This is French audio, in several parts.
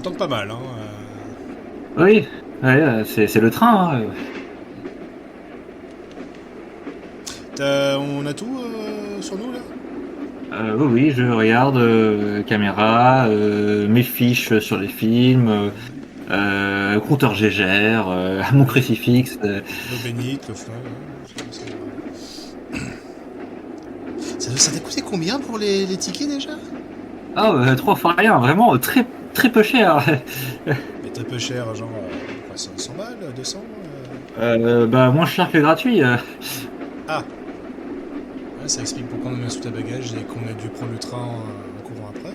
tente pas mal. Hein. Oui, ouais, c'est le train. Hein. On a tout sur nous là. Oui, oui, je regarde caméra, mes fiches sur les films, compteur Gégère, mon Ouais. crucifix. L'eau bénite, le flingue. Ça t'a coûté combien pour les tickets déjà? Ah, trois fois rien, vraiment très très peu cher. Mais très peu cher, genre quoi, 100 balles, 200 Bah moins cher que gratuit. Ah, ouais, ça explique pourquoi on a mis un sous à bagage et qu'on a dû prendre le train en courant après.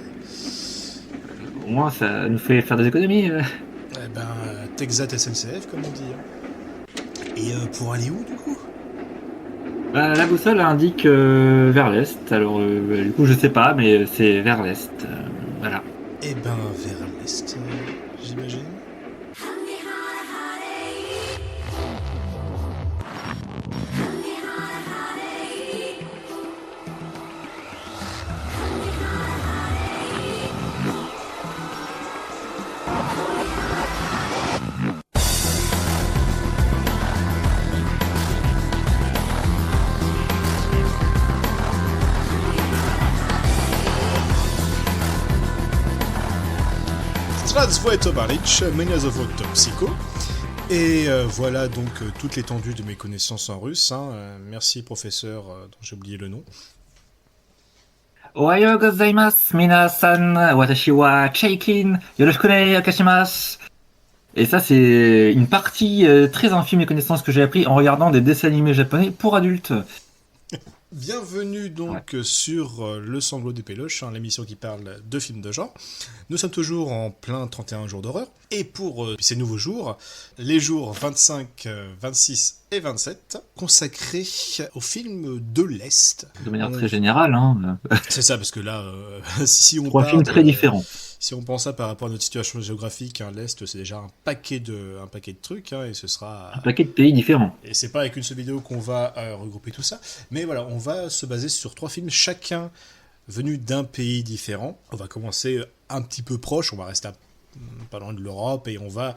Au moins ça nous fait faire des économies. Eh ben, Texat SNCF, comme on dit. Hein. Et pour aller où du coup? Bah, la boussole indique vers l'est, alors du coup je sais pas, mais c'est vers l'est. Voilà. Eh ben, vers l'est, j'imagine. Transvoetobaric, Meniazovo Toxico. Et voilà donc toute l'étendue de mes connaissances en russe. Hein. Merci professeur dont j'ai oublié le nom. Ohayo gozaimasu, minasan, watashi wa Chaikin, yoroshiku ne okashimasu. Et ça, c'est une partie très infime des connaissances que j'ai appris en regardant des dessins animés japonais pour adultes. Bienvenue Ouais. donc sur Le Sanglot des Péloches, hein, l'émission qui parle de films de genre. Nous sommes toujours en plein 31 jours d'horreur. Et pour ces nouveaux jours, les jours 25, 26 et 27, consacrés aux films de l'Est. De manière On- très générale, hein. C'est ça, parce que là, si on Trois part films très de... différents. Si on pense ça par rapport à notre situation géographique, hein, l'Est, c'est déjà un paquet de trucs, hein, et ce sera... Un paquet de pays différents. Et c'est pas avec une seule vidéo qu'on va regrouper tout ça, mais voilà, on va se baser sur trois films, chacun venu d'un pays différent. On va commencer un petit peu proche, on va rester pas loin de l'Europe, et on va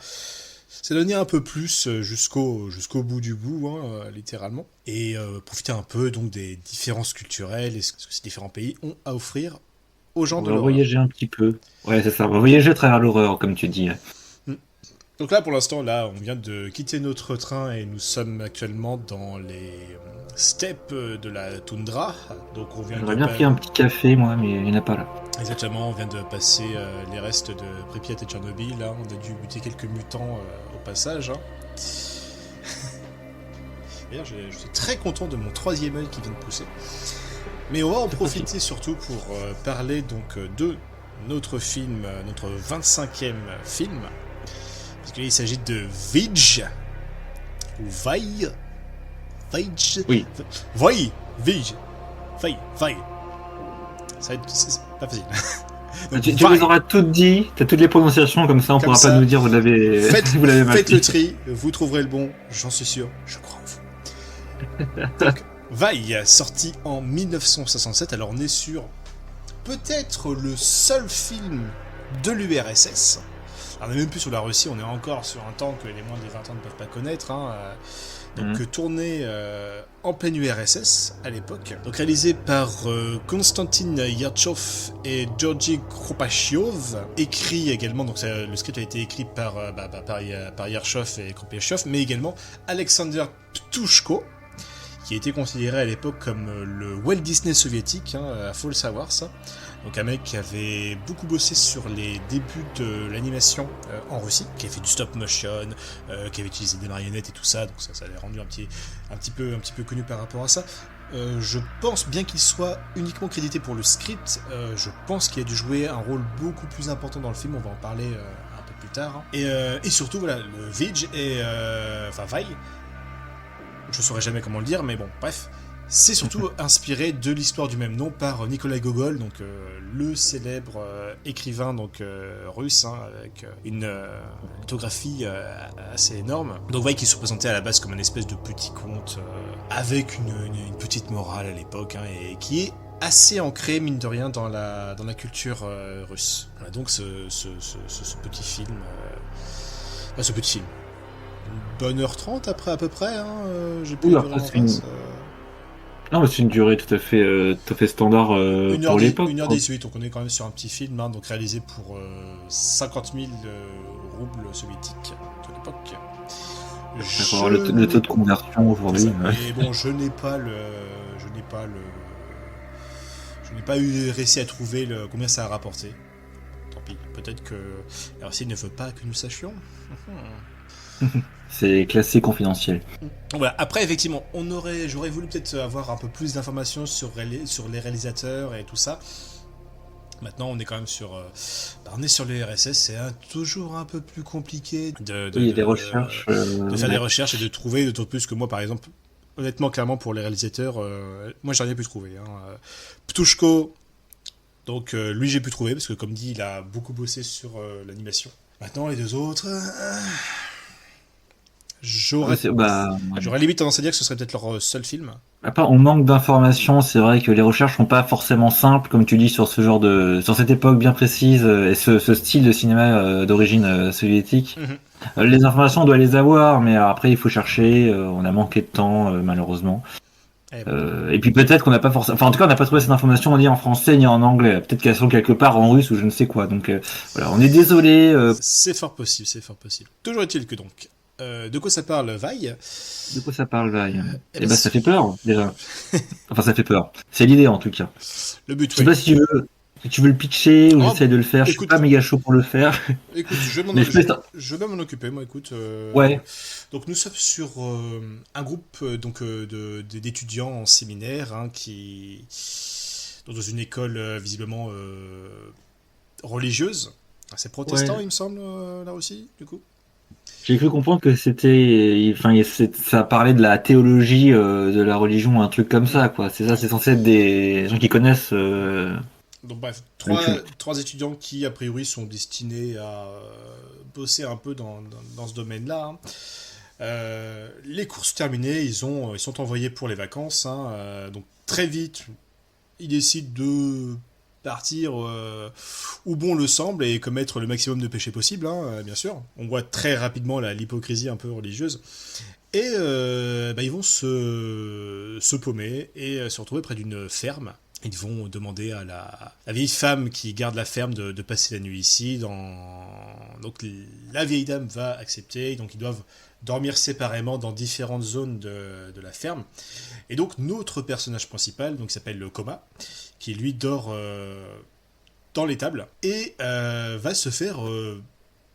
s'éloigner un peu plus jusqu'au bout du bout, hein, littéralement, et profiter un peu donc des différences culturelles et ce que ces différents pays ont à offrir aux gens On de va l'horreur. voyager un petit peu. Ouais, c'est ça. On va voyager à travers l'horreur, comme tu dis. Hmm. Donc là, pour l'instant, là, on vient de quitter notre train et nous sommes actuellement dans les steppes de la toundra. Donc on vient de J'aurais bien pris un petit café, moi, mais il n'y en a pas là. exactement, on vient de passer les restes de Pripyat et Tchernobyl. Là, on a dû buter quelques mutants au passage. Hein. D'ailleurs, je suis très content de mon troisième œil qui vient de pousser. Mais on va en profiter surtout pour parler donc de notre film, notre 25e film. Parce qu'il s'agit de Vij, ou Vai, Vij, Oui. Vai, Vij, Vai. C'est pas facile. Donc, Tu Vai. les auras toutes dit, t'as toutes les prononciations, comme ça on Comme pourra ça, pas nous dire vous l'avez vous l'avez mal Faites dit. le tri, vous trouverez le bon, j'en suis sûr, je crois en vous. Donc, Vai, sorti en 1967, alors on est sur peut-être le seul film de l'URSS. Alors, on n'est même plus sur la Russie, on est encore sur un temps que les moins de 20 ans ne peuvent pas connaître. Hein. Donc tourné en pleine URSS à l'époque. Donc réalisé par Konstantin Yarchov et Georgi Kropachiov. Écrit également, donc le script a été écrit par Yarchov et Kropachiov, mais également Alexander Ptushko, qui a été considéré à l'époque comme le Walt Disney soviétique, hein, faut le savoir ça. Donc un mec qui avait beaucoup bossé sur les débuts de l'animation en Russie, qui a fait du stop motion, qui avait utilisé des marionnettes et tout ça, donc ça l'a rendu un petit peu connu par rapport à ça. Je pense, bien qu'il soit uniquement crédité pour le script, je pense qu'il a dû jouer un rôle beaucoup plus important dans le film, on va en parler un peu plus tard. Hein. Et surtout, voilà, le Vij et... enfin, Vai, je saurais jamais comment le dire, mais bon, bref. C'est surtout inspiré de l'histoire du même nom par Nikolai Gogol, donc le célèbre écrivain donc russe, hein, avec une lithographie assez énorme. Donc vous voyez qu'il se représentait à la base comme un espèce de petit conte avec une petite morale à l'époque, hein, et qui est assez ancré, mine de rien, dans la culture russe. Voilà, donc ce petit film... ce petit film. Une bonne heure 30 après, à peu près, hein, j'ai plus Oui, la après, durée en face. non, mais c'est une durée tout à fait standard pour l'époque, quoi. 1h18, donc on est quand même sur un petit film, hein, donc réalisé pour 50 000 roubles soviétiques de l'époque. Faut avoir le taux de conversion aujourd'hui. Mais bon, je n'ai pas eu réussi à trouver combien ça a rapporté. Tant pis, peut-être que la Russie ne veut pas que nous sachions. C'est classé confidentiel. Voilà. Après, effectivement, j'aurais voulu peut-être avoir un peu plus d'informations sur les réalisateurs et tout ça. Maintenant, on est quand même on est sur les RSS, c'est toujours un peu plus compliqué Oui, il y a des recherches. de faire des recherches et de trouver, d'autant plus que moi, par exemple, honnêtement, clairement, pour les réalisateurs, moi, j'ai rien pu trouver. Ptushko, donc lui, j'ai pu trouver, parce que comme dit, il a beaucoup bossé sur l'animation. Maintenant, les deux autres... J'aurais limite tendance à dire que ce serait peut-être leur seul film. Après, on manque d'informations. C'est vrai que les recherches sont pas forcément simples, comme tu dis, sur sur cette époque bien précise et ce style de cinéma d'origine soviétique. Mm-hmm. Les informations, on doit les avoir, mais après, il faut chercher. On a manqué de temps, malheureusement. Et puis peut-être qu'on n'a pas forcément, enfin en tout cas on n'a pas trouvé cette information ni en français ni en anglais. Peut-être qu'elles sont quelque part en russe ou je ne sais quoi. Donc voilà, on est désolé. C'est fort possible, c'est fort possible. Toujours est-il que donc, de quoi ça parle, Vaille? De quoi ça parle, Vaille? Eh ben ça fait peur déjà. Enfin ça fait peur. C'est l'idée en tout cas. Le but. Je sais pas si tu veux le pitcher ou j'essaie de le faire. Je suis pas méga chaud pour le faire. Écoute, je vais m'en occuper, moi. Écoute. Ouais. Donc nous sommes sur un groupe d'étudiants en séminaire, hein, dans une école visiblement religieuse. C'est protestant, il me semble, là aussi, du coup. J'ai cru comprendre que ça parlait de la théologie de la religion, un truc comme ça, quoi. C'est ça, c'est censé être des gens qui connaissent. Donc bref, trois étudiants qui a priori sont destinés à bosser un peu dans ce domaine-là. Hein. Les courses terminées, ils sont envoyés pour les vacances. Hein. Donc très vite, ils décident de partir où bon le semble et commettre le maximum de péchés possible, hein, bien sûr. On voit très rapidement l'hypocrisie un peu religieuse. Et ils vont se paumer et se retrouver près d'une ferme. Ils vont demander à la vieille femme qui garde la ferme de passer la nuit ici. Donc la vieille dame va accepter. Donc ils doivent dormir séparément dans différentes zones de la ferme. Et donc notre personnage principal, donc, qui s'appelle le Coma, qui lui dort dans l'étable et va se faire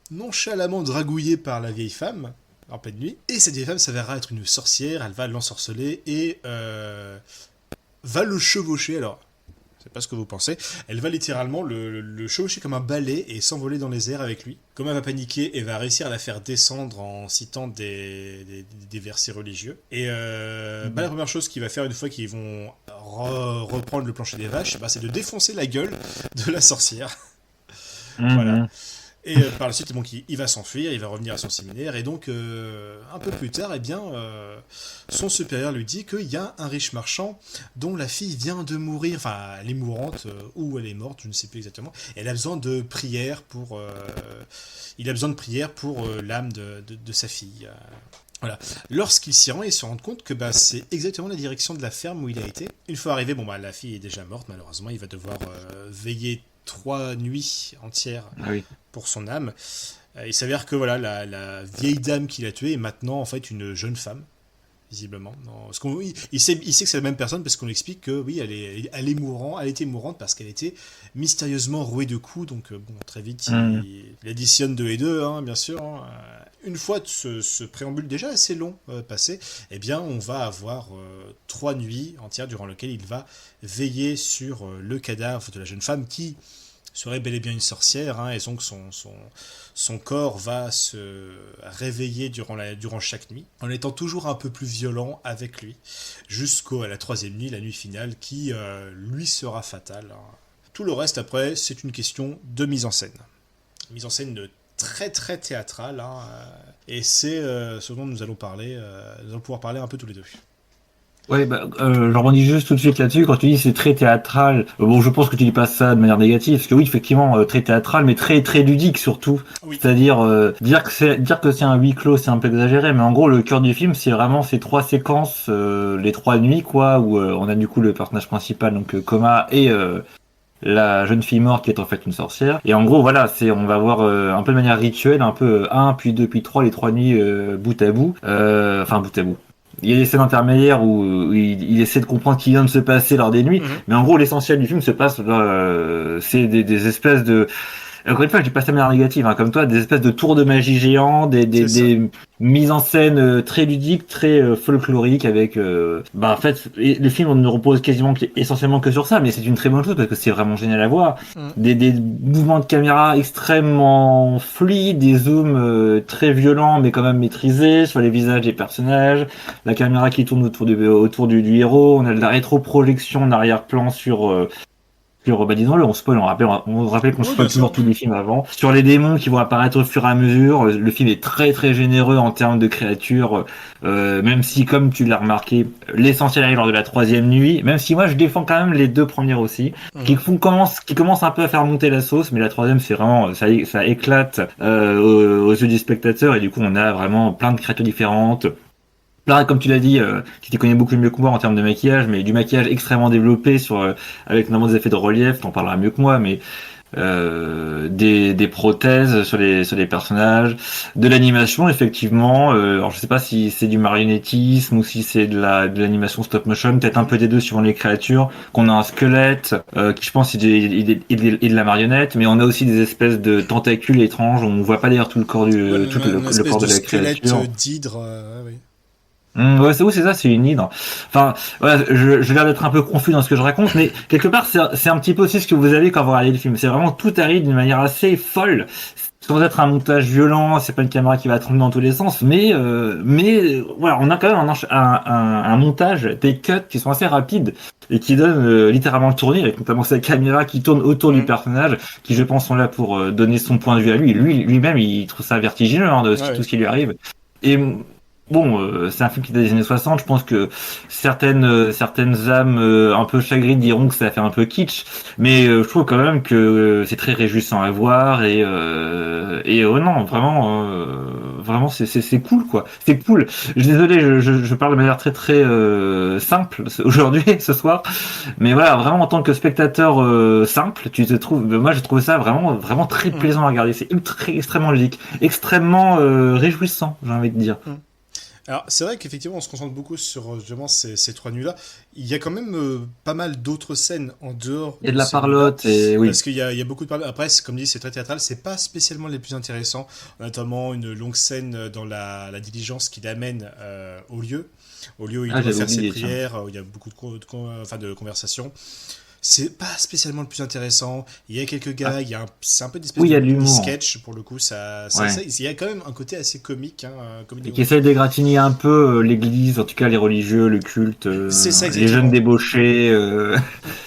nonchalamment dragouiller par la vieille femme en pleine nuit. Et cette vieille femme s'avérera être une sorcière. Elle va l'ensorceler et va le chevaucher. Alors, je sais pas ce que vous pensez. Elle va littéralement le chevaucher comme un balai et s'envoler dans les airs avec lui. Comme elle va paniquer et va réussir à la faire descendre en citant des versets religieux. Et la première chose qu'il va faire une fois qu'ils vont reprendre le plancher des vaches, c'est de défoncer la gueule de la sorcière. Voilà. Et par la suite, donc, il va s'enfuir, il va revenir à son séminaire, et donc, un peu plus tard, son supérieur lui dit qu'il y a un riche marchand dont la fille vient de mourir, enfin, elle est mourante, ou elle est morte, je ne sais plus exactement, et elle a besoin de prières pour... il a besoin de prières pour l'âme de sa fille. Voilà. Lorsqu'il s'y rend, il se rend compte que c'est exactement la direction de la ferme où il a été. Une fois arrivé, la fille est déjà morte, malheureusement, il va devoir veiller 3 nuits entières pour son âme. Il s'avère que la vieille dame qui l'a tuée est maintenant en fait une jeune femme, visiblement. Non, il sait que c'est la même personne parce qu'on lui explique que oui, elle était mourante parce qu'elle était mystérieusement rouée de coups. Donc très vite, il additionne 2 et 2, hein, bien sûr. Hein. Une fois ce préambule déjà assez long passé, on va avoir 3 nuits entières durant lesquelles il va veiller sur le cadavre de la jeune femme qui serait bel et bien une sorcière, hein, et donc son corps va se réveiller durant chaque nuit, en étant toujours un peu plus violent avec lui, jusqu'à la 3e nuit, la nuit finale, qui lui sera fatale. Hein. Tout le reste après, c'est une question de mise en scène. Mise en scène très très théâtrale, hein, et c'est ce dont nous allons pouvoir parler un peu tous les deux. Ouais, je rebondis juste tout de suite là-dessus. Quand tu dis c'est très théâtral, bon, je pense que tu dis pas ça de manière négative, parce que oui, effectivement, très théâtral, mais très très ludique surtout. Oui, C'est-à-dire dire que c'est un huis clos, c'est un peu exagéré, mais en gros, le cœur du film, c'est vraiment ces trois séquences, les trois nuits, quoi, où on a du coup le personnage principal, donc Coma, et la jeune fille morte qui est en fait une sorcière. Et en gros, voilà, on va voir un peu de manière rituelle, un peu un, puis deux, puis trois, les trois nuits bout à bout. Enfin, bout à bout. Il y a des scènes intermédiaires où il essaie de comprendre ce qui vient de se passer lors des nuits, mhm, mais en gros, l'essentiel du film se passe, c'est des espèces de, encore une fois, je dis pas ça de manière négative, hein, comme toi, des espèces de tours de magie géants, c'est ça. des mises en scène très ludiques, très folkloriques, avec, bah en fait, le film on ne repose quasiment essentiellement que sur ça, mais c'est une très bonne chose parce que c'est vraiment génial à voir. Mhm. Des mouvements de caméra extrêmement fluides, des zooms très violents mais quand même maîtrisés sur les visages des personnages, la caméra qui tourne autour du héros, on a de la rétroprojection en arrière-plan bah disons-le, on rappelle qu'on Oui, bien spoil sûr. toujours tous les films avant. Sur les démons qui vont apparaître au fur et à mesure, le film est très très généreux en termes de créatures, même si, comme tu l'as remarqué, l'essentiel arrive lors de la troisième nuit, même si moi je défends quand même les deux premières aussi, Mhm. qui commencent un peu à faire monter la sauce, mais la troisième c'est vraiment, ça éclate aux yeux du spectateur, et du coup on a vraiment plein de créatures différentes. Là, comme tu l'as dit, tu t'y connais beaucoup mieux que moi en termes de maquillage, mais du maquillage extrêmement développé avec notamment des effets de relief, t'en parleras mieux que moi, mais des prothèses sur les personnages, de l'animation effectivement. Alors je sais pas si c'est du marionnettisme ou si c'est de l'animation stop motion, peut-être un peu des deux suivant les créatures. Qu'on a un squelette qui je pense est de la marionnette, mais on a aussi des espèces de tentacules étranges. On voit pas d'ailleurs tout le corps Ouais, une le espèce corps de de la squelette créature. d'hydre. Oui. Ouais, c'est ça, c'est une hydre. Enfin, voilà, j'ai l'air d'être un peu confus dans ce que je raconte, mais quelque part, c'est un petit peu aussi ce que vous avez quand vous regardez le film. C'est vraiment tout arrive d'une manière assez folle, sans être un montage violent. C'est pas une caméra qui va trembler dans tous les sens, mais voilà, on a quand même un montage, des cuts qui sont assez rapides et qui donnent littéralement le tournis, avec notamment cette caméra qui tourne autour du Mhm. personnage, qui je pense sont là pour donner son point de vue à lui. Lui-même, il trouve ça vertigineux hein, de Ouais, tout ouais. ce qui lui arrive. Et bon, c'est un film qui date des années 60. Je pense que certaines âmes un peu chagrines diront que ça fait un peu kitsch, mais je trouve quand même que c'est très réjouissant à voir et non, vraiment c'est cool quoi. C'est cool. Je suis désolé, je parle de manière très très simple aujourd'hui ce soir, mais voilà, vraiment en tant que spectateur simple, tu te trouves, moi je trouve ça vraiment très Mhm. plaisant à regarder. C'est extrêmement ludique, extrêmement réjouissant, j'ai envie de dire. Mhm. Alors, c'est vrai qu'effectivement, on se concentre beaucoup sur justement ces trois nuits-là. Il y a quand même pas mal d'autres scènes en dehors Il y a de de la ces nuits-là. parlotte et oui. Parce il y a beaucoup de parlotte. Après, comme dit, c'est très théâtral. C'est pas spécialement les plus intéressants. Notamment une longue scène dans la diligence qui l'amène au lieu où il Ah, doit j'avais faire ses oublié, tiens. prières, où il y a beaucoup enfin, de conversations. C'est pas spécialement le plus intéressant. Il y a quelques Ah, gars, c'est un peu d'espèce oui, il de y a de l'humour. mini-sketch pour le coup. Ouais. Il y a quand même un côté assez comique, hein, comédie Et qui essaye d'égratigner un peu l'église, en tout cas les religieux, le culte, C'est ça les jeunes exactement. débauchés.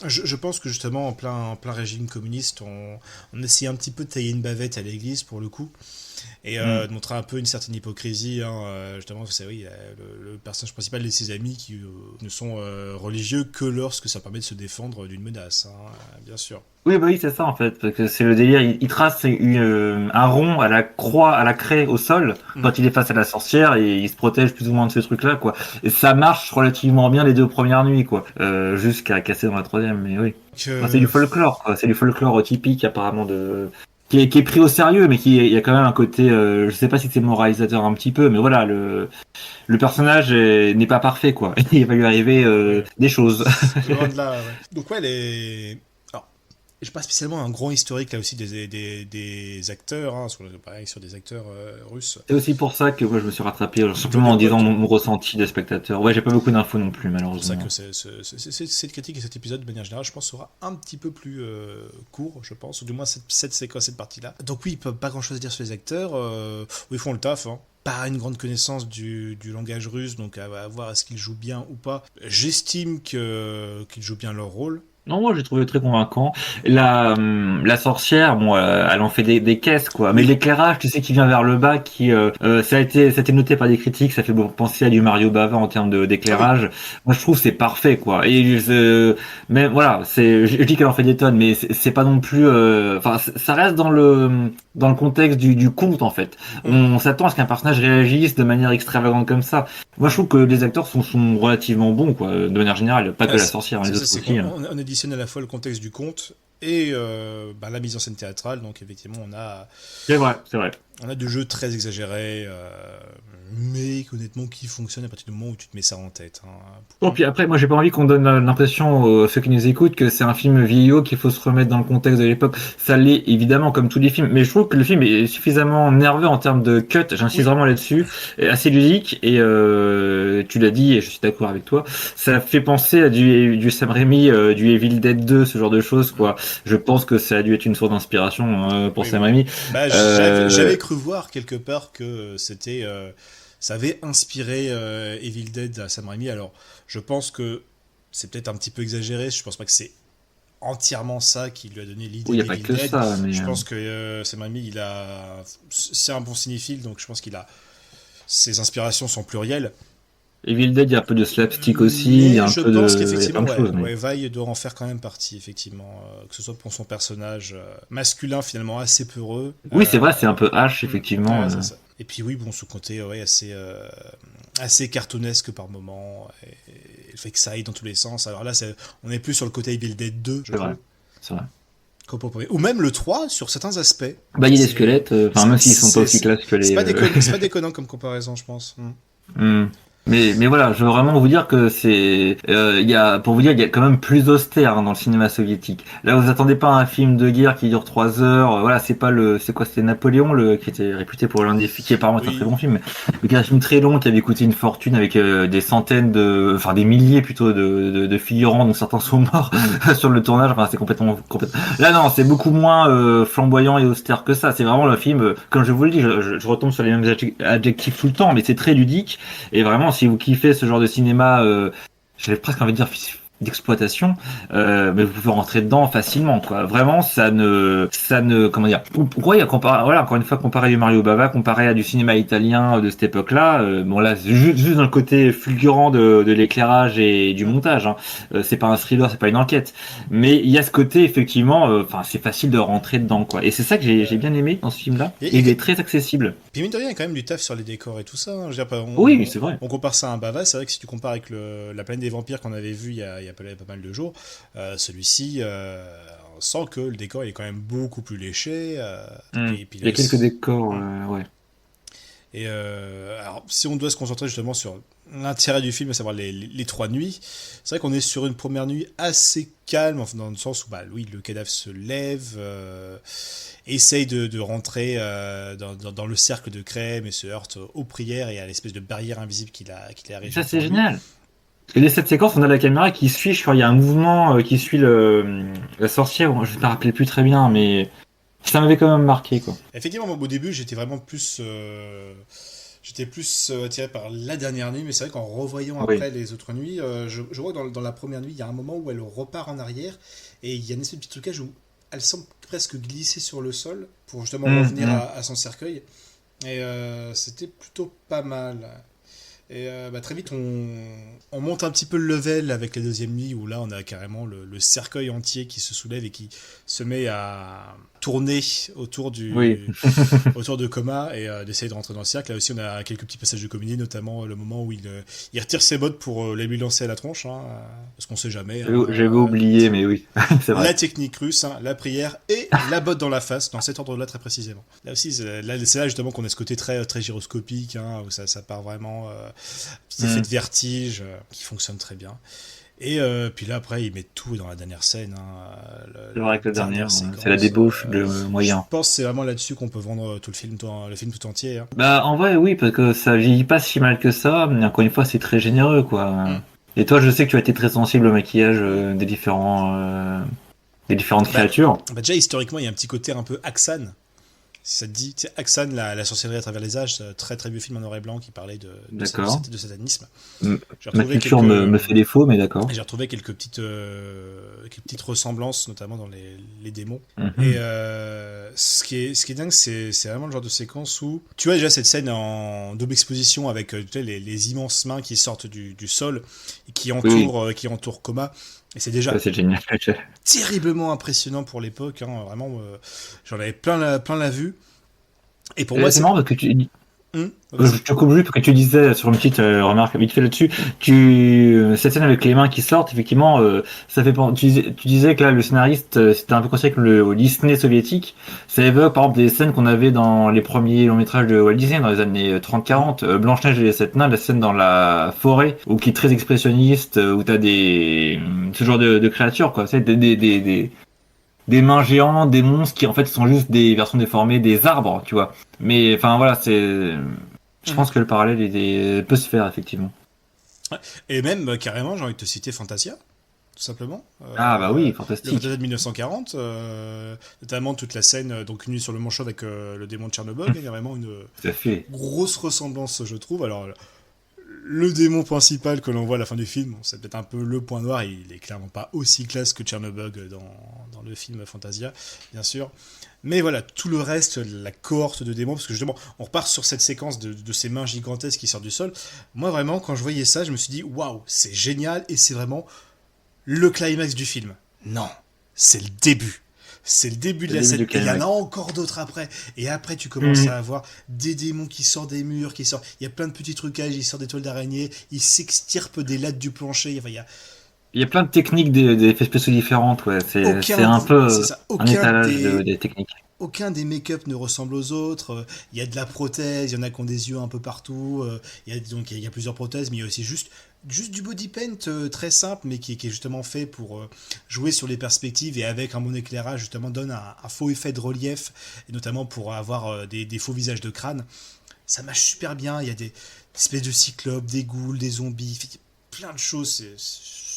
Je pense que justement, en plein régime communiste, on essayait un petit peu de tailler une bavette à l'église pour le coup. Et Hmm. de montrer un peu une certaine hypocrisie. Hein, justement, c'est oui, le personnage principal et ses amis qui ne sont religieux que lorsque ça permet de se défendre d'une menace, hein, bien sûr. Oui, bah oui, c'est ça en fait, parce que c'est le délire. Il trace un rond à la croix, à la craie au sol Mm. quand il est face à la sorcière et il se protège plus ou moins de ce truc-là, quoi. Et ça marche relativement bien les deux premières nuits, quoi, jusqu'à casser dans la troisième. Mais oui, Donc, enfin, c'est du folklore, quoi. C'est du folklore typique apparemment qui est pris au sérieux, mais il y a quand même un côté, je sais pas si c'est moralisateur un petit peu, mais voilà, le personnage n'est pas parfait, quoi. Il va lui arriver ouais. des choses. Loin de là, ouais. Donc, ouais, alors, j'ai pas spécialement un grand historique là aussi des acteurs, hein, pareil, sur des acteurs russes. C'est aussi pour ça que moi, je me suis rattrapé, simplement en Ouais, disant mon ressenti de spectateur. Ouais, j'ai pas beaucoup d'infos non plus, pour ça que malheureusement. cette critique et cet épisode, de manière générale, je pense, sera un petit peu plus court, je pense, ou du moins cette séquence, cette partie-là. Donc oui, pas grand-chose à dire sur les acteurs. Oui, ils font le taf, hein. Pas une grande connaissance du langage russe, donc à voir est-ce qu'ils jouent bien ou pas. J'estime qu'ils jouent bien leur rôle. Non, moi j'ai trouvé très convaincant. La sorcière, bon, elle en fait des caisses quoi. Mais Oui, l'éclairage, tu sais, qui vient vers le bas, ça a été noté par des critiques, ça fait penser à du Mario Bava en termes ah oui, d'éclairage. Moi je trouve que c'est parfait quoi. Mais voilà, je dis qu'elle en fait des tonnes, mais c'est pas non plus. Enfin, ça reste dans le contexte du conte en fait. hum, On s'attend à ce qu'un personnage réagisse de manière extravagante comme ça. Moi je trouve que les acteurs sont relativement bons quoi, de manière générale, pas que ah, la sorcière, hein, c'est les ça, autres c'est aussi. qu'on Hein. on additionne à la fois le contexte du conte et la mise en scène théâtrale, donc effectivement C'est vrai. on a des jeux très exagérés, mais honnêtement qui fonctionnent à partir du moment où tu te mets ça en tête. Hein. Bon, puis après, moi, j'ai pas envie qu'on donne l'impression aux ceux qui nous écoutent que c'est un film vieillot, qu'il faut se remettre dans le contexte de l'époque. Ça l'est évidemment comme tous les films, mais je trouve que le film est suffisamment nerveux en termes de cut. J'insiste Oui, vraiment là-dessus, est assez ludique et tu l'as dit et je suis d'accord avec toi. Ça fait penser à du Sam Raimi, du Evil Dead 2, ce genre de choses, hum, quoi. Je pense que ça a dû être une source d'inspiration pour oui, Sam oui. Raimi. Bah, Euh, j'avais cru voir quelque part que ça avait inspiré Evil Dead à Sam Raimi. Alors, je pense que c'est peut-être un petit peu exagéré. Je pense pas que c'est entièrement ça qui lui a donné l'idée oui, il y a pas d'Evil que Dead. ça, mais Je pense que Sam Raimi, c'est un bon cinéphile, donc je pense qu'il a, ses inspirations sont plurielles. Evil Dead, il y a un peu de slapstick aussi, il y Mais a un je peu pense de, il y a qu'effectivement, plein de choses, mais. ouais, Vi doit en faire quand même partie, effectivement. Que ce soit pour son personnage masculin, finalement assez peureux. Oui, c'est vrai, c'est un peu H, effectivement. Ouais, c'est ça. Et puis oui, bon, ce côté ouais, assez cartoonesque par moment. Et le fait que ça aille dans tous les sens. Alors là, on est plus sur le côté Evil Dead 2, je C'est vrai, trouve. c'est vrai. Ou même le 3 sur certains aspects. Bah, il y a des C'est squelettes, enfin, même s'ils sont pas aussi classe que c'est les. pas c'est pas déconnant comme comparaison, je pense. Hmm. Mais voilà, je veux vraiment vous dire que pour vous dire, il y a quand même plus austère hein, dans le cinéma soviétique. Là, vous attendez pas à un film de guerre qui dure 3 heures. Voilà, c'est quoi, c'était Napoléon, qui était réputé pour l'un des films, qui apparemment est un très Oui. bon film, mais qui est un film très long, qui avait coûté une fortune avec des centaines enfin des milliers plutôt de figurants, dont certains sont morts sur le tournage. Enfin, c'est complètement. Là, non, c'est beaucoup moins flamboyant et austère que ça. C'est vraiment le film, comme je vous le dis, je retombe sur les mêmes adjectifs tout le temps, mais c'est très ludique. Et vraiment, si vous kiffez ce genre de cinéma, j'avais presque envie de dire d'exploitation, mais vous pouvez rentrer dedans facilement, quoi. Vraiment, comment dire, pourquoi il y a voilà, encore une fois, comparé à du Mario Bava, comparé à du cinéma italien de cette époque-là, bon là, c'est juste dans le côté fulgurant de l'éclairage et du montage, hein. C'est pas un thriller, c'est pas une enquête, mais il y a ce côté effectivement, enfin, c'est facile de rentrer dedans, quoi. Et c'est ça que j'ai bien aimé dans ce film-là. Et, Et il et, est très accessible. Puis mine de rien, il y a quand même du taf sur les décors et tout ça. Hein. Je veux dire, Oui, c'est vrai. on compare ça à un Bava, c'est vrai que si tu compares avec la planète des vampires qu'on avait vu il y a pas mal de jours, celui-ci, on sent que le décor il est quand même beaucoup plus léché. Et puis Il y a quelques décors, ouais. et alors, si on doit se concentrer justement sur l'intérêt du film, à savoir les trois nuits, c'est vrai qu'on est sur une première nuit assez calme, enfin, dans le sens où, bah, oui, le cadavre se lève, essaye de rentrer dans le cercle de crème et se heurte aux prières et à l'espèce de barrière invisible qu'il a Et ça, érigée c'est pour lui. génial. Parce que dès cette séquence, on a la caméra qui suit, je crois, il y a un mouvement qui suit la sorcière, je ne me rappelais plus très bien, mais ça m'avait quand même marqué, quoi. Effectivement, moi, au début, j'étais plus attiré par la dernière nuit, mais c'est vrai qu'en revoyant Oui. après les autres nuits, je vois que dans la première nuit, il y a un moment où elle repart en arrière et il y a une espèce de petit trucage où elle semble presque glisser sur le sol pour justement revenir Hum. à son cercueil. Et c'était plutôt pas mal. Et très vite, on monte un petit peu le level avec la deuxième nuit où là, on a carrément le cercueil entier qui se soulève et qui se met à tourner Oui. autour de Coma et d'essayer de rentrer dans le cercle. Là aussi, on a quelques petits passages de comédie, notamment le moment où il retire ses bottes pour les lui lancer à la tronche, hein, parce qu'on sait jamais. Hein, J'avais oublié, mais oui, c'est vrai. la technique russe, hein, la prière et la botte dans la face, dans cet ordre-là très précisément. Là aussi, c'est là justement qu'on a ce côté très gyroscopique, hein, où ça part vraiment, petit effet de vertige qui fonctionne très bien. Et puis là, après, ils mettent tout dans la dernière scène. Hein, C'est vrai que la dernière, c'est la séquence. débauche de Je moyens. pense que c'est vraiment là-dessus qu'on peut vendre tout le film tout entier. Hein. Bah, en vrai, oui, parce que ça vieillit pas si mal que ça, mais encore une fois, c'est très généreux, quoi. Mm. Et toi, je sais que tu as été très sensible au maquillage des différentes Bah, créatures. déjà, historiquement, il y a un petit côté un peu Axan. Ça te dit, c'est Aksan, la sorcellerie à travers les âges, très très vieux film en noir et blanc qui parlait D'accord. de satanisme. J'ai Ma retrouvé culture me fait défaut, mais d'accord. j'ai retrouvé quelques petites ressemblances, notamment dans les démons. Et Mhm. ce qui est dingue, c'est vraiment le genre de séquence où tu vois déjà cette scène en double exposition avec tu sais, les immenses mains qui sortent du sol et Oui, oui, qui entourent Coma. Et c'est déjà ça c'est génial. terriblement impressionnant pour l'époque. Hein, vraiment, j'en avais plein la vue. Et pour moi, C'est c'est. marrant parce que je Vas-y. te coupe juste parce que tu disais sur une petite remarque vite fait là-dessus, cette scène avec les mains qui sortent, effectivement, ça fait tu disais que là le scénariste c'était un peu considéré comme le Disney soviétique. Ça évoque par exemple des scènes qu'on avait dans les premiers longs métrages de Walt Disney dans les années Mhm. 30-40, Blanche-Neige et les sept nains, la scène dans la forêt, ou qui est très expressionniste, où t'as des ce genre de créatures quoi, c'est des mains géantes, des monstres qui en fait sont juste des versions déformées des arbres, tu vois. Mais enfin voilà, je Mhm. pense que le parallèle peut se faire effectivement. Et même, carrément, j'ai envie de te citer Fantasia, tout simplement. Ah bah oui, Le Fantasia fantastique. de 1940, notamment toute la scène, donc Nuit sur le Manchot avec le démon de Tchernobyl, il y a vraiment une Tout à fait. grosse ressemblance, je trouve. Alors, le démon principal que l'on voit à la fin du film, bon, c'est peut-être un peu le point noir, il est clairement pas aussi classe que Tchernobyl dans le film Fantasia, bien sûr. Mais voilà, tout le reste, la cohorte de démons, parce que justement, on repart sur cette séquence de ces mains gigantesques qui sortent du sol. Moi, vraiment, quand je voyais ça, je me suis dit, waouh, c'est génial, et c'est vraiment le climax du film. Non, c'est le début. C'est le début de Le la début scène. du Et il y en a climax. encore d'autres après. Et après, tu commences Mhm. à avoir des démons qui sortent des murs, qui sortent. Il y a plein de petits trucages, ils sortent des toiles d'araignée, ils s'extirpent des lattes du plancher. Enfin, il y a Il y a plein de techniques d'effets spéciaux différentes, ouais. C'est un peu c'est ça, un étalage des techniques. aucun des make-up ne ressemble aux autres. Il y a de la prothèse, il y en a qui ont des yeux un peu partout. Donc il y a plusieurs prothèses, mais il y a aussi juste du body paint très simple, mais qui est justement fait pour jouer sur les perspectives et avec un bon éclairage, justement, donne un faux effet de relief, et notamment pour avoir des faux visages de crâne. Ça marche super bien. Il y a des espèces de cyclopes, des ghouls, des zombies, plein de choses.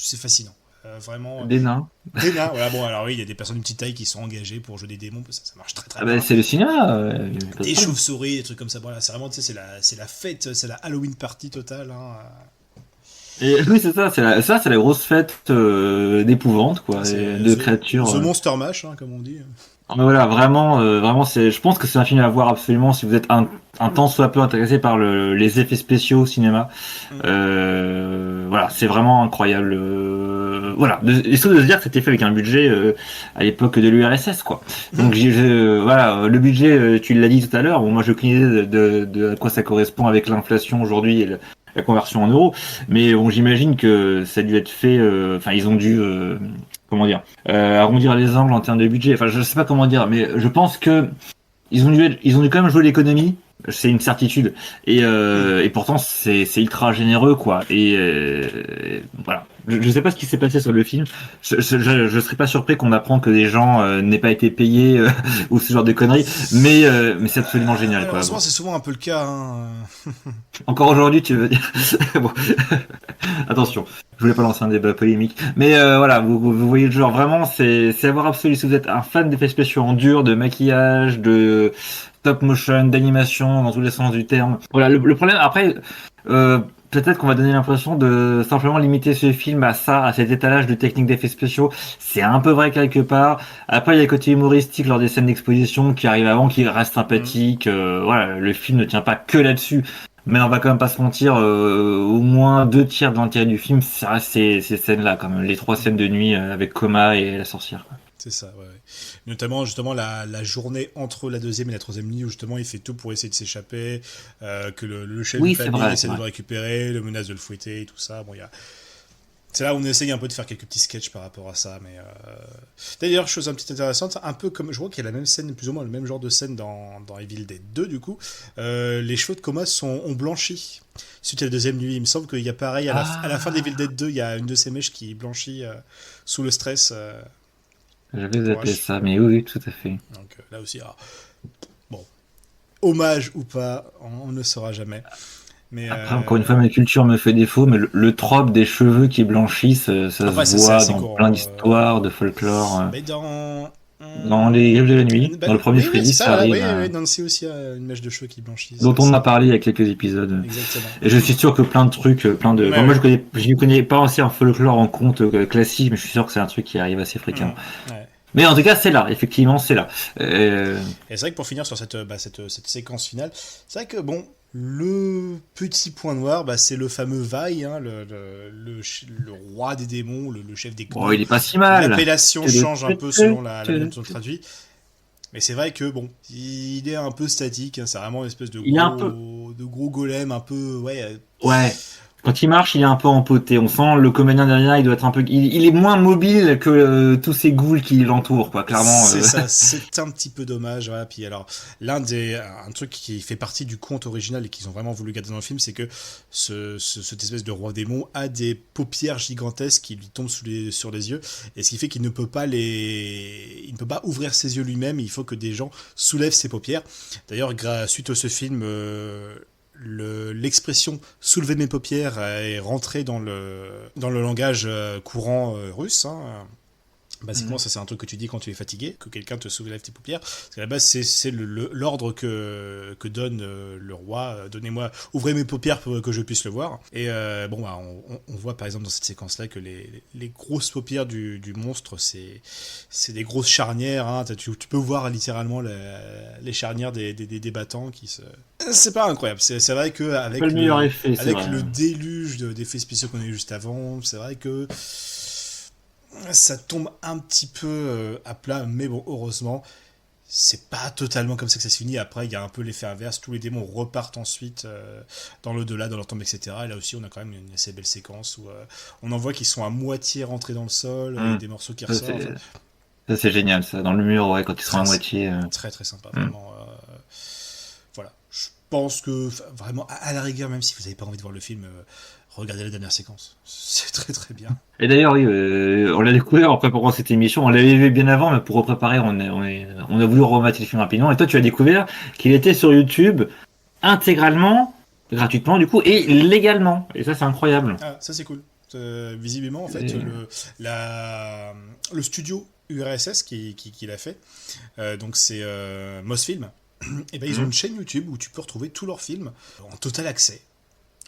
C'est fascinant. Vraiment. Des nains. Des nains, voilà, bon, alors oui, il y a des personnes de petite taille qui sont engagées pour jouer des démons, ça marche très très Ah bah, bien. c'est le cinéma, y a pas de Des problème. chauves-souris, des trucs comme ça, voilà, c'est vraiment, tu sais, c'est la fête, c'est la Halloween party totale. Hein. Et oui, c'est ça, c'est la grosse fête d'épouvante, Ah, quoi, et c'est de créatures. The Monster Mash, hein, comme on dit. Mais voilà, vraiment, vraiment, je pense que c'est un film à voir absolument si vous êtes un tant soit peu intéressé par les effets spéciaux au cinéma. Mm. Voilà, c'est vraiment incroyable. Voilà, et surtout de se dire que c'était fait avec un budget à l'époque de l'URSS, quoi. Donc voilà, le budget, tu l'as dit tout à l'heure. Bon, moi, je aucune idée de à quoi ça correspond avec l'inflation aujourd'hui et la conversion en euros. Mais bon, j'imagine que ça a dû être fait. Enfin, ils ont dû comment dire, arrondir les angles en termes de budget. Enfin, je sais pas comment dire, mais je pense que ils ont dû quand même jouer l'économie. C'est une certitude. Mm. Et pourtant, c'est ultra généreux, quoi. Voilà. Je sais pas ce qui s'est passé sur le film. Je serais pas surpris qu'on apprend que des gens n'aient pas été payés ou ce genre de conneries. Mais c'est absolument génial, quoi. Malheureusement, Bon. c'est souvent un peu le cas. Hein. Encore aujourd'hui, tu veux dire. Bon. Attention, je voulais pas lancer un débat polémique, mais voilà, vous voyez le genre vraiment, c'est à voir absolu si vous êtes un fan d'effets spéciaux en dur, de maquillage, de stop motion, d'animation dans tous les sens du terme. Voilà, le problème après, euh, peut-être qu'on va donner l'impression de simplement limiter ce film à ça, à cet étalage de techniques d'effets spéciaux. C'est un peu vrai quelque part. Après, il y a le côté humoristique lors des scènes d'exposition qui arrive avant, qui reste Mm. sympathique. Voilà, le film ne tient pas que là-dessus. Mais on va quand même pas se mentir, au moins deux tiers de l'intérêt du film, ça reste ces scènes-là, quand même. Les trois scènes de nuit avec Coma et la sorcière, quoi. C'est ça, ouais. Notamment, justement, la journée entre la deuxième et la troisième nuit, où justement, il fait tout pour essayer de s'échapper, que le chef de Oui, c'est famille vrai, c'est essaie de vrai. le récupérer, le menace de le fouetter et tout ça. Bon, il y a. C'est là où on essaye un peu de faire quelques petits sketchs par rapport à ça, mais d'ailleurs, chose un petit intéressante, un peu comme je vois qu'il y a la même scène, plus ou moins le même genre de scène dans Evil Dead 2 du coup, les cheveux de Coma ont blanchi suite à la deuxième nuit. Il me semble qu'il y a pareil à la fin d'Evil Ah, Dead 2, il y a une de ses mèches qui blanchit sous le stress j'avais pour zappé H. ça, mais oui, oui, tout à fait. Donc là aussi, alors, bon, hommage ou pas, on ne saura jamais. Mais Après, encore une fois, ma culture me fait défaut, mais le trope des cheveux qui blanchissent, ça se après, ça c'est voit assez dans plein courant. d'histoires, de folklore. Mais dans Dans Les Griffes de la Nuit, Bah, dans le premier oui, Freddy, c'est ça ça, voilà, arrive. oui, oui, Nancy aussi a une mèche de cheveux qui blanchit. Dont on a parlé il y a quelques épisodes. Exactement. Et je suis sûr que plein de trucs, plein de. Ouais, Bon, moi, ouais. je ne connais pas aussi un folklore en conte classique, mais je suis sûr que c'est un truc qui arrive assez fréquemment. Ouais. Mais en tout cas, c'est là, effectivement, c'est là. Et c'est vrai que pour finir sur cette séquence finale, c'est vrai que bon, le petit point noir, c'est le fameux Vai, hein, le roi des démons, le chef des Bon, gnous. il est pas si mal. L'appellation change un peu selon la manière dont on le traduit. Mais c'est vrai que bon, il est un peu statique, hein, c'est vraiment une espèce de gros golem un peu, ouais. Ouais. Quand il marche, il est un peu empoté. On sent le comédien derrière, il doit être un peu. Il est moins mobile que tous ces ghouls qui l'entourent, quoi. Clairement. C'est ça, c'est un petit peu dommage. Voilà. Puis alors, un truc qui fait partie du conte original et qu'ils ont vraiment voulu garder dans le film, c'est que cette espèce de roi démon a des paupières gigantesques qui lui tombent sur les yeux, et ce qui fait qu'il ne peut pas il ne peut pas ouvrir ses yeux lui-même. Il faut que des gens soulèvent ses paupières. D'ailleurs, suite à ce film. L'expression soulever mes paupières est rentrée dans le langage courant russe. Hein. Basiquement, ça c'est un truc que tu dis quand tu es fatigué, que quelqu'un te soulève tes paupières. Parce qu'à la base, c'est l'ordre que donne le roi. Donnez-moi, ouvrez mes paupières pour que je puisse le voir. Et on voit par exemple dans cette séquence-là que les grosses paupières du monstre, c'est des grosses charnières. Hein. Tu peux voir littéralement les charnières des battants qui se... C'est pas incroyable. C'est vrai qu'avec le déluge d'effets spéciaux qu'on a eu juste avant, c'est vrai que ça tombe un petit peu à plat, mais bon, heureusement, c'est pas totalement comme ça que ça se finit. Après, il y a un peu l'effet inverse, tous les démons repartent ensuite dans l'au-delà, dans leur tombe, etc. Et là aussi, on a quand même une assez belle séquence où on en voit qu'ils sont à moitié rentrés dans le sol, des morceaux qui ressortent. Ça, c'est génial, ça, dans le mur, ouais, quand ils sont à moitié. Très très sympa, vraiment. Voilà, je pense que vraiment, à la rigueur, même si vous n'avez pas envie de voir le film, regardez la dernière séquence. C'est très très bien. Et d'ailleurs, oui, on l'a découvert en préparant cette émission. On l'avait vu bien avant, mais pour préparer, on a voulu remater le film rapidement. Et toi, tu as découvert qu'il était sur YouTube intégralement, gratuitement du coup, et légalement. Et ça, c'est incroyable. Ah, ça c'est cool. Visiblement, en fait, le studio URSS qui l'a fait, donc c'est Mosfilm, et ben ils ont une chaîne YouTube où tu peux retrouver tous leurs films en total accès.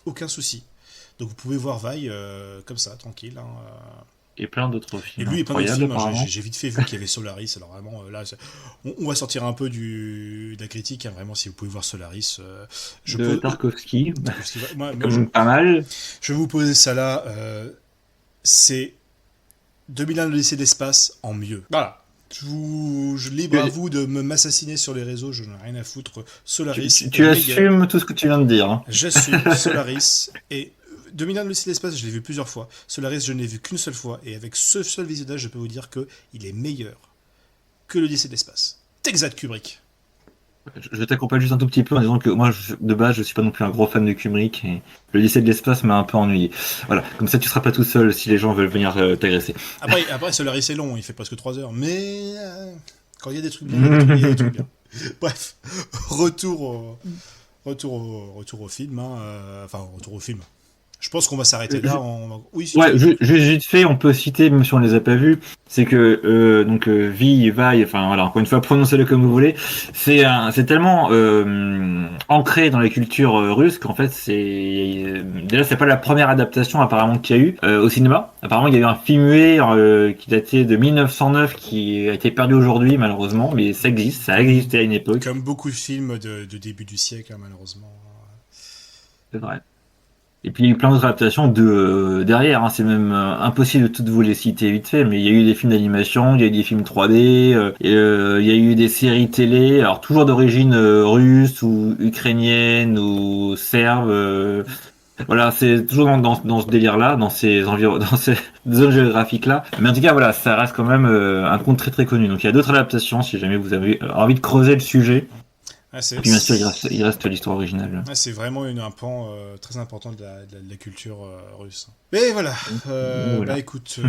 Aucun souci. Donc vous pouvez voir Vai comme ça, tranquille. Hein, Et plein d'autres films. Et lui, et plein d'autres films. Hein, j'ai vite fait vu qu'il y avait Solaris. Alors vraiment, là, on va sortir un peu de la critique. Hein, vraiment, si vous pouvez voir Solaris. Tarkovsky. Comme pas mal. Je vais vous poser ça là. C'est 2001 l'Odyssée de l'espace en mieux. Voilà. Libre à vous de m'assassiner sur les réseaux, je n'ai rien à foutre. Solaris. Tu assumes tout ce que tu viens de dire. Hein. J'assume Solaris. Et 2001 l'Odyssée de l'espace, je l'ai vu plusieurs fois. Solaris, je ne l'ai vu qu'une seule fois. Et avec ce seul visionnage, je peux vous dire qu'il est meilleur que l'Odyssée de l'espace. Texat Kubrick. Je t'accompagne juste un tout petit peu en disant que moi, de base, je suis pas non plus un gros fan de Kubrick et l'Odyssée de l'espace m'a un peu ennuyé. Voilà, comme ça tu seras pas tout seul si les gens veulent venir t'agresser. Après Solaris est long, il fait presque 3 heures, mais quand il y a des trucs bien, il y a des trucs bien. Bref, retour au film, hein, retour au film. Je pense qu'on va s'arrêter là. Oui, juste vite fait, on peut citer, même si on les a pas vus, c'est que Vai, enfin voilà, encore une fois, prononcez-le comme vous voulez. C'est tellement ancré dans la culture russe qu'en fait, déjà c'est pas la première adaptation apparemment qu'il y a eu au cinéma. Apparemment, il y a eu un film muet qui datait de 1909 qui a été perdu aujourd'hui malheureusement, mais ça existe, ça a existé à une époque. Comme beaucoup de films de début du siècle, hein, malheureusement. C'est vrai. Et puis il y a eu plein d'autres adaptations derrière, hein, c'est même impossible de toutes vous les citer vite fait, mais il y a eu des films d'animation, il y a eu des films 3D, il y a eu des séries télé, alors toujours d'origine russe ou ukrainienne ou serbe, voilà, c'est toujours dans ce délire-là, dans ces zones géographiques-là. Mais en tout cas, voilà, ça reste quand même un conte très très connu. Donc il y a d'autres adaptations si jamais vous avez envie de creuser le sujet. Et puis bien sûr, il reste l'histoire originale. C'est vraiment un pan très important de la culture russe. Mais voilà, écoute,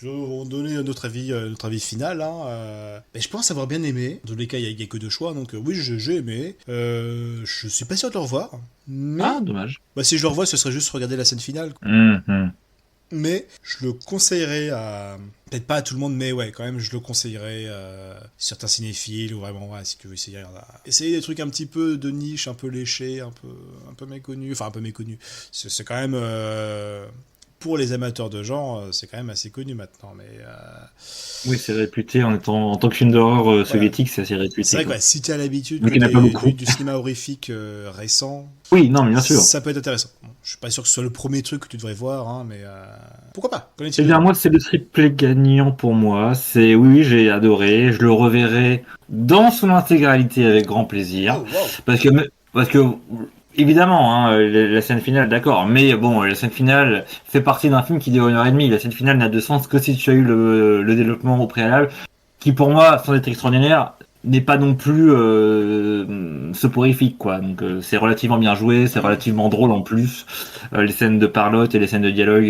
on donnait notre avis final. Hein, mais je pense avoir bien aimé. Dans tous les cas, il n'y a que 2 choix, donc oui, j'ai aimé. Je suis pas sûr de le revoir. Mais, dommage. Si je le revois, ce serait juste regarder la scène finale. Mm-hmm. Mais je le conseillerais à... Peut-être pas à tout le monde, mais ouais, quand même, je le conseillerais à certains cinéphiles, ou vraiment, ouais, si tu veux essayer des trucs un petit peu de niche, un peu léchés, un peu méconnus, enfin un peu méconnus. C'est quand même... pour les amateurs de genre, c'est quand même assez connu maintenant, mais... Oui, c'est réputé en tant que film d'horreur voilà. soviétique, c'est assez réputé. C'est vrai que quoi. ouais, si tu as l'habitude Donc il n'y en a pas beaucoup. du cinéma horrifique récent, Oui, non, mais bien sûr. ça peut être intéressant. Bon, je suis pas sûr que ce soit le premier truc que tu devrais voir, hein, mais pourquoi pas? Qu'en Eh est-il de bien, toi? moi, c'est le triplé gagnant pour moi. Oui, j'ai adoré. Je le reverrai dans son intégralité avec grand plaisir. Oh, wow! Parce que, parce que évidemment, hein, la scène finale, d'accord. Mais bon, la scène finale fait partie d'un film qui dure 1h30. La scène finale n'a de sens que si tu as eu le développement au préalable, qui pour moi, sans être extraordinaire, n'est pas non plus soporifique, quoi. Donc, c'est relativement bien joué, c'est relativement drôle en plus. Les scènes de parlotte et les scènes de dialogue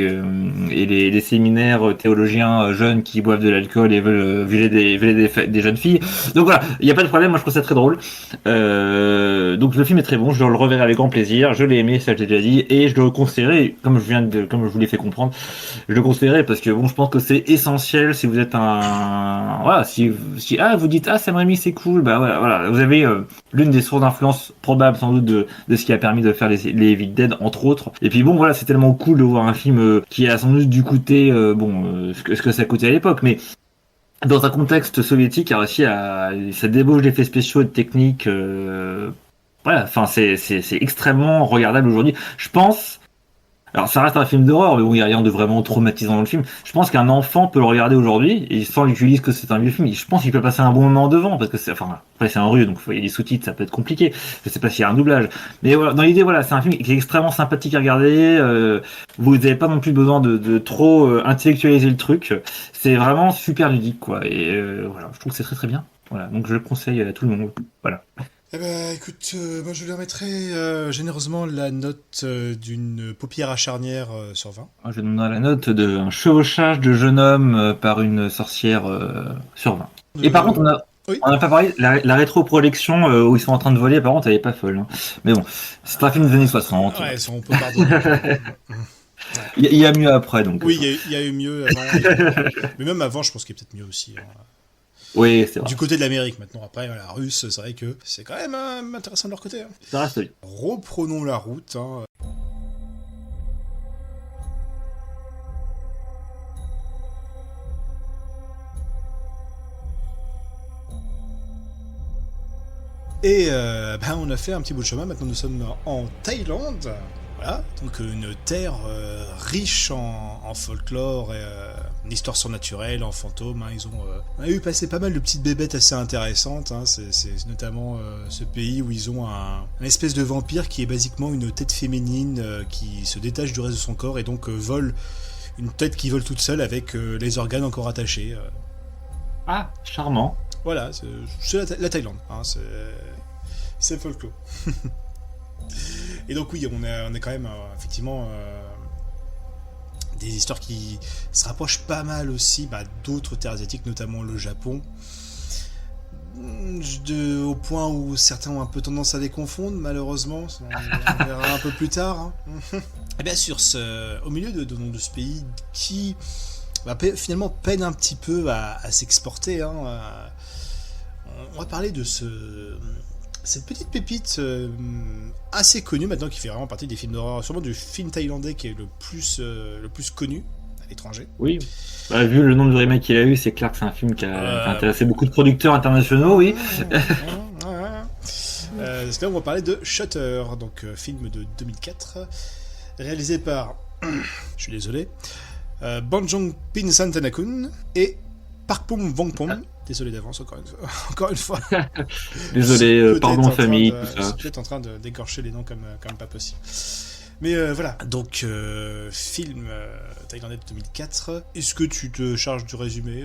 et les séminaires théologiens jeunes qui boivent de l'alcool et veulent violer des jeunes filles. Donc voilà, il n'y a pas de problème, moi je trouve ça très drôle. Donc le film est très bon, je le reverrai avec grand plaisir, je l'ai aimé, ça je l'ai déjà dit, et je le conseillerais, comme je vous l'ai fait comprendre, je le conseillerais parce que bon, je pense que c'est essentiel si vous êtes voilà, si vous dites Sam Raimi c'est cool, bah voilà, vous avez l'une des sources d'influence probables sans doute de ce qui a permis de faire les Evil Dead entre autres. Et puis bon voilà, c'est tellement cool de voir un film qui a sans doute dû coûter ce que ça coûtait à l'époque, mais dans un contexte soviétique, a réussi ça débauche d'effets spéciaux et de techniques. Voilà, enfin c'est extrêmement regardable aujourd'hui. Je pense. Alors ça reste un film d'horreur, mais bon, il n'y a rien de vraiment traumatisant dans le film. Je pense qu'un enfant peut le regarder aujourd'hui, et sans lui dire que c'est un vieux film, je pense qu'il peut passer un bon moment devant, parce que après c'est un rue, donc il y a des sous-titres, ça peut être compliqué. Je sais pas s'il y a un doublage. Mais voilà, dans l'idée, voilà, c'est un film qui est extrêmement sympathique à regarder, vous n'avez pas non plus besoin de trop intellectualiser le truc. C'est vraiment super ludique, quoi. Et voilà, je trouve que c'est très très bien. Voilà, donc je le conseille à tout le monde. Voilà. Eh ben, écoute, moi je lui remettrai généreusement la note d'une paupière à charnière sur 20. Moi, je donne la note d'un chevauchage de jeune homme par une sorcière sur 20. Et par contre, Oui. on n'a pas parlé, la rétroprojection où ils sont en train de voler, par contre, elle est pas folle. Hein. Mais bon, c'est un film des années 60. Ouais, on peut pardonner. Il y a mieux après, donc. Oui, il y a eu mieux avant. Mais même avant, je pense qu'il y a peut-être mieux aussi. Hein. Oui, c'est vrai. Du côté de l'Amérique, maintenant, après, la russe, c'est vrai que c'est quand même intéressant de leur côté. Hein. Ça reste lui. Reprenons la route. Hein. Et on a fait un petit bout de chemin, maintenant nous sommes en Thaïlande. Voilà, donc une terre riche en folklore et une histoire surnaturelle, en fantômes. Hein. On a eu passé pas mal de petites bébêtes assez intéressantes. Hein. C'est notamment ce pays où ils ont un espèce de vampire qui est basiquement une tête féminine qui se détache du reste de son corps et donc vole une tête qui vole toute seule avec les organes encore attachés. Ah, charmant. Voilà, c'est la Thaïlande. Hein. C'est folklore. Et donc oui, on est quand même effectivement des histoires qui se rapprochent pas mal aussi d'autres terres asiatiques, notamment le Japon, au point où certains ont un peu tendance à les confondre, malheureusement, on verra un peu plus tard. Hein. Et bien sûr, au milieu de ce pays qui finalement peine un petit peu à s'exporter, hein, on va parler de cette petite pépite assez connue maintenant, qui fait vraiment partie des films d'horreur, sûrement du film thaïlandais qui est le plus connu à l'étranger. Oui. Vu le nombre de remakes qu'il a eu, c'est clair que c'est un film qui a intéressé beaucoup de producteurs internationaux, oui. C'est là où on va parler de Shutter, donc film de 2004, réalisé par, je suis désolé, Bong Pin Santanakun et Parpom Vongpom. Désolé d'avance, encore une fois. Désolé, pardon famille, tout ça. Je suis peut-être en train d'écorcher les noms comme pas possible. Mais voilà, donc film thaïlandais de 2004. Est-ce que tu te charges du résumé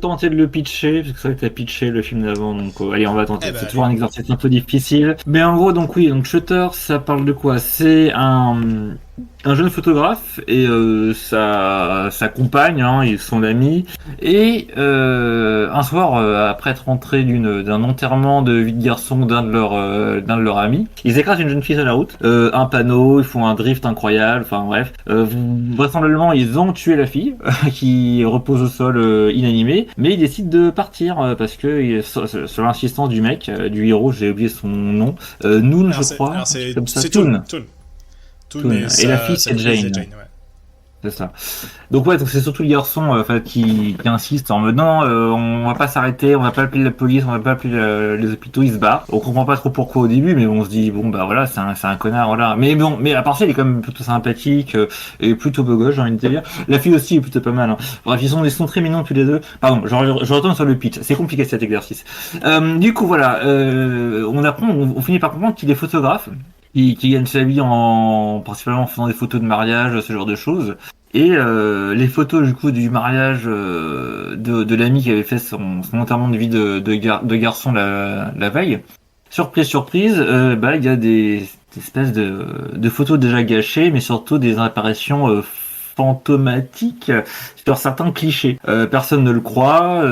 Tenter de le pitcher, parce que c'est vrai que t'as pitché le film d'avant, donc allez, on va tenter. C'est toujours un exercice un peu difficile. Mais en gros, donc oui, donc Shutter, ça parle de quoi? C'est un un jeune photographe et sa compagne, hein, et son ami. Et un soir, après être rentré d'un enterrement de vie de garçon d'un de leurs amis, ils écrasent une jeune fille sur la route. Un panneau, ils font un drift incroyable. Enfin bref, vraisemblablement ils ont tué la fille qui repose au sol inanimée, mais ils décident de partir parce que sur l'insistance du mec, du héros, j'ai oublié son nom, Noon je crois, alors c'est comme ça, c'est Toon. Toon. Toon. Toon, Toon. mais Et la fille sa c'est copine c'est Jane. Jane, ouais. C'est ça. Donc ouais, donc c'est surtout le garçon enfin, qui insiste en mode non, on va pas s'arrêter, on va pas appeler la police, on va pas appeler les hôpitaux, il se barre. On comprend pas trop pourquoi au début, mais on se dit bon bah voilà, c'est un connard, voilà. Mais bon, mais à part ça, il est quand même plutôt sympathique et plutôt beau gosse, j'ai envie de te dire. La fille aussi est plutôt pas mal. Hein. Bref, ils sont très mignons tous les deux. Pardon, je retourne sur le pitch. C'est compliqué cet exercice. Du coup voilà, on finit par comprendre qu'il est photographe. Qui gagne sa vie principalement en faisant des photos de mariage, ce genre de choses. Et les photos du coup du mariage de l'ami qui avait fait son enterrement de vie de garçon la veille. Surprise, surprise, bah il y a des espèces de photos déjà gâchées, mais surtout des apparitions fantomatiques sur certains clichés. Personne ne le croit.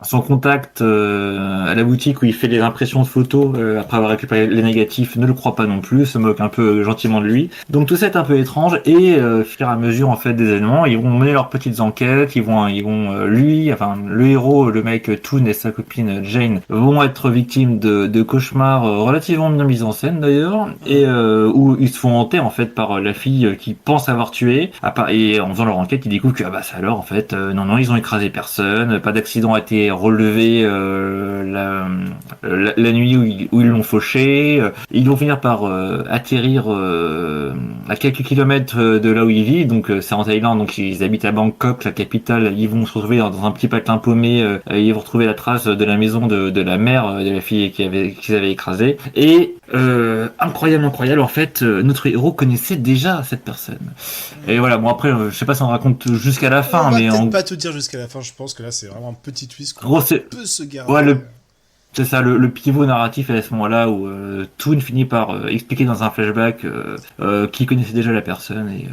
Son contact à la boutique où il fait les impressions de photos après avoir récupéré les négatifs ne le croit pas non plus, se moque un peu gentiment de lui. Donc tout ça est un peu étrange et au fur et à mesure en fait des événements, ils vont mener leurs petites enquêtes, lui, enfin le héros, le mec Toon et sa copine Jane vont être victimes de cauchemars relativement bien mis en scène d'ailleurs et où ils se font hanter en fait par la fille qui pense avoir tué et en faisant leur enquête ils découvrent que ah bah ça alors en fait non ils ont écrasé personne, pas d'accident a été relevé la nuit où ils l'ont fauché. Ils vont finir par atterrir à quelques kilomètres de là où ils vivent, donc c'est en Thaïlande, donc ils habitent à Bangkok, la capitale. Ils vont se retrouver dans un petit patelin paumé, ils vont retrouver la trace de la maison de la mère de la fille qu'ils avaient écrasée. Et incroyable, en fait, notre héros connaissait déjà cette personne. Et voilà, bon après, je sais pas si on raconte jusqu'à la fin, On va mais peut-être pas tout dire jusqu'à la fin, je pense que là c'est vraiment un petit twist qu'on gros, peut se garder. ouais, c'est ça, le pivot narratif est à ce moment-là où Toon finit par expliquer dans un flashback qu'il connaissait déjà la personne et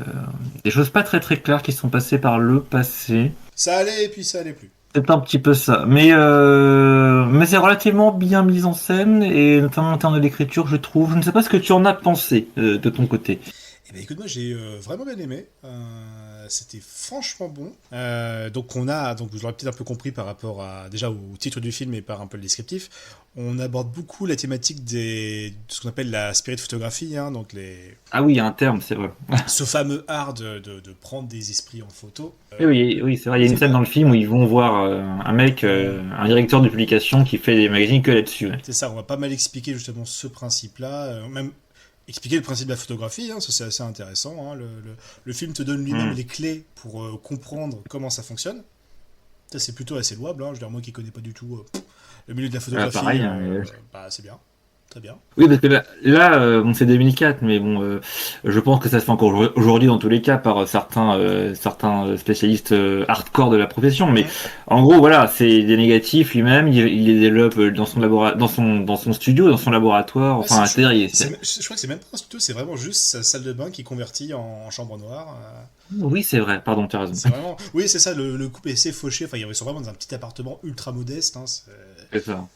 des choses pas très très claires qui se sont passées par le passé. Ça allait et puis ça allait plus. C'est un petit peu ça, mais c'est relativement bien mis en scène et notamment en termes de l'écriture, je trouve. Je ne sais pas ce que tu en as pensé de ton côté. Eh ben écoute, moi j'ai vraiment bien aimé. C'était franchement bon. Donc vous l'aurez peut-être un peu compris par rapport à déjà au titre du film et par un peu le descriptif. On aborde beaucoup la thématique de ce qu'on appelle la spirit photographie, hein, donc Ah oui, il y a un terme, c'est vrai. ce fameux art de prendre des esprits en photo. Oui, c'est vrai. Il y a une scène dans le film où ils vont voir un mec, un directeur de publication qui fait des magazines que là-dessus. Ouais. C'est ça, on va pas mal expliquer justement ce principe-là, même expliquer le principe de la photographie, hein, ça c'est assez intéressant. Hein, le film te donne lui-même les clés pour comprendre comment ça fonctionne. Ça c'est plutôt assez louable, hein, je veux dire, moi qui connais pas du tout le milieu de la photographie, Pareil. bah, c'est bien, très bien. Oui, parce que bon, c'est 2004, mais bon, je pense que ça se fait encore aujourd'hui dans tous les cas par certains spécialistes hardcore de la profession. Mais en gros, voilà, c'est des négatifs lui-même. Il les développe dans son studio, dans son laboratoire. Ouais, Enfin, c'est-à-dire, je crois que c'est même pas un studio, c'est vraiment juste sa salle de bain qui est convertie en chambre noire. Oui, c'est vrai. Pardon, tu as raison. C'est vraiment... Oui, c'est ça, le couple est assez fauché. Enfin, ils sont vraiment dans un petit appartement ultra modeste. Hein, C'est ça.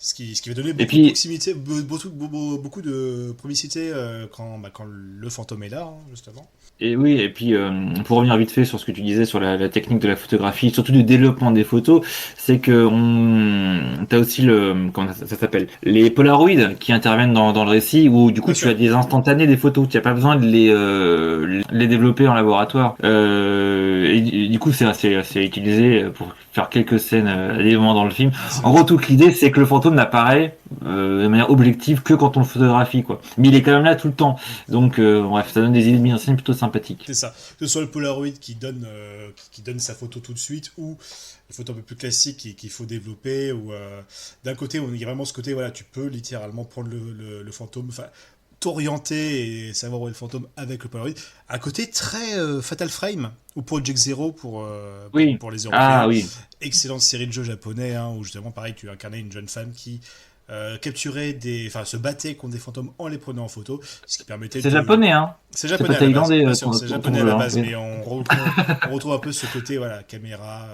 ce qui va donner beaucoup de proximité, beaucoup de probicité quand le fantôme est là, hein, justement. Et oui, et puis pour revenir vite fait sur ce que tu disais sur la technique de la photographie, surtout du développement des photos, c'est que t'as aussi comment ça s'appelle, les Polaroids qui interviennent dans le récit où du coup tu as des instantanés des photos, tu n'as pas besoin de les développer en laboratoire. Et du coup c'est utilisé pour faire quelques scènes à des moments dans le film. En gros, toute l'idée c'est que le fantôme n'apparaît de manière objective que quand on le photographie, quoi. Mais il est quand même là tout le temps. Donc bref, ça donne des idées de mise en scène plutôt sympathiques. C'est ça. Que ce soit le Polaroid qui donne sa photo tout de suite, ou les photos un peu plus classiques qu'il faut développer, ou d'un côté, il y a vraiment ce côté, voilà, tu peux littéralement prendre le fantôme, enfin, t'orienter et savoir où est le fantôme avec le Polaroid. À côté, très Fatal Frame, ou Project Zero pour les Européens. Ah oui. Excellente série de jeux japonais, hein, où justement, pareil, tu incarnais une jeune femme qui capturaient se battaient contre des fantômes en les prenant en photo, ce qui permettait C'est japonais, hein. C'est C'est japonais pas à la base, thaïlandais, bien sûr, ton c'est japonais à jeu, la hein. base, Oui. mais on retrouve un peu ce côté, voilà, caméra,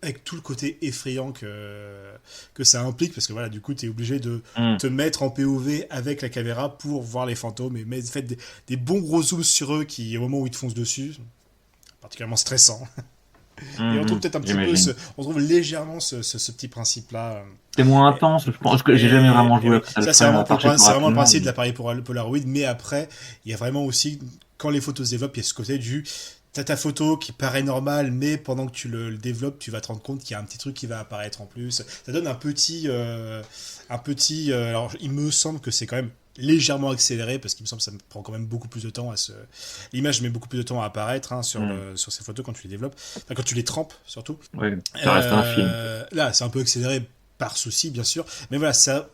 avec tout le côté effrayant que ça implique, parce que voilà, du coup, tu es obligé de Mm. te mettre en POV avec la caméra pour voir les fantômes, et faites des bons gros zooms sur eux qui, au moment où ils te foncent dessus, particulièrement stressant. Et on trouve peut-être un petit peu, J'imagine. on trouve légèrement ce petit principe-là. C'est moins intense, je pense que j'ai jamais vraiment joué après Ça, le frame, à part chez c'est vraiment le rapidement. principe de l'appareil Polaroid, mais après, il y a vraiment aussi, quand les photos se développent, il y a ce côté t'as ta photo qui paraît normale, mais pendant que tu le développes, tu vas te rendre compte qu'il y a un petit truc qui va apparaître en plus. Ça donne alors il me semble que c'est quand même légèrement accéléré, parce qu'il me semble que ça me prend quand même beaucoup plus de temps l'image met beaucoup plus de temps à apparaître, hein, sur ces photos quand tu les développes, enfin, quand tu les trempes surtout. Ouais, ça reste un film. Là, c'est un peu accéléré par souci, bien sûr. Mais voilà, ça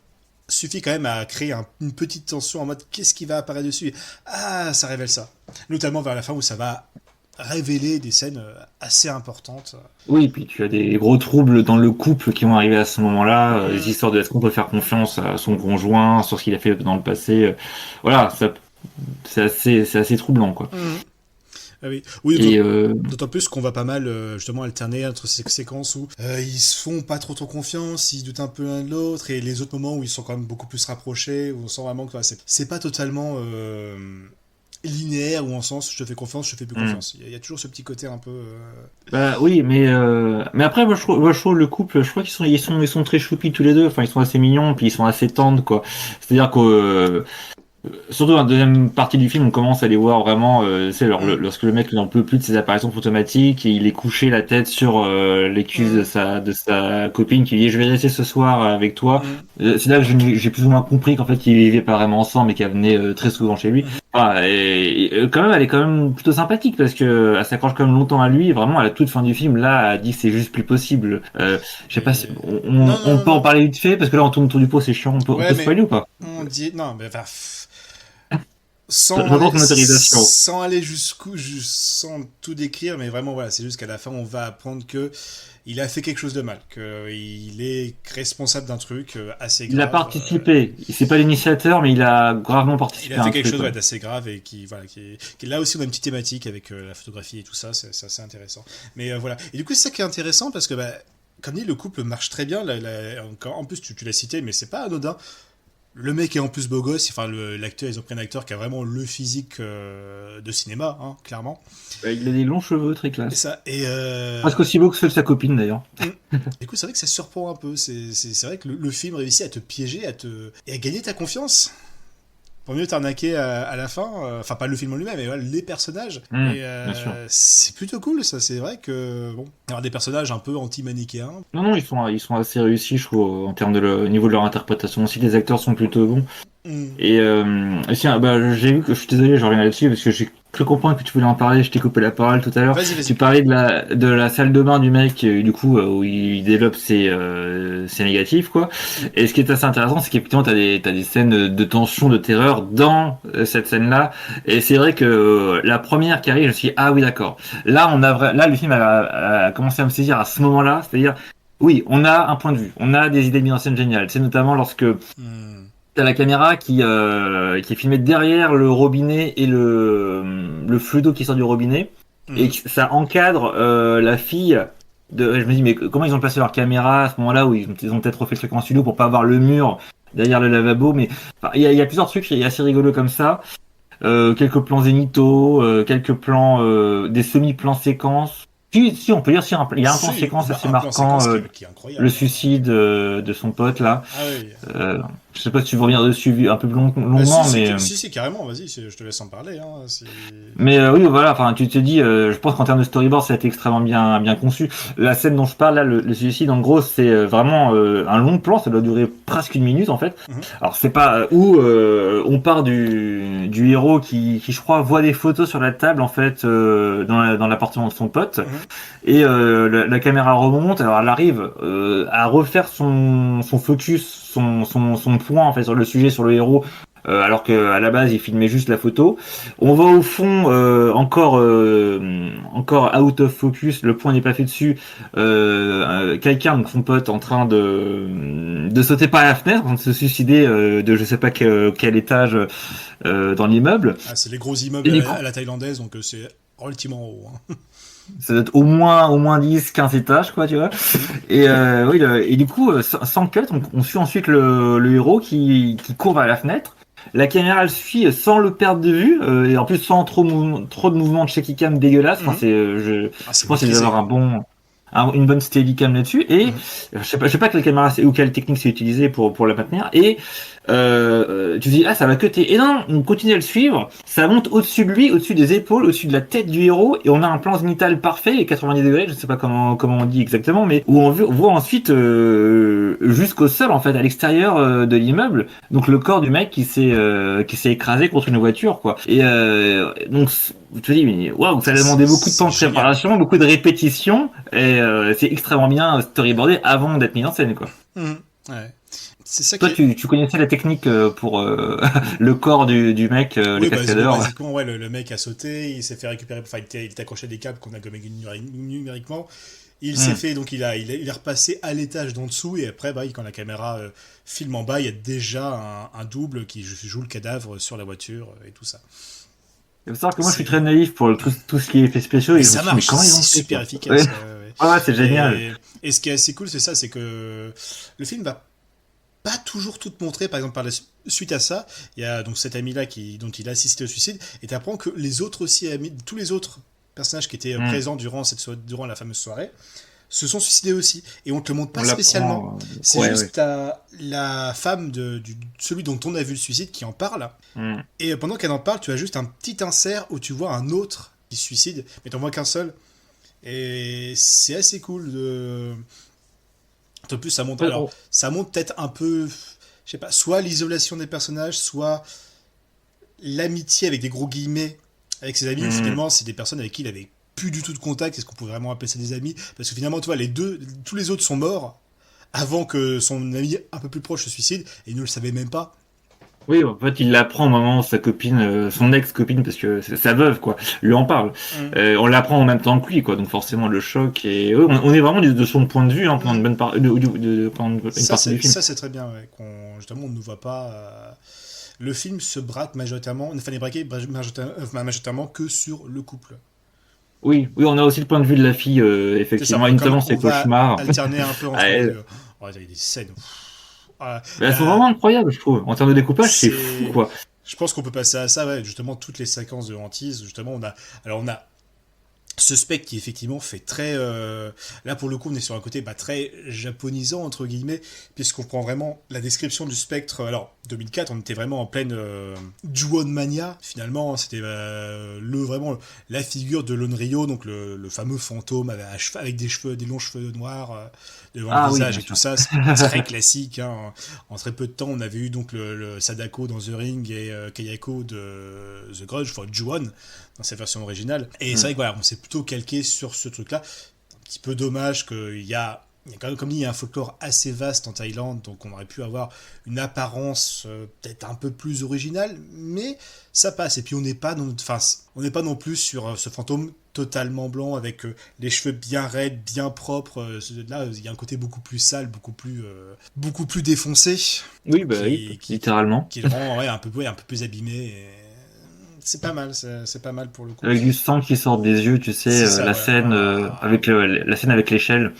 suffit quand même à créer une petite tension en mode qu'est-ce qui va apparaître dessus. Ah, ça révèle ça. Notamment vers la fin où ça va révéler des scènes assez importantes. Oui, puis tu as des gros troubles dans le couple qui vont arriver à ce moment-là, Mm. les histoires de est-ce qu'on peut faire confiance à son conjoint sur ce qu'il a fait dans le passé. Voilà, ça, c'est assez troublant, quoi. Mm. Ah oui, oui, Et d'autant plus qu'on va pas mal justement alterner entre ces séquences où ils se font pas trop confiance, ils doutent un peu l'un de l'autre, et les autres moments où ils sont quand même beaucoup plus rapprochés, où on sent vraiment que voilà, c'est pas totalement linéaire, ou en sens je te fais confiance, je te fais plus confiance. Il y a toujours ce petit côté un peu. bah oui, mais après moi je trouve le couple, je crois qu'ils sont très choupis tous les deux. Enfin, ils sont assez mignons, puis ils sont assez tendres, quoi. C'est-à-dire que surtout dans la deuxième partie du film, on commence à les voir vraiment, c'est lorsque le mec n'en peut plus de ses apparitions fantomatiques, et il est couché la tête sur l'écusse de sa copine qui lui dit je vais rester ce soir avec toi. C'est là que j'ai plus ou moins compris qu'en fait ils vivaient pas vraiment ensemble, mais qu'elle venait très souvent chez lui. Ah, et quand même, elle est quand même plutôt sympathique parce que elle s'accroche quand même longtemps à lui. Et vraiment, à la toute fin du film, là, elle dit que c'est juste plus possible. Je sais pas si on peut en parler vite fait parce que là, on tourne autour du pot, c'est chiant. On peut spoiler ou pas? On dit non, mais enfin, J'entends ton autorisation. sans aller sans tout décrire, mais vraiment voilà, c'est juste qu'à la fin, on va apprendre que il a fait quelque chose de mal, qu'il est responsable d'un truc assez grave. Il a participé. C'est pas l'initiateur, mais il a gravement participé. Il a fait quelque chose d'assez grave, et qui là aussi on a une petite thématique avec la photographie et tout ça, c'est assez intéressant. Mais voilà. Et du coup, c'est ça qui est intéressant parce que comme dit, le couple marche très bien. En plus, tu l'as cité, mais c'est pas anodin. Le mec est en plus beau gosse, enfin l'acteur, ils ont pris un acteur qui a vraiment le physique de cinéma, hein, clairement. Il a des longs cheveux, très classe. Et ça, presque aussi beau que celle de sa copine d'ailleurs. Du coup, c'est vrai que ça surprend un peu. C'est vrai que le film réussit à te piéger, et à gagner ta confiance. Pour mieux t'arnaquer à la fin, enfin pas le film en lui-même, mais voilà, les personnages. Bien sûr. C'est plutôt cool, ça. C'est vrai que bon, avoir des personnages un peu anti-manichéens. Non, ils sont assez réussis, je trouve, en termes de niveau de leur interprétation aussi. Les acteurs sont plutôt bons. Et tiens, j'ai vu que je suis désolé, je reviens là-dessus parce que j'ai cru comprendre que tu voulais en parler. Je t'ai coupé la parole tout à l'heure. Vas-y. Tu parlais de la salle de bain du mec, du coup, où il développe ses négatifs, quoi. Et ce qui est assez intéressant, c'est qu'effectivement, t'as des scènes de tension, de terreur dans cette scène-là. Et c'est vrai que la première qui arrive, je me suis dit, ah oui, d'accord. Là, le film a commencé à me saisir à ce moment-là, c'est-à-dire, oui, on a un point de vue, on a des idées de mise en scène géniales. C'est notamment lorsque t'as la caméra qui est filmée derrière le robinet et le flux d'eau qui sort du robinet, et ça encadre la fille. Je me dis, mais comment ils ont placé leur caméra à ce moment-là, où ils ont peut-être refait le truc en studio pour pas avoir le mur derrière le lavabo, mais il y a plusieurs trucs assez rigolos comme ça. Quelques plans zénithaux, quelques plans, des semi-plans séquences. Si, on peut dire, il y a un plan séquence assez marquant, qui est le suicide de son pote là. Ah oui. Je sais pas si tu veux revenir dessus un peu longuement, mais si, carrément, vas-y, je te laisse en parler. Hein, mais oui, voilà, enfin, tu te dis, je pense qu'en termes de storyboard, ça a été extrêmement bien conçu. La scène dont je parle là, le suicide, en gros, c'est vraiment un long plan, ça doit durer presque 1 minute en fait. Alors c'est pas où on part du héros qui je crois voit des photos sur la table en fait dans l'appartement de son pote, et la caméra remonte, alors elle arrive à refaire son focus, son point en fait sur le sujet, sur le héros, alors que à la base il filmait juste la photo. On voit au fond encore corps out of focus, le point n'est pas fait dessus, quelqu'un, donc son pote, en train de sauter par la fenêtre, en train de se suicider de je sais pas quel étage dans l'immeuble. Ah, c'est les gros immeubles Et du coup, à la thaïlandaise, donc c'est relativement haut. Hein. ça doit être au moins 10, 15 étages, quoi, tu vois. Et, oui, et du coup, sans cut, on suit ensuite le héros qui court vers la fenêtre. La caméra le suit sans le perdre de vue, et en plus sans trop de mouvements de shaky cam dégueulasses. Enfin, Ah, je c'est pense qu'il doit maîtrisé. avoir une bonne steadicam là-dessus. Et Mhm. je sais pas quelle caméra ou quelle technique c'est utilisé pour la maintenir. Et tu te dis ah ça va cutter. Et non, on continue à le suivre. Ça monte au-dessus de lui, au-dessus des épaules, au-dessus de la tête du héros, et on a un plan zénital parfait et 90 degrés. Je sais pas comment on dit exactement, mais où on voit ensuite jusqu'au sol en fait, à l'extérieur de l'immeuble. Donc le corps du mec qui s'est écrasé contre une voiture quoi. Et donc tu te dis mais waouh, ça a demandé beaucoup de temps de Génial. préparation, beaucoup de répétitions, et c'est extrêmement bien storyboardé avant d'être mis en scène quoi. Mhm. Ouais. C'est ça qui Toi, est. tu connaissais la technique pour le corps du mec, le Oui, cascadeur. basiquement, ouais, le mec a sauté, il s'est fait récupérer, enfin, il était accroché à des câbles qu'on a gommé numériquement. Il s'est Hmm. fait, donc il est repassé à l'étage d'en dessous, et après, bah, quand la caméra filme en bas, il y a déjà un double qui joue le cadavre sur la voiture et tout ça. Il faut savoir que moi, je suis C'est... très naïf pour tout ce qui est effets spéciaux, Mais et je me ça suis dit, mais marche, comment ils ont c'est fait super quoi? Ouais. efficace. Ouais. Ouais, c'est génial. Et ce qui est assez cool, c'est ça, c'est que le film va pas toujours tout te montrer. Par exemple, suite à ça, il y a donc cet ami-là dont il a assisté au suicide, et tu apprends que les autres aussi amis, tous les autres personnages qui étaient Hmm. présents durant la fameuse soirée, se sont suicidés aussi. Et on te le montre On pas spécialement. l'apprend. C'est Ouais, ouais. juste la femme de celui dont on a vu le suicide qui en parle. Hmm. Et pendant qu'elle en parle, tu as juste un petit insert où tu vois un autre qui se suicide, mais t'en vois qu'un seul. Et c'est assez cool de. En plus, ça montre. Alors, Oh. ça montre peut-être un peu. Je sais pas, soit l'isolation des personnages, soit l'amitié avec des gros guillemets avec ses amis, où Hmm. finalement, c'est des personnes avec qui il avait plus du tout de contact. Est-ce qu'on pouvait vraiment appeler ça des amis? Parce que finalement, tu vois, tous les autres sont morts avant que son ami un peu plus proche se suicide, et il ne le savait même pas. Oui, en fait, il l'apprend au moment où sa copine, son ex-copine, parce que c'est sa veuve, quoi, lui en parle. Mm. On l'apprend en même temps que lui, quoi. Donc forcément, le choc et on est vraiment de son point de vue hein, pendant Mm. pendant une Ça, partie du film. c'est très bien, ouais, justement, on ne nous voit pas. Le film se braque majoritairement, n'est braqué majoritairement que sur le couple. Oui, oui, on a aussi le point de vue de la fille, C'est ça, effectivement, et notamment on ses va cauchemars. alterner un peu Ah, entre les deux. Oh, il y a des scènes. mais elles sont vraiment incroyables, je trouve. En termes de découpage, c'est fou, C'est. quoi. Je pense qu'on peut passer à ça, ouais. Justement, toutes les séquences de hantise. Justement, on a ce spectre qui effectivement fait très là pour le coup on est sur un côté très japonisant entre guillemets puisqu'on prend vraiment la description du spectre. Alors 2004 on était vraiment en pleine Ju-on mania finalement, c'était vraiment la figure de l'Onryo, donc le fameux fantôme avec des longs cheveux noirs devant le Ah oui, visage bien et tout sûr. ça, c'est très classique hein. En très peu de temps on avait eu donc le Sadako dans The Ring et Kayako de The Grudge, enfin Ju-on dans sa version originale. Et c'est vrai que voilà, on s'est plutôt calqué sur ce truc-là. Un petit peu dommage qu'il y a quand même, comme dit, il y a un folklore assez vaste en Thaïlande, donc on aurait pu avoir une apparence peut-être un peu plus originale, mais ça passe. Et puis on n'est pas non plus sur ce fantôme totalement blanc avec les cheveux bien raides, bien propres. Là, il y a un côté beaucoup plus sale, beaucoup plus défoncé, Oui, bah oui, qui, littéralement. qui le rend un peu plus abîmé. Et c'est pas mal, c'est pas mal pour le coup. Avec du sang qui sort des yeux, tu sais, C'est ça, la ouais. scène avec la scène avec l'échelle.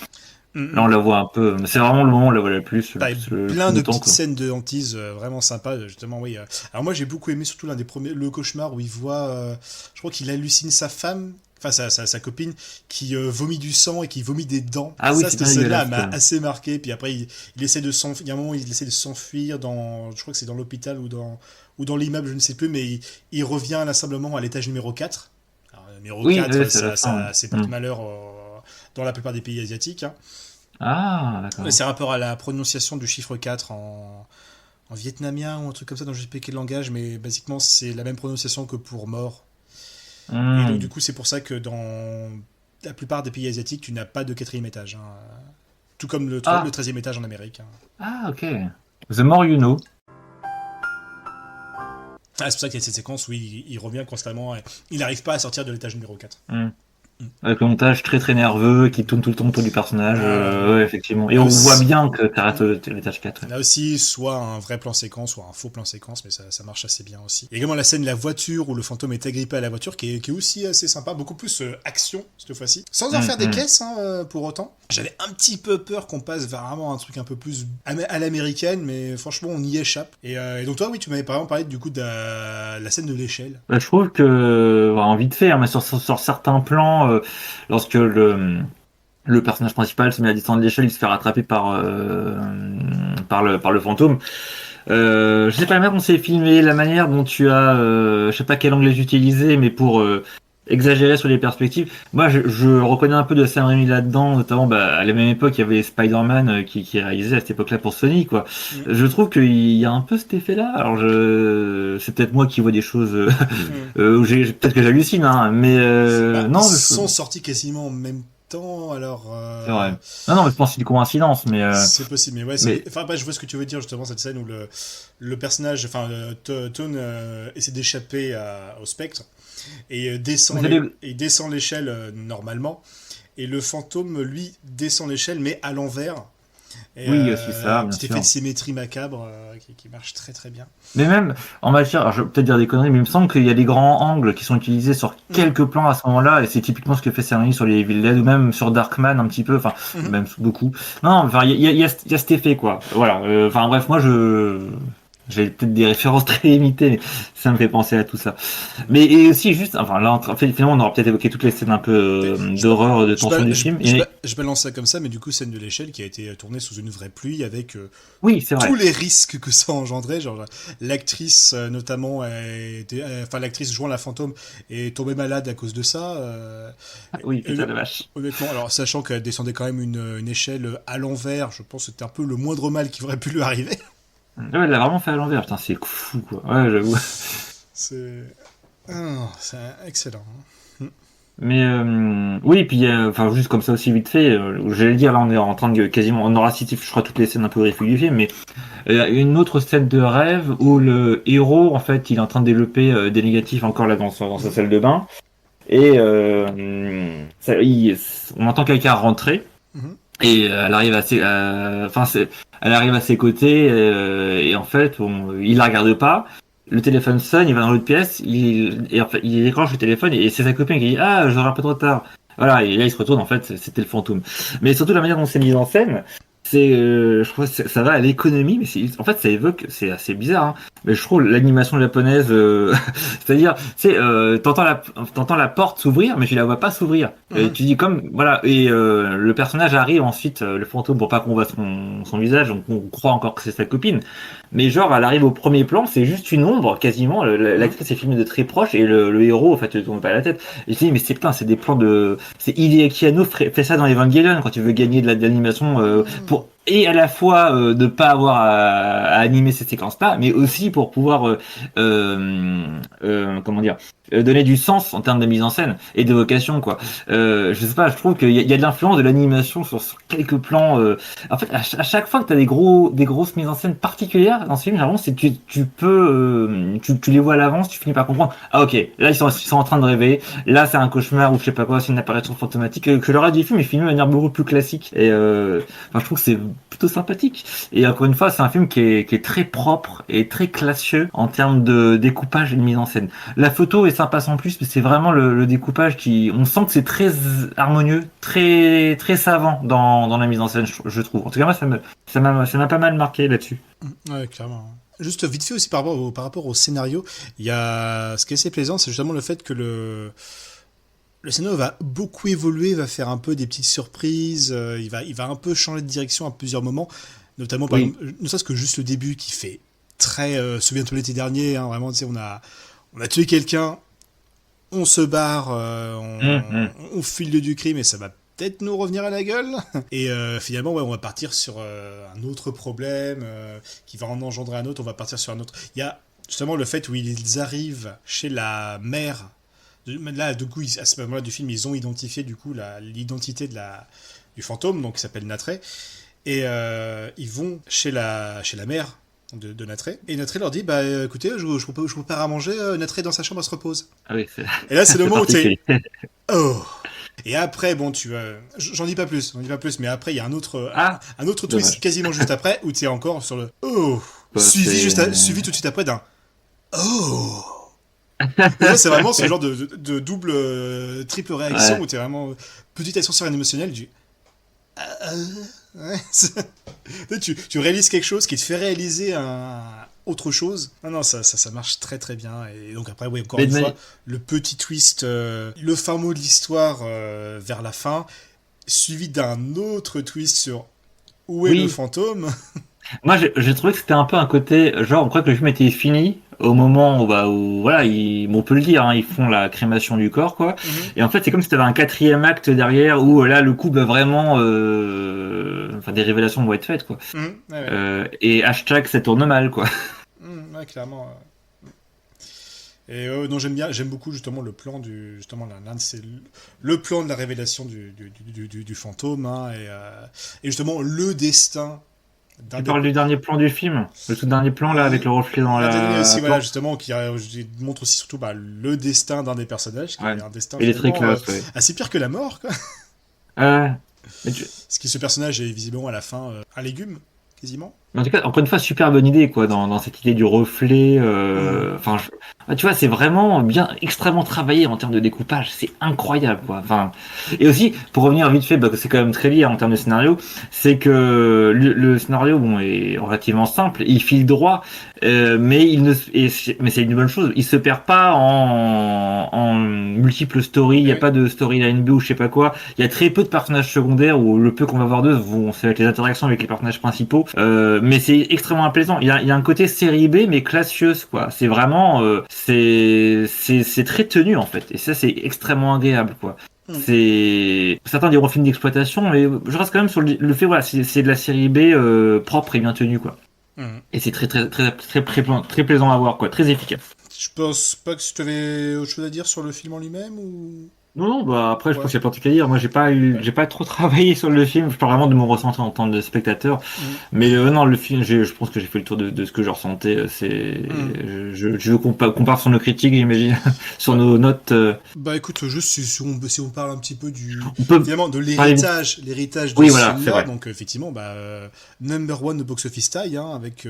Là, on Mm. la voit un peu. Mais c'est vraiment le moment où on la voit T'as le plein plus de de temps, petites quoi. scènes de hantise vraiment sympas, justement, oui. Alors moi j'ai beaucoup aimé surtout l'un des premiers, le cauchemar où il voit, je crois qu'il hallucine sa femme, enfin sa copine, qui vomit du sang et qui vomit des dents. Ah oui, Ça, c'est cette bien scène-là dégueulasse, m'a quand même. assez marqué, puis après il essaie de s'enfuir, il y a un moment où il essaie de s'enfuir je crois que c'est dans l'hôpital ou dans l'immeuble, je ne sais plus, mais il revient inlassablement à l'étage numéro 4. Alors, le numéro Oui, 4, oui, c'est la fin. c'est Hmm. porte-malheur dans la plupart des pays asiatiques, hein. Ah, Ouais, d'accord. c'est rapport à la prononciation du chiffre 4 en vietnamien ou un truc comme ça, dans je sais pas quel langage, mais basiquement c'est la même prononciation que pour mort. Et donc du Hmm. coup c'est pour ça que dans la plupart des pays asiatiques tu n'as pas de quatrième étage, hein. Tout comme le Ah, 13e étage en Amérique, hein. ah, ok. The more you know. Ah, c'est pour ça qu'il y a cette séquence où il revient constamment, et il n'arrive pas à sortir de l'étage numéro 4. Hmm. Avec le montage très très nerveux qui tourne tout le temps autour du personnage. Ouais, effectivement. Et Là on aussi, voit bien que t'arrêtes l'étage 4. Ouais. là aussi, soit un vrai plan séquence, soit un faux plan séquence, mais ça marche assez bien aussi. Il y a également la scène de la voiture où le fantôme est agrippé à la voiture qui est aussi assez sympa, beaucoup plus action cette fois-ci. Sans en faire des caisses hein, pour autant. J'avais un petit peu peur qu'on passe vers vraiment un truc un peu plus à l'américaine, mais franchement on y échappe. Et donc toi oui, tu m'avais par exemple parlé du coup de la scène de l'échelle. Bah, je trouve que, en vite fait, hein, mais sur certains plans, lorsque le personnage principal se met à descendre l'échelle, il se fait rattraper par le fantôme. Je sais pas la manière dont c'est filmé, la manière dont tu as, je sais pas quel angle j'ai utilisé, mais pour exagérer sur les perspectives. Moi, je reconnais un peu de Sam Raimi là-dedans, notamment bah, à la même époque, il y avait Spider-Man qui réalisait à cette époque-là pour Sony, quoi. Mm. Je trouve qu'il y a un peu cet effet-là. Alors, c'est peut-être moi qui vois des choses où peut-être que j'hallucine, hein, mais Bah, non, ils sont sortis quasiment en même temps, alors c'est vrai. Non, mais je pense que c'est une coïncidence, c'est possible. Mais ouais, mais enfin bah, je vois ce que tu veux dire justement cette scène où le personnage, enfin Tone essaie d'échapper au spectre et vous allez, il descend l'échelle normalement et le fantôme lui descend l'échelle mais à l'envers. Et oui, aussi ça, bien petit effet de sûr. symétrie macabre qui marche très très bien. Mais même en matière, alors je vais peut-être dire des conneries, mais il me semble qu'il y a des grands angles qui sont utilisés sur Mhm. quelques plans à ce moment-là, et c'est typiquement ce que fait Sam Raimi sur les Evil Dead ou même sur Darkman un petit peu, enfin Mhm. même beaucoup. Non, enfin il y a cet effet quoi. Voilà. Enfin bref, moi j'ai peut-être des références très limitées, mais ça me fait penser à tout ça. Mais et aussi juste, enfin là, finalement, on aura peut-être évoqué toutes les scènes un peu Mais d'horreur, de tension du film. je balance ça comme ça, mais du coup, scène de l'échelle qui a été tournée sous une vraie pluie avec Oui, c'est tous vrai. les risques que ça engendrait. Genre, l'actrice, notamment, enfin, l'actrice jouant la fantôme est tombée malade à cause de ça. Oui, Et putain de vache. honnêtement, alors, sachant qu'elle descendait quand même une échelle à l'envers, je pense que c'était un peu le moindre mal qui aurait pu lui arriver. Ouais, elle l'a vraiment fait à l'envers. Putain, c'est fou quoi. Ouais, j'avoue. C'est. Ah, c'est excellent. Hein. Mais oui, puis enfin juste comme ça aussi vite fait, j'allais dire là on est en train de quasiment, on aura cité je crois toutes les scènes un peu horrifiques du film, mais une autre scène de rêve où le héros en fait il est en train de développer des négatifs encore là dans sa salle de bain et on entend quelqu'un rentrer Mhm. et elle arrive enfin elle arrive à ses côtés et en fait il la regarde pas. Le téléphone sonne, il va dans l'autre pièce, et en fait, il décroche le téléphone et c'est sa copine qui dit ah j'aurai un peu trop tard. Voilà et là il se retourne en fait c'était le fantôme. Mais surtout la manière dont c'est mis en scène, je trouve que ça va à l'économie mais en fait ça évoque c'est assez bizarre hein, mais je trouve l'animation japonaise c'est-à-dire c'est t'entends la porte s'ouvrir mais tu la vois pas s'ouvrir. Et Mhm. tu dis comme voilà et le personnage arrive ensuite le fantôme pour pas qu'on voit son visage donc on croit encore que c'est sa copine. Mais genre, elle arrive au premier plan, c'est juste une ombre, quasiment. Mhm. L'actrice est filmée de très proche et le héros, en fait, ne tourne pas la tête. Et je dis, mais c'est putain, c'est des plans de. C'est Hideaki Anno fait ça dans Evangelion quand tu veux gagner de l'animation pour et à la fois ne pas avoir à animer ces séquences-là, mais aussi pour pouvoir comment dire donner du sens en termes de mise en scène et d'évocation quoi. Je sais pas, je trouve qu'il y a de l'influence de l'animation sur quelques plans. En fait, à chaque fois que tu as des grosses mises en scène particulières dans ce film, généralement, c'est que tu peux, tu les vois à l'avance, tu finis par comprendre. Ah ok, là ils sont en train de rêver. Là c'est un cauchemar ou je sais pas quoi, c'est une apparition fantomatique. Que le reste du film est filmé de manière beaucoup plus classique. Et enfin, je trouve que c'est plutôt sympathique. Et encore une fois, c'est un film qui est très propre et très classieux en termes de découpage et de mise en scène. La photo est sympa sans plus, mais c'est vraiment le découpage qui, on sent que c'est très harmonieux, très très savant dans la mise en scène, je trouve. En tout cas, moi, ça m'a pas mal marqué là-dessus. Ouais, clairement. Juste vite fait aussi par rapport au scénario, il y a ce qui est assez plaisant, c'est justement le fait que le scénario va beaucoup évoluer, va faire un peu des petites surprises, il va un peu changer de direction à plusieurs moments, notamment par Oui. exemple, ne serait-ce que juste le début qui fait très, souviens-toi l'été dernier, hein, vraiment, tu sais, on a tué quelqu'un, on se barre, on file du crime et ça va peut-être nous revenir à la gueule. Et finalement, ouais, on va partir sur un autre problème qui va en engendrer un autre. On va partir sur un autre. Il y a justement le fait où ils arrivent chez la mère. Là, du coup, à ce moment-là du film, ils ont identifié du coup l'identité du fantôme, donc qui s'appelle Natré. Et ils vont chez la mère de Natré. Et Natré leur dit bah écoutez, je vous prépare à manger. Natré dans sa chambre, elle se repose. Ah oui, Et là, c'est le c'est moment où t'es particulier. oh. Et après, bon, j'en dis pas plus, mais après, il y a Ah, un autre twist dommage. quasiment juste après, où tu es encore sur le oh, Bah, c'est... suivi tout de suite après d'un oh. Et ça, c'est vraiment ce genre de double, triple réaction Ouais. où tu es vraiment petite ascenseur émotionnel du ouais. Tu réalises quelque chose qui te fait réaliser autre chose. Non, non, ça marche très très bien. Et donc après, oui, encore Mais, une fois, mais- le petit twist, le fin mot de l'histoire vers la fin, suivi d'un autre twist sur où est le oui, fantôme. moi j'ai trouvé que c'était un peu un côté, genre on croit que le film était fini au moment où, bah, où voilà, bon, on peut le dire, hein, ils font la crémation du corps, quoi. Mhm, Et en fait, c'est comme si t'avais un quatrième acte derrière où là, le coup, bah, vraiment, enfin, des révélations vont être faites, quoi. mhm, ouais, ouais. Et hashtag ça tourne mal, quoi. Ouais, clairement. Et non, j'aime beaucoup justement le plan justement l'un de ces, le plan de la révélation du fantôme, hein, et justement le destin d'un Tu des, parles du dernier plan du film, le tout dernier plan là avec le reflet dans l'un des derniers la aussi, voilà, porte. justement, qui montre aussi surtout bah, le destin d'un des personnages, qui Ouais. est un destin Il est très finalement classe, ouais. assez pire que la mort, quoi. Euh, mais Parce que ce personnage est visiblement à la fin un légume, quasiment. En tout cas, encore une fois, super bonne idée, quoi, dans cette idée du reflet. Mm. Enfin, tu vois, c'est vraiment bien, extrêmement travaillé en termes de découpage. C'est incroyable, quoi. Enfin, et aussi, pour revenir vite fait, parce que c'est quand même très lié en termes de scénario, c'est que le scénario, bon, est relativement simple. Il file droit, mais mais c'est une bonne chose. Il se perd pas en multiples stories. Il Eh n'y a oui. pas de storyline B ou je sais pas quoi. Il y a très peu de personnages secondaires ou le peu qu'on va voir d'eux vont, c'est avec les interactions avec les personnages principaux. Mais c'est extrêmement apaisant. Il y a un côté série B mais classieuse, quoi. C'est vraiment c'est très tenu en fait et ça c'est extrêmement agréable, quoi. Mm. C'est certains diront film d'exploitation mais je reste quand même sur le fait, voilà, c'est de la série B propre et bien tenue, quoi. Mm. Et c'est très plaisant à voir, quoi, très efficace. Je pense pas que tu avais autre chose à dire sur le film en lui-même ou. Non, non, bah après, je pense Ouais. qu'il n'y a pas de truc à dire. Moi, j'ai pas trop travaillé sur le film. Je parle vraiment de mon ressenti en tant que spectateur. Mm. Mais non, le film, je pense que j'ai fait le tour de ce que je ressentais. Mm. Je veux qu'on parte sur nos critiques, j'imagine, sur Bah, nos notes. Bah écoute, juste si on parle un petit peu On peut finalement de parler. l'héritage de Oui, ce voilà, c'est film-là, vrai. donc effectivement, bah, number one de box-office taille, hein, avec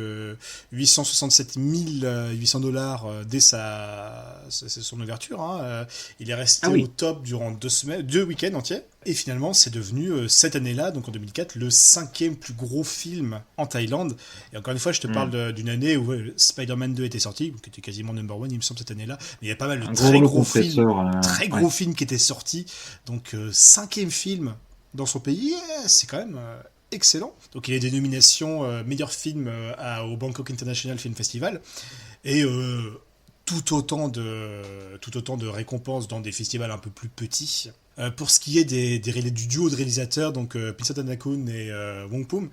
867 800 dollars dès c'est son ouverture, hein, il est Ah resté au oui. top durant 2 semaines, 2 week-ends entiers, et finalement c'est devenu cette année-là, donc en 2004, le cinquième plus gros film en Thaïlande. Et encore une fois, je te parle Hmm. d'une année où Spider-Man 2 était sorti, qui était quasiment number one, il me semble, cette année-là, mais il y a pas mal de Un gros rouleau compresseur. très Ouais. gros film qui était sorti. Donc, cinquième film dans son pays, c'est quand même excellent. Donc, il y a des nominations meilleur film au Bangkok International Film Festival et tout autant de récompenses dans des festivals un peu plus petits. Pour ce qui est du duo de réalisateurs, donc Pinsat Nakun et Wong Pum,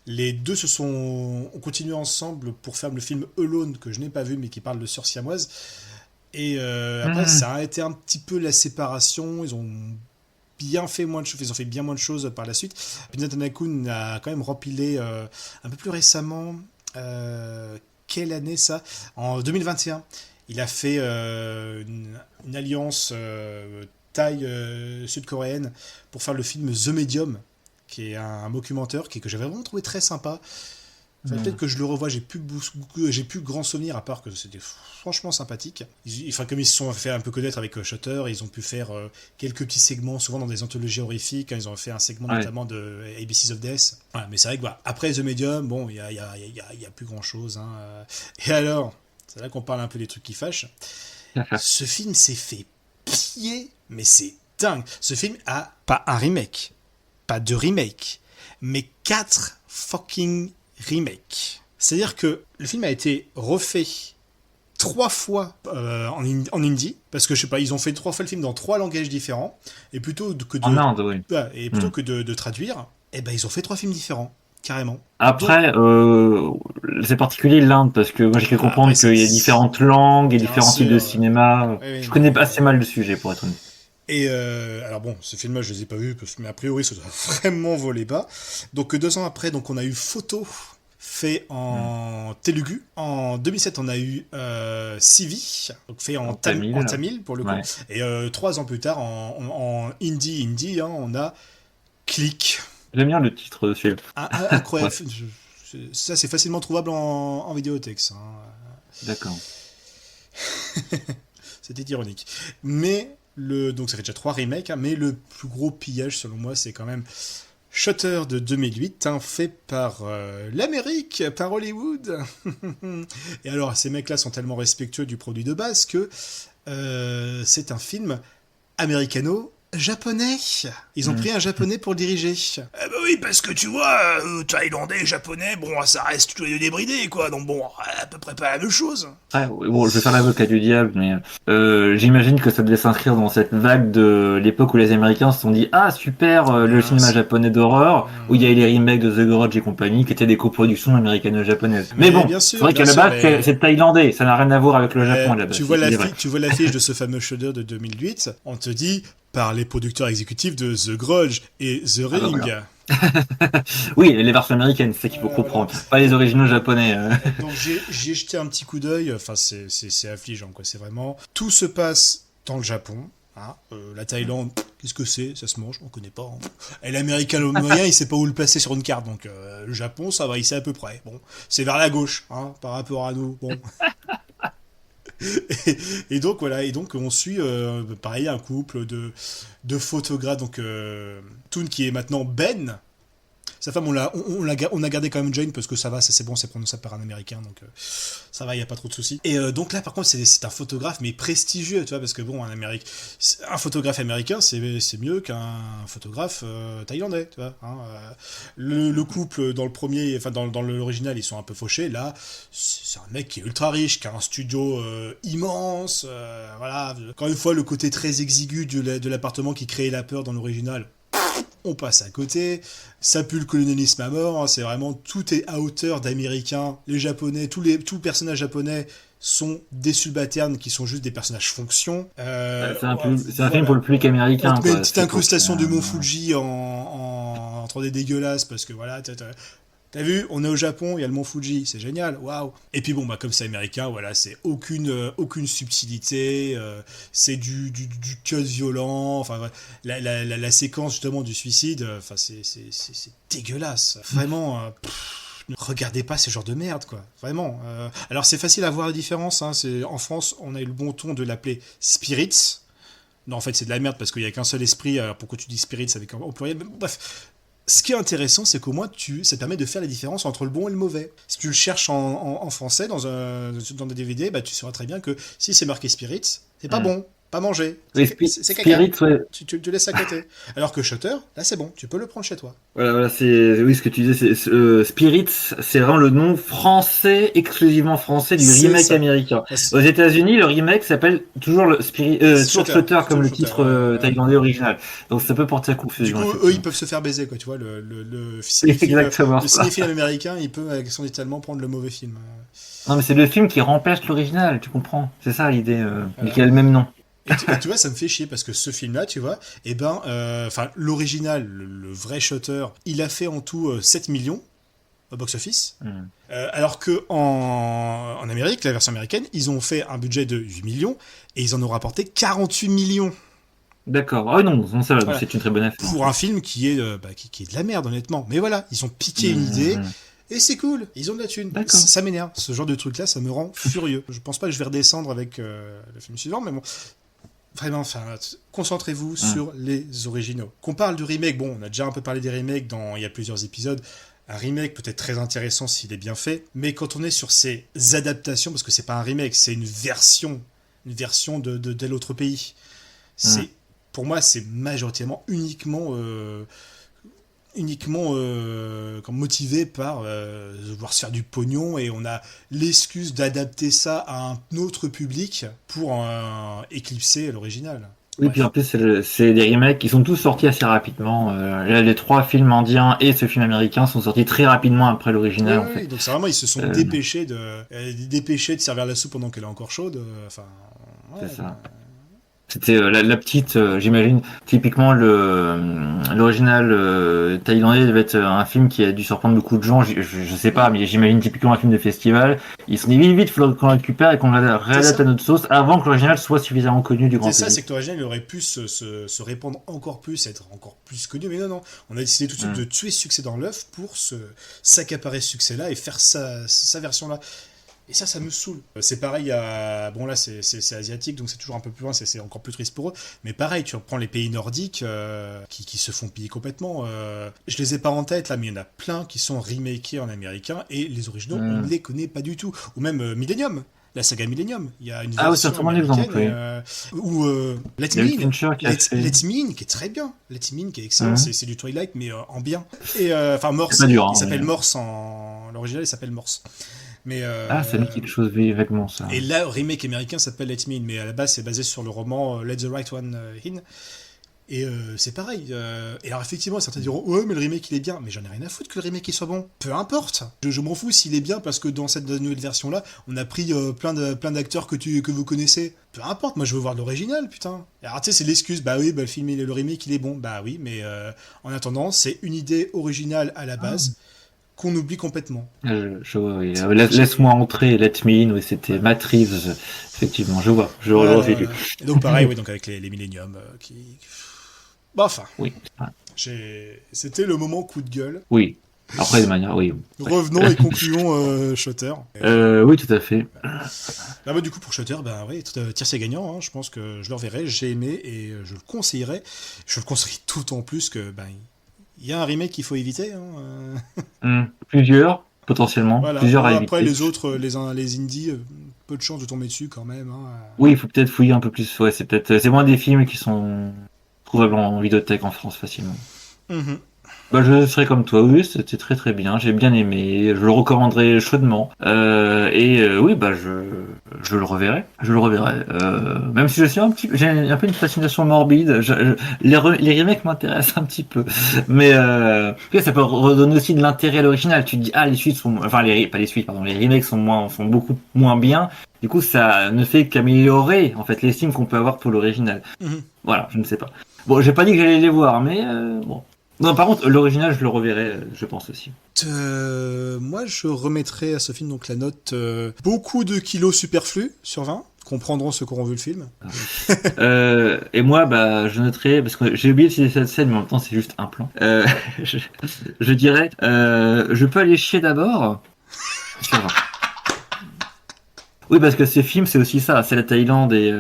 les deux ont continué ensemble pour faire le film Alone, que je n'ai pas vu mais qui parle de sœurs siamoises. Et après, Hmm. ça a été un petit peu la séparation. Ils ont bien fait moins de choses, ils ont fait bien moins de choses par la suite. Pinat Nakun a quand même rempilé un peu plus récemment. Quelle année ça? En 2021. Il a fait une alliance thaï sud-coréenne pour faire le film The Medium, qui est un documentaire que j'avais vraiment trouvé très sympa. Peut-être Hmm. que je le revois, j'ai plus grand souvenir à part que c'était franchement sympathique. Enfin, comme ils se sont fait un peu connaître avec Shutter, ils ont pu faire quelques petits segments, souvent dans des anthologies horrifiques. Ils ont fait un segment Ouais. notamment de ABCs of Death. Voilà, mais c'est vrai que bah, après The Medium, bon, y a plus grand chose. Hein. Et alors, c'est là qu'on parle un peu des trucs qui fâchent. Ce film s'est fait piller, mais c'est dingue. Ce film a pas un remake, pas deux remakes, mais 4 fucking remake. C'est-à-dire que le film a été refait 3 fois en indie, parce que je sais pas, ils ont fait 3 fois le film dans 3 langages différents, et plutôt que En de, Inde, oui. Hmm. de traduire, eh ben ils ont fait 3 films différents, carrément. Donc, Après, c'est particulier l'Inde parce que moi j'ai cru après, comprendre qu'il y a différentes langues et bien différents types de sûr. cinéma. Oui, oui, Je connais mais pas assez mal le sujet, pour être honnête. et alors bon, ce film-là, je les ai pas vus, mais a priori, ça doit vraiment voler bas. Donc 2 ans après, donc on a eu fait en Telugu. En 2007, on a eu CV, donc fait en tamil pour le coup. Et 3 ans plus tard, en hindi, hein, on a Click. J'aime bien le titre de ce film. Incroyable. Ça, c'est facilement trouvable en vidéothèque. Ça, hein. D'accord. C'était ironique. Mais donc ça fait déjà 3 remakes, hein, mais le plus gros pillage selon moi, c'est quand même Shutter de 2008, hein, fait par l'Amérique, par Hollywood. Et alors, ces mecs-là sont tellement respectueux du produit de base que c'est un film américano-japonais. Ils ont pris un japonais pour le diriger. Bah oui, parce que tu vois, thaïlandais, japonais, bon, ça reste tous les deux débridés, quoi. Donc bon, à peu près pas la même chose. Ouais, bon, je vais faire l'avocat du diable, mais j'imagine que ça devait s'inscrire dans cette vague de l'époque où les Américains se sont dit ah super, le cinéma japonais d'horreur, où il y a les remakes de The Grudge et compagnie qui étaient des coproductions américano-japonaises. Mais bon, c'est vrai qu'à la base c'est thaïlandais, ça n'a rien à voir avec le Japon là-bas. Tu vois l'affiche de ce fameux Shudder de 2008, on te dit par les producteurs exécutifs de The Grudge et The Ring. Voilà. Oui, les versions américaines, c'est ça qu'il faut comprendre, pas les originaux japonais. Donc j'ai jeté un petit coup d'œil, enfin c'est affligeant, quoi. C'est vraiment, tout se passe dans le Japon. Hein. La Thaïlande, qu'est-ce que c'est? Ça se mange, on connaît pas. Hein. Et l'américain le moyen, il sait pas où le placer sur une carte, donc le Japon, ça va, il sait à peu près. Bon, c'est vers la gauche, hein, par rapport à nous. Bon. Et donc voilà, et donc on suit pareil un couple de photographes, donc Toon qui est maintenant Ben. Sa femme, on a gardé quand même Jane parce que ça va, ça c'est bon, c'est prononçable par un américain, donc ça va, il n'y a pas trop de soucis. Et donc là, par contre, c'est un photographe, mais prestigieux, tu vois, parce que bon, un photographe américain, c'est mieux qu'un photographe thaïlandais, tu vois. Hein, le couple dans le premier, enfin dans l'original, ils sont un peu fauchés. Là, c'est un mec qui est ultra riche, qui a un studio immense, voilà. Encore une fois, le côté très exigu de l'appartement qui créait la peur dans l'original. On passe à côté, ça pue le colonialisme à mort, hein, c'est vraiment, tout est à hauteur d'Américains, les Japonais, tous les personnages japonais sont des subalternes qui sont juste des personnages fonction. C'est un film pour le public américain. On te met une petite incrustation du Mont Fuji en 3D dégueulasse, parce que voilà, t'as vu, on est au Japon, il y a le Mont Fuji, c'est génial, waouh. Et puis bon, bah comme c'est américain, voilà, c'est aucune subtilité, c'est du cut violent, enfin la séquence justement du suicide, enfin c'est dégueulasse, vraiment. Ne regardez pas ce genre de merde, quoi, vraiment. Alors c'est facile à voir la différence, hein, en France, on a eu le bon ton de l'appeler Spirits. Non, en fait, c'est de la merde parce qu'il n'y a qu'un seul esprit. Alors pourquoi tu dis Spirits avec au pluriel? Mais, bref. Ce qui est intéressant, c'est qu'au moins, ça permet de faire la différence entre le bon et le mauvais. Si tu le cherches en français dans des DVD, bah, tu sauras très bien que si c'est marqué Spirits, c'est pas bon, pas manger. C'est caca. Spirits, ouais. Tu laisses à côté. Alors que Shutter, là, c'est bon, tu peux le prendre chez toi. Voilà, oui, ce que tu disais, Spirits, c'est vraiment le nom français, exclusivement français du remake américain. Aux États-Unis, le remake s'appelle toujours toujours Shutter comme le titre thaïlandais original. Donc ça peut porter à confusion. Du coup, eux, ils peuvent se faire baiser, quoi. Tu vois, le cinéphile américain, il peut, avec son étalement, prendre le mauvais film. Non, mais c'est le film qui remplace l'original, tu comprends. C'est ça l'idée, mais qui a le même nom. Et tu vois, ça me fait chier parce que ce film-là, tu vois, l'original, le vrai Shutter, il a fait en tout 7 millions au box-office. Alors que en Amérique, la version américaine, ils ont fait un budget de 8 millions et ils en ont rapporté 48 millions. D'accord. Ah non, ça va, voilà. C'est une très bonne affaire. Pour un film qui est de la merde, honnêtement. Mais voilà, ils ont piqué une idée. Et c'est cool, ils ont de la thune. Ça m'énerve, ce genre de truc-là, ça me rend furieux. Je pense pas que je vais redescendre avec le film suivant, mais bon. Vraiment, concentrez-vous sur les originaux. Qu'on parle du remake, bon, on a déjà un peu parlé des remakes il y a plusieurs épisodes. Un remake peut être très intéressant s'il est bien fait, mais quand on est sur ces adaptations, parce que c'est pas un remake, c'est une version de tel autre pays. Pour moi, c'est majoritairement uniquement motivé par vouloir se faire du pognon, et on a l'excuse d'adapter ça à un autre public pour éclipser l'original. Oui, puis en plus, c'est des remakes qui sont tous sortis assez rapidement. Les 3 films indiens et ce film américain sont sortis très rapidement après l'original. Oui, en fait. Donc c'est vraiment, ils se sont dépêchés de servir la soupe pendant qu'elle est encore chaude. C'est ça. C'était la petite, j'imagine, typiquement l'original thaïlandais devait être un film qui a dû surprendre beaucoup de gens. Je sais pas, mais j'imagine typiquement un film de festival. Il se dit vite, faut qu'on le récupère et qu'on le réadapte à notre sauce avant que l'original soit suffisamment connu du grand C'est ça, public. c'est que l'original il aurait pu se répandre encore plus, être encore plus connu, mais non, non. On a décidé tout de suite de tuer ce succès dans l'œuf pour s'accaparer ce succès-là et faire sa version-là. Et ça me saoule. C'est pareil à... Bon là, c'est asiatique, donc c'est toujours un peu plus loin, c'est encore plus triste pour eux. Mais pareil, tu reprends les pays nordiques qui se font piller complètement. Je les ai pas en tête là, mais il y en a plein qui sont remakés en américain et les originaux, on ne les connaît pas du tout. Ou même Millennium. La saga Millennium, il y a une Ah oui, c'est version un exemple, américaine oui. ou Let David Me In. Fincher qui a fait. Let Me In, qui est très bien. Let Me In, qui est excellent. C'est du Twilight, mais en bien. Et enfin, Morse. C'est pas dur, hein, Il s'appelle mais- Morse en. L'original, il s'appelle Morse. Mais, Ah, ça me dit quelque chose vaguement, ça. et là, le remake américain s'appelle Let Me In, mais à la base, c'est basé sur le roman Let the Right One In. Et c'est pareil. Et alors, effectivement, certains diront ouais, mais le remake il est bien. Mais j'en ai rien à foutre que le remake il soit bon. Peu importe. Je m'en fous s'il est bien parce que dans cette nouvelle version-là, on a pris plein d'acteurs que vous connaissez. Peu importe, moi je veux voir l'original, putain. Et alors, tu sais, c'est l'excuse. Bah oui, bah, le remake il est bon. Bah oui, mais en attendant, c'est une idée originale à la base qu'on oublie complètement. Je vois, oui. Laisse-moi entrer, Let Me In, oui, c'était Matt Reeves, effectivement, je vois, je Voilà, refais. voilà. Et donc pareil, oui, donc avec les Millennium qui. Bah enfin, Oui, c'était le moment coup de gueule. oui. Après, de manière, oui. Revenons et concluons Shutter. Oui, tout à fait. Bah, du coup, pour Shutter, bah oui, tire c'est gagnant. Hein. Je pense que je le reverrai. J'ai aimé et je le conseillerais. Je le conseille tout en plus que bah, il y a un remake qu'il faut éviter. Hein. Plusieurs, potentiellement, Voilà. plusieurs Bon, à après, éviter. les autres, les indies, peu de chance de tomber dessus quand même. Hein. Oui, il faut peut-être fouiller un peu plus. Ouais, c'est moins des films qui sont trouvables en vidéothèque en France facilement. Mhm. Bah, je serais comme toi, oui, c'était très très bien, j'ai bien aimé, je le recommanderais chaudement. Oui, bah je le reverrai, même si j'ai un peu une fascination morbide. Les remakes m'intéressent un petit peu, mais ça peut redonner aussi de l'intérêt à l'original. Tu te dis les suites sont, enfin pas les suites, pardon, les remakes sont beaucoup moins bien. Du coup, ça ne fait qu'améliorer en fait l'estime qu'on peut avoir pour l'original. Mhm. Voilà, je ne sais pas. Bon, j'ai pas dit que j'allais les voir, mais bon. Non, par contre, l'original, je le reverrai, je pense aussi. Moi, je remettrais à ce film donc la note beaucoup de kilos superflus sur 20. Comprendront ceux qui auront vu le film. Et moi, bah, je noterai, parce que j'ai oublié de citer cette scène, mais en même temps, c'est juste un plan. Je, je dirais, je peux aller chier d'abord. Sur 20. Oui, parce que ces films, c'est aussi ça, c'est la Thaïlande et...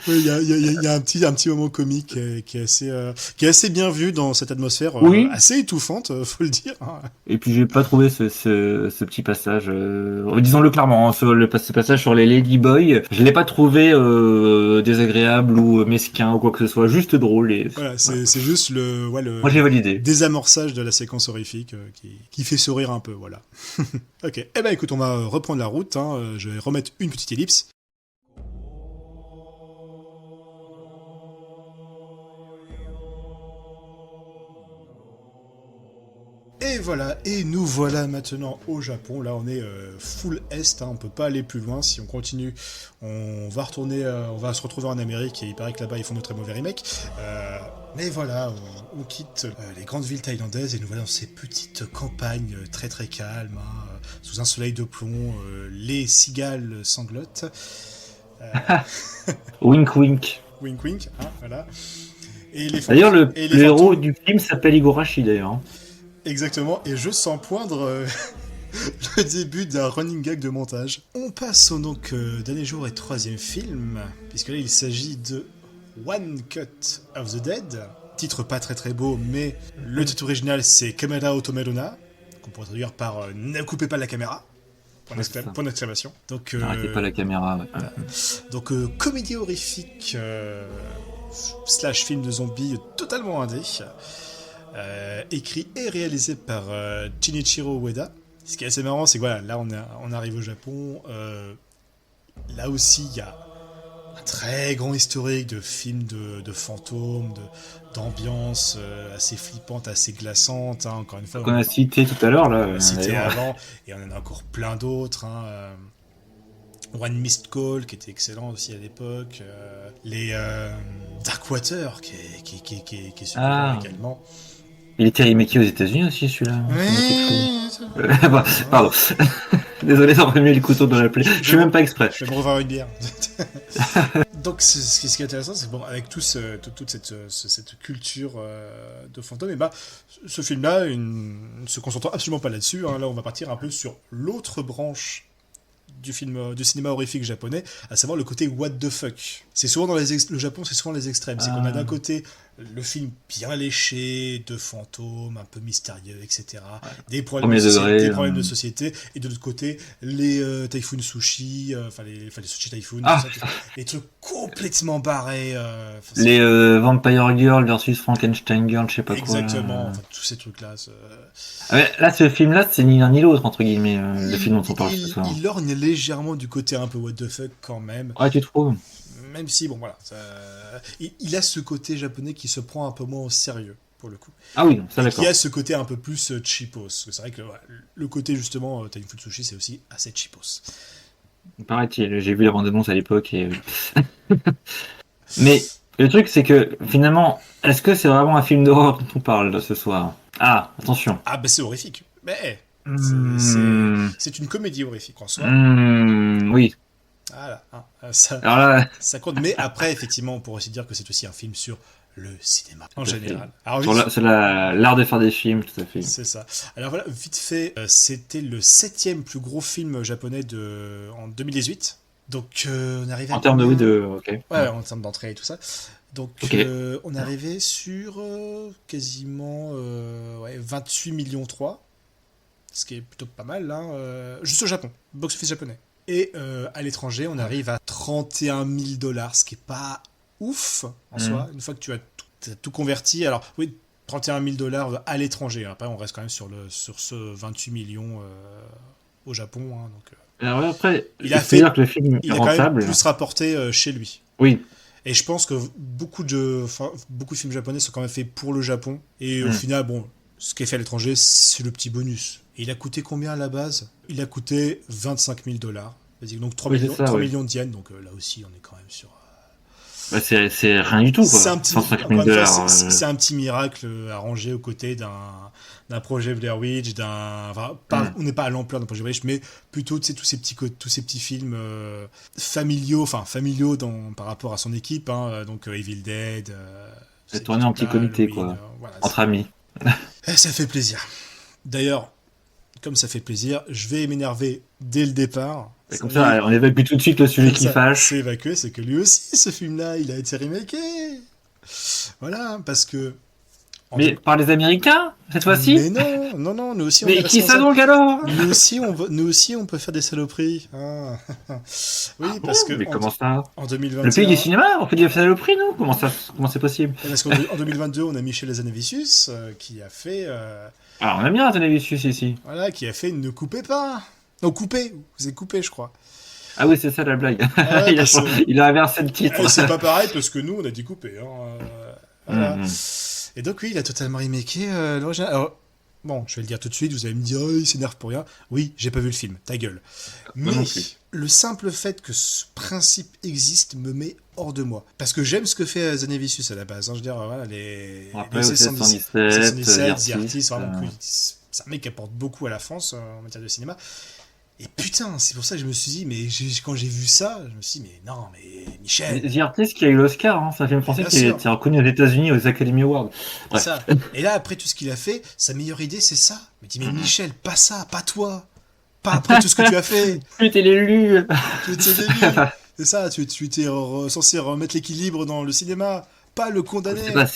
Oui, il y a un petit moment comique qui est assez bien vu dans cette atmosphère Oui. assez étouffante, faut le dire. Hein. Et puis j'ai pas trouvé ce petit passage, disons-le clairement, hein, ce passage sur les Ladyboys, je l'ai pas trouvé désagréable ou mesquin ou quoi que ce soit, juste drôle. Et... Voilà, c'est juste le Moi j'ai validé. désamorçage de la séquence horrifique qui fait sourire un peu, voilà. Ok, eh ben écoute, on va reprendre la route, hein. Je vais remettre une petite ellipse. Et voilà, et nous voilà maintenant au Japon. Là, on est full est, hein, on peut pas aller plus loin. Si on continue, on va retourner, on va se retrouver en Amérique. Et il paraît que là-bas, ils font de très mauvais remakes. Mais voilà, on quitte les grandes villes thaïlandaises et nous voilà dans ces petites campagnes très très calmes, hein, sous un soleil de plomb. Les cigales sanglotent. Wink wink. Wink wink, hein, voilà. Et les D'ailleurs, le héros fantômes... du film s'appelle Igorashi d'ailleurs. Hein. Exactement, et je sens poindre le début d'un running gag de montage. On passe au donc dernier jour et troisième film, puisque là il s'agit de One Cut of the Dead. Titre pas très très beau, mais le titre original c'est Kamera Otomeruna, qu'on pourrait traduire par Ne coupez pas la caméra. Point d'exclamation. Donc, n'arrêtez pas la caméra. Ouais. Donc comédie horrifique slash film de zombies totalement indé. Écrit et réalisé par Shinichiro Ueda. Ce qui est assez marrant, c'est que voilà, là on arrive au Japon. Là aussi, il y a un très grand historique de films de fantômes, d'ambiance assez flippante, assez glaçante. Hein, encore une fois, qu'on a cité tout à l'heure là. Cité avant, et on en a encore plein d'autres. Hein, One Missed Call, qui était excellent aussi à l'époque. Les Darkwater, qui est super Ah, également. il était remaké aux États-Unis aussi, celui-là. Ça me dit quelque chose. Oui. Bah, pardon. Désolé d'avoir mis le couteau dans la plaie. Je fais même pas exprès. Je vais me revoir une bière. Donc, ce qui est intéressant, c'est que bon, avec toute cette culture de fantômes, et bah, ce film-là ne se concentre absolument pas là-dessus. Hein. Là, on va partir un peu sur l'autre branche du cinéma horrifique japonais, à savoir le côté what the fuck. C'est souvent le Japon, c'est souvent les extrêmes. C'est qu'on a d'un côté le film bien léché, de fantômes, un peu mystérieux, etc. Ouais. Des Premier degré, des problèmes de société. Et de l'autre côté, les Typhoon Sushi, les Sushi Typhoon, Ah, tout ça, les trucs complètement barrés. les Vampire Girl versus Frankenstein Girl, je sais pas quoi. Exactement, enfin, tous ces trucs-là. Ah ouais, là, ce film-là, c'est ni l'un ni l'autre, entre guillemets, le film dont on parle ce soir. Il lorgne légèrement du côté un peu what the fuck quand même. Ouais, tu trouves? Même si, bon voilà, il a ce côté japonais qui se prend un peu moins au sérieux, pour le coup. Ah oui, ça Et d'accord. qui a ce côté un peu plus cheapos. C'est vrai que le côté, justement, Typhoon Sushi, c'est aussi assez cheapos. Paraît-il, j'ai vu la bande-annonce à l'époque et... Mais le truc, c'est que, finalement, est-ce que c'est vraiment un film d'horreur dont on parle là, ce soir? Ah, attention. Ah, bah c'est horrifique. Mais Hmm, c'est une comédie horrifique en soi. oui. Voilà, hein, Alors là, ça compte. Mais après, effectivement, on pourrait aussi dire que c'est aussi un film sur le cinéma en tout à fait. général. Alors, C'est l'art de faire des films, tout à fait. c'est ça. Alors voilà, vite fait, c'était le 7e plus gros film japonais en 2018. Donc on est arrivé à En termes de oui, combien? ok. Ouais, en termes d'entrée et tout ça. Donc Ok. on est arrivé sur quasiment 28 millions 3, ce qui est plutôt pas mal, hein, juste au Japon, box-office japonais. Et à l'étranger, on arrive à 31 000 dollars, ce qui est pas ouf en soi, une fois que tu as tout converti. Alors oui, 31 000 dollars à l'étranger. Après, on reste quand même sur ce 28 millions au Japon. Hein, donc, Alors ouais, après, il il a faut fait, dire que le film est il a quand même rentable. plus rapporté chez lui. Oui. Et je pense que beaucoup de films japonais sont quand même faits pour le Japon. Et au final, bon, ce qui est fait à l'étranger, c'est le petit bonus. Et il a coûté combien à la base? Il a coûté 25 000 dollars. Donc 3 Oui, millions, c'est ça, 3 oui. millions de yens. Donc là aussi, on est quand même sur. Bah, c'est rien du tout, quoi. C'est un petit, 105 encore 000 une fois, dollars. c'est un petit miracle arrangé aux côtés d'un projet Blair Witch, on n'est pas à l'ampleur d'un projet Blair Witch, mais plutôt tous ces petits films familiaux par rapport à son équipe, hein, donc Evil Dead, C'est tourné en petit comité, quoi. voilà, Entre amis. ça fait plaisir. D'ailleurs, comme ça fait plaisir, je vais m'énerver dès le départ. Et comme ça, on évacue tout de suite le sujet qui fâche. C'est évacué, c'est que lui aussi, ce film-là, il a été remaké. Voilà, parce que. Mais par les Américains, cette fois-ci? Mais non, nous aussi on Mais est qui ça responsables. donc alors? Nous aussi on peut faire des saloperies. Ah. Oui, Ah parce bon, que mais comment ça? en Le pays 2021. du cinéma, on fait des saloperies, nous? Comment c'est possible? Parce qu'en 2022, on a Michel Hazanavicius qui a fait. Alors, on aime bien Athanasius ici. Voilà, qui a fait Ne coupez pas. Non, coupez. Vous êtes coupé, je crois. Ah oui, c'est ça la blague. Ah ouais, il a inversé le titre. c'est pas pareil parce que nous, on a dit coupé. Hein. Voilà. Mhm. Et donc, oui, il a totalement remaké l'original. Alors, bon, je vais le dire tout de suite, vous allez me dire, oh, il s'énerve pour rien. Oui, j'ai pas vu le film, ta gueule. Moi Mais non plus. le simple fait que ce principe existe me met hors de moi. Parce que j'aime ce que fait Zanevicius à la base. Hein. Je veux dire, voilà, les Après, les au 77, 717, The Artist, vraiment, euh, c'est un mec qui apporte beaucoup à la France en matière de cinéma. Et putain, c'est pour ça que je me suis dit, mais quand j'ai vu ça, je me suis dit, mais non, mais Michel, The Artist qui a eu l'Oscar, hein, c'est un film français bien qui a sûr. été reconnu aux États-Unis aux Academy Awards. C'est Bref. ça. Et là, après tout ce qu'il a fait, sa meilleure idée, c'est ça. Mais dis, mais Michel, pas ça, pas toi. Pas après tout ce que tu as fait. Tu t'es l'élu. Tu t'es élu. C'est ça, tu étais censé remettre l'équilibre dans le cinéma, pas le Je condamner. sais pas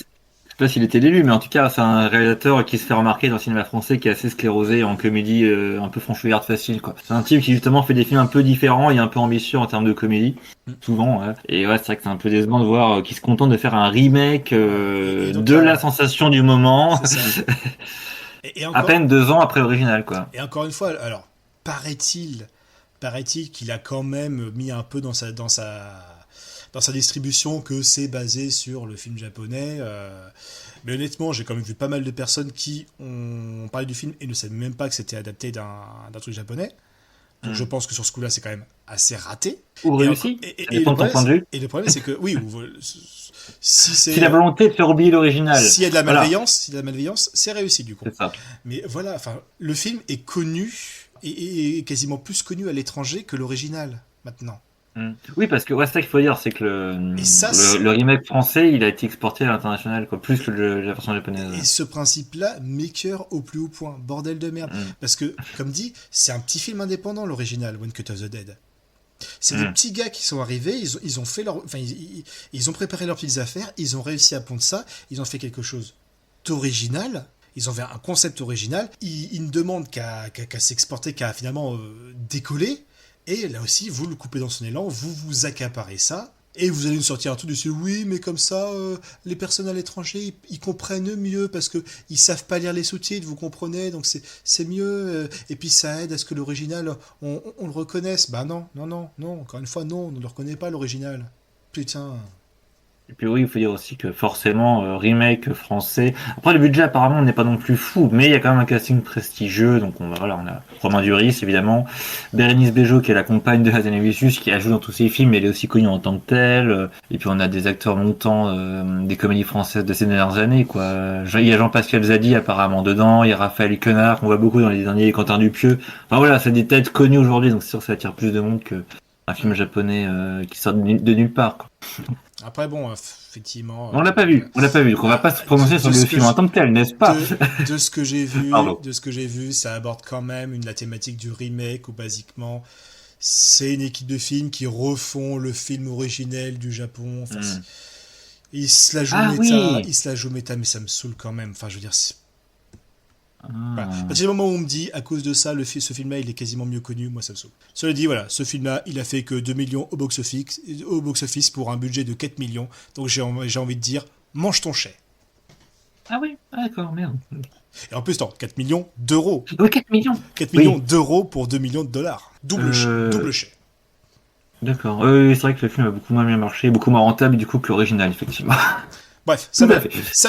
s'il était l'élu, mais en tout cas, c'est un réalisateur qui se fait remarquer dans le cinéma français, qui est assez sclérosé en comédie, un peu franchouillarde facile, quoi. C'est un type qui justement fait des films un peu différents et un peu ambitieux en termes de comédie, souvent. Ouais. Et ouais, c'est vrai que c'est un peu décevant de voir qu'il se contente de faire un remake Et donc, de la sensation du moment, C'est ça. Et à encore, peine 2 ans après l'original, quoi. et encore une fois, alors, paraît-il qu'il a quand même mis un peu dans sa distribution que c'est basé sur le film japonais. Mais honnêtement, j'ai quand même vu pas mal de personnes qui ont parlé du film et ne savaient même pas que c'était adapté d'un truc japonais. Donc je pense que sur ce coup-là, c'est quand même assez raté. Ou réussi. Ça dépend de ton point de vue. Et le problème, c'est que, oui, si c'est. Si la volonté de faire oublier l'original. S'il y a de la Voilà. malveillance, c'est réussi du coup. C'est ça. Mais voilà, enfin, le film est connu et quasiment plus connu à l'étranger que l'original maintenant. Oui, parce que c'est ça qu'il faut dire, c'est que Et ça, c'est- le remake français, il a été exporté à l'international, quoi, plus que la version Et japonaise. ce principe-là m'écœure au plus haut point. Bordel de merde. Mm. Parce que, comme dit, c'est un petit film indépendant, l'original, One Cut of the Dead. C'est des petits gars qui sont arrivés, ils ont fait leur, enfin, ils ont préparé leurs petites affaires, ils ont réussi à pondre ça, ils ont fait quelque chose d'original. Ils ont fait un concept original. Ils ne demandent qu'à s'exporter, qu'à finalement décoller. Et là aussi, vous le coupez dans son élan, vous vous accaparez ça. Et vous allez nous sortir un truc dessus. Oui, mais comme ça, les personnes à l'étranger, ils comprennent mieux parce que ils savent pas lire les sous-titres, vous comprenez, donc c'est mieux. Et puis ça aide à ce que l'original, on le reconnaisse. Bah non, non, non, non. Encore une fois, non, on ne le reconnaît pas l'original. Putain. Et puis oui, il faut dire aussi que forcément, remake français. Après, le budget apparemment n'est pas non plus fou, mais il y a quand même un casting prestigieux. Donc on a Romain Duris évidemment, Bérénice Bejo qui est la compagne de Hazanavicius qui a joué dans tous ses films, mais elle est aussi connue en tant que telle. Et puis on a des acteurs montants des comédies françaises de ces dernières années, quoi. Il y a Jean-Pascal Zadi apparemment dedans, il y a Raphaël Quenard qu'on voit beaucoup dans les derniers, Quentin Dupieux. Enfin voilà, c'est des têtes connues aujourd'hui, donc c'est sûr que ça attire plus de monde que un film japonais qui sort de nulle part, quoi. Après, bon, effectivement. On l'a pas vu, donc on va pas se prononcer sur le film en tant que tel, n'est-ce pas? De ce que j'ai vu, Pardon. ça aborde quand même la thématique du remake où basiquement c'est une équipe de films qui refont le film originel du Japon. Enfin, ils se la jouent méta, ils se la jouent méta, mais ça me saoule quand même. Enfin, je veux dire, voilà. À partir du moment où on me dit à cause de ça, ce film-là, il est quasiment mieux connu, moi ça me saoule. Cela dit, voilà, ce film-là, il a fait que 2 millions au box-office pour un budget de 4 millions. Donc j'ai envie de dire, mange ton chèque. Ah oui, d'accord, merde. Et en plus, 4 millions d'euros. Oui, 4 millions. 4 millions d'euros pour 2 millions de dollars. Double chèque. D'accord. Oui, c'est vrai que le film a beaucoup moins bien marché, beaucoup moins rentable du coup que l'original, effectivement. Bref, ça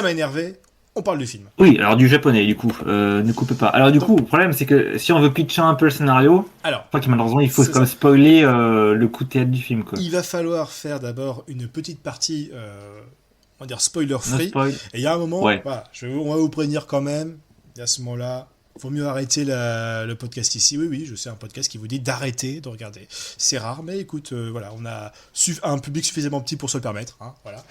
m'a énervé. On parle du film. Oui, alors du japonais, du coup, ne coupez pas. Alors du coup, le problème, c'est que si on veut pitcher un peu le scénario, je crois que malheureusement, il faut comme spoiler le coup de théâtre du film, quoi. Il va falloir faire d'abord une petite partie, on va dire spoiler free. No spoil. Et il y a un moment, voilà, on va vous prévenir quand même. Et à ce moment-là, il vaut mieux arrêter le podcast ici. Oui, je sais, un podcast qui vous dit d'arrêter de regarder. C'est rare, mais écoute, voilà, on a un public suffisamment petit pour se le permettre. Hein, voilà.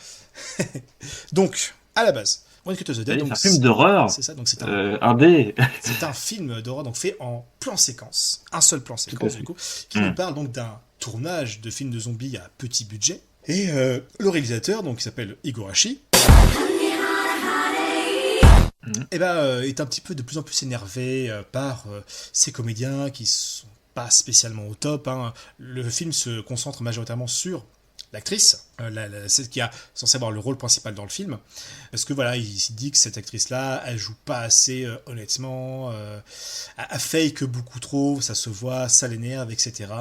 Donc, à la base. One Cut of the Dead, c'est un film d'horreur. C'est ça, donc c'est c'est un film d'horreur donc fait en plan séquence, un seul plan séquence du coup, qui nous parle donc d'un tournage de film de zombies à petit budget. Et le réalisateur, donc qui s'appelle Higurashi, est un petit peu de plus en plus énervé par ces comédiens qui sont pas spécialement au top. Hein. Le film se concentre majoritairement sur l'actrice, celle qui a censé avoir le rôle principal dans le film, parce que voilà, il dit que cette actrice-là, elle joue pas assez honnêtement, elle fake beaucoup trop, ça se voit, ça l'énerve, etc.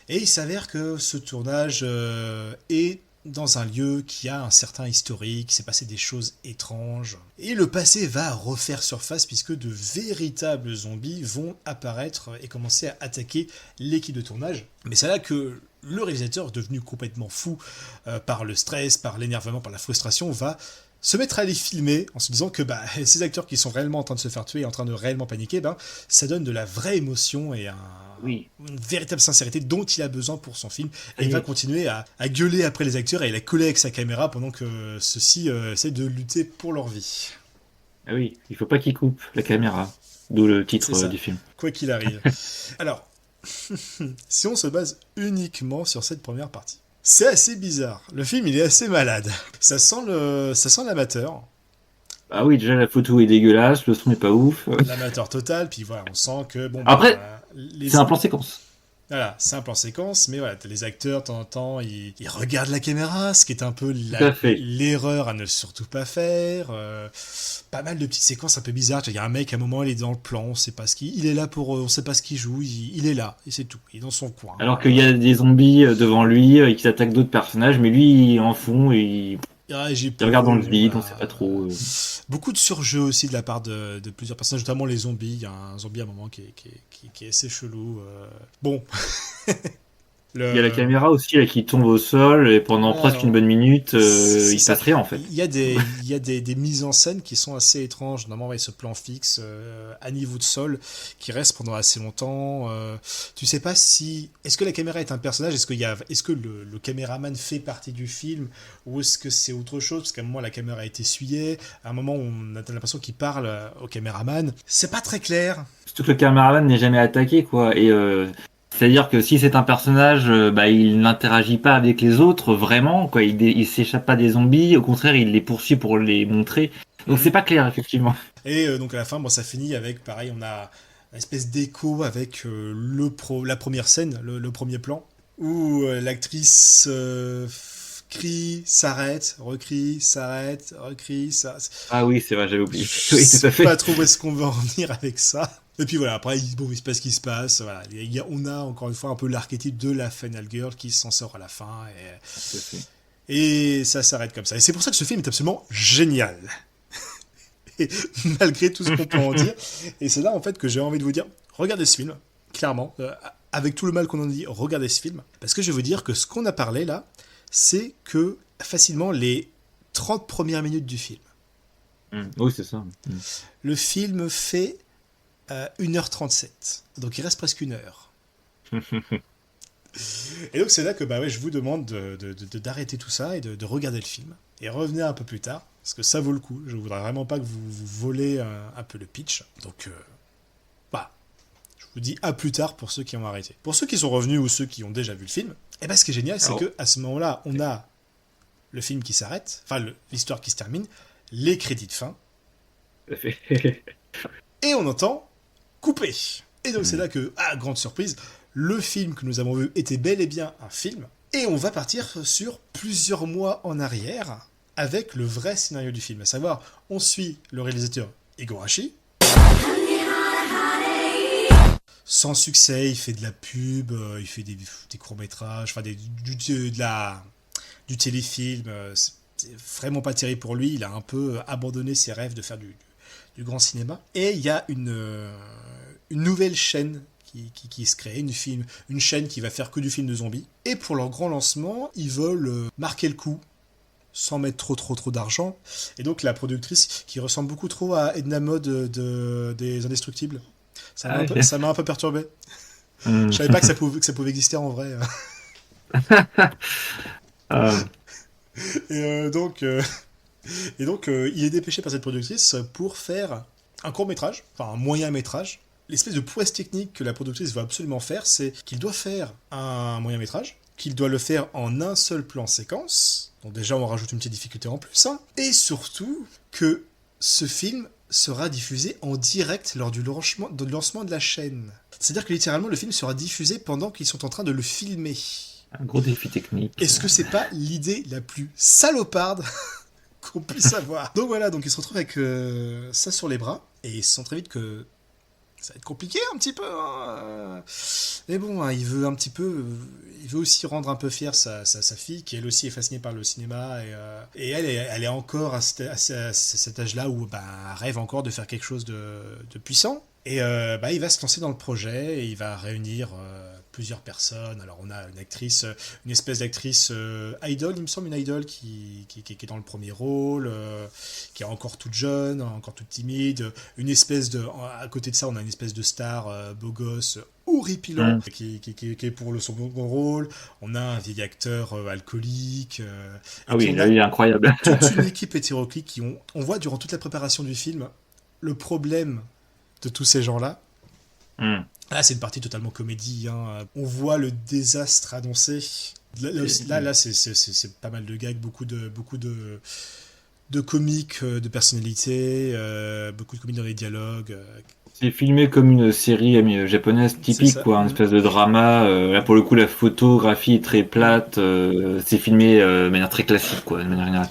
Et il s'avère que ce tournage est dans un lieu qui a un certain historique, il s'est passé des choses étranges. Et le passé va refaire surface puisque de véritables zombies vont apparaître et commencer à attaquer l'équipe de tournage. Mais c'est là que le réalisateur, devenu complètement fou par le stress, par l'énervement, par la frustration, va se mettre à les filmer en se disant que ces acteurs qui sont réellement en train de se faire tuer, en train de réellement paniquer, ça donne de la vraie émotion et une véritable sincérité dont il a besoin pour son film. Et il va continuer à gueuler après les acteurs et à les coller avec sa caméra pendant que ceux-ci essaient de lutter pour leur vie. Ah oui, il faut pas qu'il coupe la caméra, d'où le titre du film. Quoi qu'il arrive. Alors, si on se base uniquement sur cette première partie, c'est assez bizarre. Le film, il est assez malade. Ça sent l'amateur. Ah oui, déjà la photo est dégueulasse, le son est pas ouf. L'amateur total, puis voilà, on sent que Après, c'est un plan séquence. Voilà, c'est un plan séquence, mais voilà, les acteurs, de temps en temps, ils regardent la caméra, ce qui est un peu l'erreur à ne surtout pas faire. Pas mal de petites séquences un peu bizarres. Il y a un mec, à un moment, il est dans le plan, on sait pas il est là on sait pas ce qu'il joue, il est là, et c'est tout. Il est dans son coin. Alors qu'il y a des zombies devant lui, qui attaquent d'autres personnages, mais lui, il est en fond, et J'ai Ils regardent dans le peur, vide, on sait pas trop. Beaucoup de surjeu aussi de la part de plusieurs personnages, notamment les zombies. Il y a un zombie à un moment qui est assez chelou. Bon. Il y a la caméra aussi là, qui tombe au sol et pendant presque une Alors, bonne minute, c'est il se ça. passe rien en fait. Il y a des mises en scène qui sont assez étranges. Notamment, ouais, ce plan fixe à niveau de sol qui reste pendant assez longtemps. Tu sais pas si. Est-ce que la caméra est un personnage? Est-ce que le caméraman fait partie du film? Ou est-ce que c'est autre chose? Parce qu'à un moment, la caméra est essuyée. À un moment, on a l'impression qu'il parle au caméraman. C'est pas très clair. Surtout que le caméraman n'est jamais attaqué quoi. Et c'est-à-dire que si c'est un personnage, bah, il n'interagit pas avec les autres vraiment, quoi. Il s'échappe pas des zombies, au contraire, il les poursuit pour les montrer. Donc c'est Mhm. pas clair, effectivement. Et donc à la fin, bon, ça finit avec, pareil, on a une espèce d'écho avec la première scène, le premier plan, où l'actrice crie, s'arrête, recrie, s'arrête, recrie, ça. Ah oui, c'est vrai, j'avais oublié. Je Oui, tout sais à fait. pas trop où est-ce qu'on veut en venir avec ça. Et puis voilà, après, bon, il se passe ce qui se passe. Voilà. On a encore une fois un peu l'archétype de la Final Girl qui s'en sort à la fin. Tout à fait. Et ça s'arrête comme ça. Et c'est pour ça que ce film est absolument génial. Et malgré tout ce qu'on peut en dire. Et c'est là, en fait, que j'ai envie de vous dire, regardez ce film, clairement. Avec tout le mal qu'on en dit, regardez ce film. Parce que je vais vous dire que ce qu'on a parlé là, c'est que facilement les 30 premières minutes du film. Oui, c'est ça. Le film fait 1h37. Donc il reste presque une heure. Et donc c'est là que bah ouais, je vous demande d'arrêter tout ça et de regarder le film. Et revenez un peu plus tard, parce que ça vaut le coup. Je ne voudrais vraiment pas que vous volez un peu le pitch. Donc bah, je vous dis à plus tard pour ceux qui ont arrêté. Pour ceux qui sont revenus ou ceux qui ont déjà vu le film, et ben ce qui est génial, c'est que à ce moment-là, on a le film qui s'arrête, enfin l'histoire qui se termine, les crédits de fin, Tout à fait. et on entend couper. Et donc c'est là que, grande surprise, le film que nous avons vu était bel et bien un film. Et on va partir sur plusieurs mois en arrière avec le vrai scénario du film. À savoir, on suit le réalisateur Higurashi. Sans succès, il fait de la pub, il fait des courts-métrages, enfin du téléfilm. C'est vraiment pas terrible pour lui. Il a un peu abandonné ses rêves de faire du grand cinéma. Et il y a une nouvelle chaîne qui se crée, une chaîne qui va faire que du film de zombies. Et pour leur grand lancement, ils veulent marquer le coup sans mettre trop d'argent. Et donc la productrice, qui ressemble beaucoup trop à Edna Mode des Indestructibles, ça m'a un peu perturbé. Je savais pas que ça pouvait exister en vrai. Et donc, il est dépêché par cette productrice pour faire un court métrage, enfin un moyen métrage. L'espèce de prouesse technique que la productrice va absolument faire, c'est qu'il doit faire un moyen métrage, qu'il doit le faire en un seul plan séquence. Donc déjà, on rajoute une petite difficulté en plus. Hein. Et surtout, que ce film sera diffusé en direct lors du lancement de la chaîne. C'est-à-dire que littéralement, le film sera diffusé pendant qu'ils sont en train de le filmer. Un gros défi technique. Est-ce que c'est pas l'idée la plus saloparde qu'on puisse avoir? Donc voilà, donc il se retrouve avec ça sur les bras, et il sent très vite que ça va être compliqué un petit peu. Hein. Mais bon, hein, il veut aussi rendre un peu fière sa fille, qui elle aussi est fascinée par le cinéma, et elle est encore à cet âge-là où elle rêve encore de faire quelque chose de puissant. Et il va se lancer dans le projet, et il va réunir plusieurs personnes. Alors on a une espèce d'actrice idol, il me semble, une idol qui est dans le premier rôle, qui est encore toute jeune, encore toute timide. À côté de ça, on a une espèce de star beau gosse, horripilant, qui est pour le second rôle. On a un vieil acteur alcoolique. Ah oui, il est incroyable. Toute une équipe hétéroclite on voit durant toute la préparation du film le problème de tous ces gens-là. Là, c'est une partie totalement comédie. Hein. On voit le désastre annoncé. Là, c'est pas mal de gags, beaucoup de comiques, de personnalités, beaucoup de comiques dans les dialogues. C'est filmé comme une série japonaise typique, quoi, une espèce de drama. Là, pour le coup, la photographie est très plate. C'est filmé de manière très classique, quoi, de manière générale.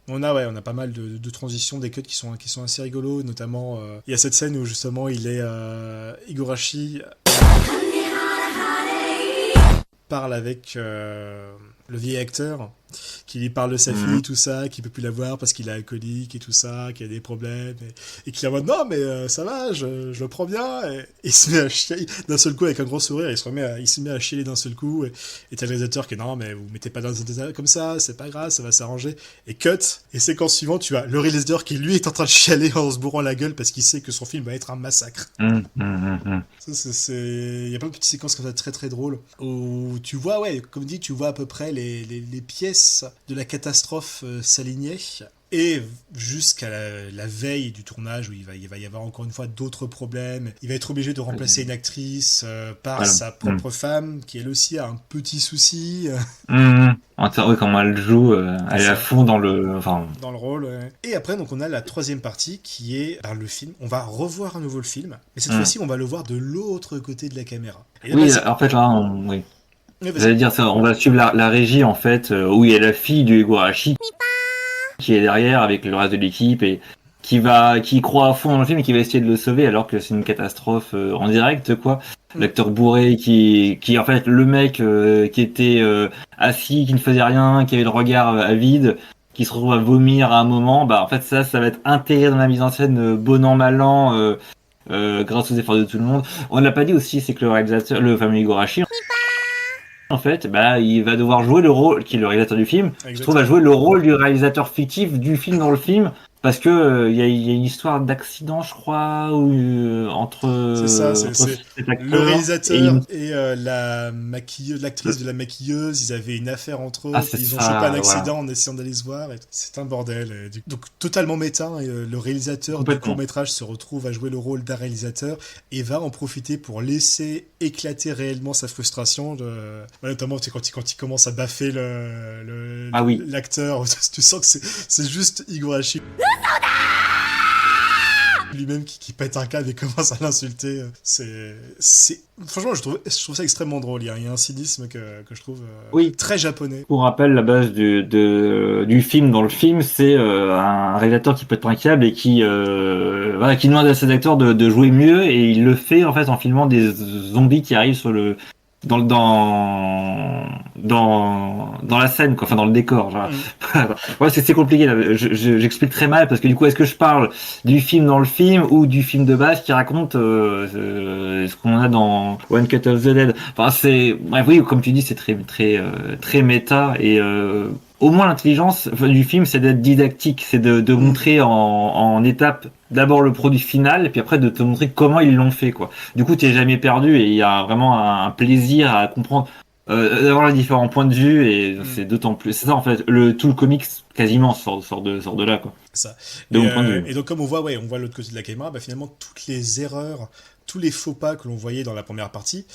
On a pas mal de transitions, des cuts qui sont assez rigolos, notamment il y a cette scène où justement il est Higurashi parle avec le vieil acteur, qui lui parle de sa fille, tout ça, qui peut plus la voir parce qu'il est alcoolique et tout ça, qu'il a des problèmes, et qui est en mode non, mais ça va, je le prends bien, et il se met à chialer d'un seul coup avec un gros sourire, il se met à chialer d'un seul coup, et t'as le réalisateur qui est non, mais vous mettez pas dans un état comme ça, c'est pas grave, ça va s'arranger, et cut, et séquence suivante, tu as le réalisateur qui lui est en train de chialer en se bourrant la gueule parce qu'il sait que son film va être un massacre. Il y a plein de petites séquences comme ça très très drôles où tu vois, ouais, comme dit, tu vois à peu près les pièces de la catastrophe s'aligner. Et jusqu'à la veille du tournage où il va y avoir encore une fois d'autres problèmes. Il va être obligé de remplacer une actrice par sa propre femme, qui elle aussi a un petit souci. Oui, comment elle joue, elle est à fond dans le rôle. Ouais. Et après, donc, on a la troisième partie qui est le film. On va revoir à nouveau le film, mais cette fois-ci, on va le voir de l'autre côté de la caméra. Et là, en fait, là, oui. J'allais dire ça, on va suivre la régie, en fait, où il y a la fille du Higurashi qui est derrière avec le reste de l'équipe et qui croit à fond dans le film et qui va essayer de le sauver alors que c'est une catastrophe en direct, quoi. L'acteur bourré qui en fait, le mec qui était assis, qui ne faisait rien, qui avait le regard avide, qui se retrouve à vomir à un moment, en fait, ça va être intégré dans la mise en scène bon an, mal an, grâce aux efforts de tout le monde. On l'a pas dit aussi, c'est que le réalisateur, le fameux Higurashi, en fait, il va devoir jouer le rôle, qui est le réalisateur du film, se trouve à jouer le rôle du réalisateur fictif du film dans le film, parce que il y a une histoire d'accident, je crois, entre. C'est ça, c'est le réalisateur et l'actrice de la maquilleuse, ils avaient une affaire entre eux, ils ont chopé un accident en essayant d'aller se voir. C'est un bordel. Donc totalement méta, le réalisateur du court-métrage se retrouve à jouer le rôle d'un réalisateur et va en profiter pour laisser éclater réellement sa frustration, notamment quand il commence à baffer l'acteur, tu sens que c'est juste Higurashi lui-même qui pète un câble et commence à l'insulter. Franchement, je trouve ça extrêmement drôle. Il y a un cynisme que je trouve très japonais. Pour rappel, la base du film dans le film, c'est un réalisateur qui pète un câble et qui demande à ses acteurs de jouer mieux, et il le fait en fait en filmant des zombies qui arrivent sur le dans la scène, quoi, enfin dans le décor, genre. Ouais, c'est compliqué là. J'explique très mal parce que du coup, est-ce que je parle du film dans le film ou du film de base qui raconte ce qu'on a dans One Cut of the Dead. Enfin, oui, comme tu dis, c'est très méta, et au moins l'intelligence du film, c'est d'être didactique, c'est de montrer en étapes d'abord le produit final, et puis après de te montrer comment ils l'ont fait, quoi. Du coup, t'es jamais perdu, et il y a vraiment un plaisir à comprendre, d'avoir les différents points de vue, et c'est d'autant plus. C'est ça en fait, tout le comics quasiment sort de là, quoi. Ça. Et donc comme on voit l'autre côté de la caméra, finalement toutes les erreurs, tous les faux pas que l'on voyait dans la première partie,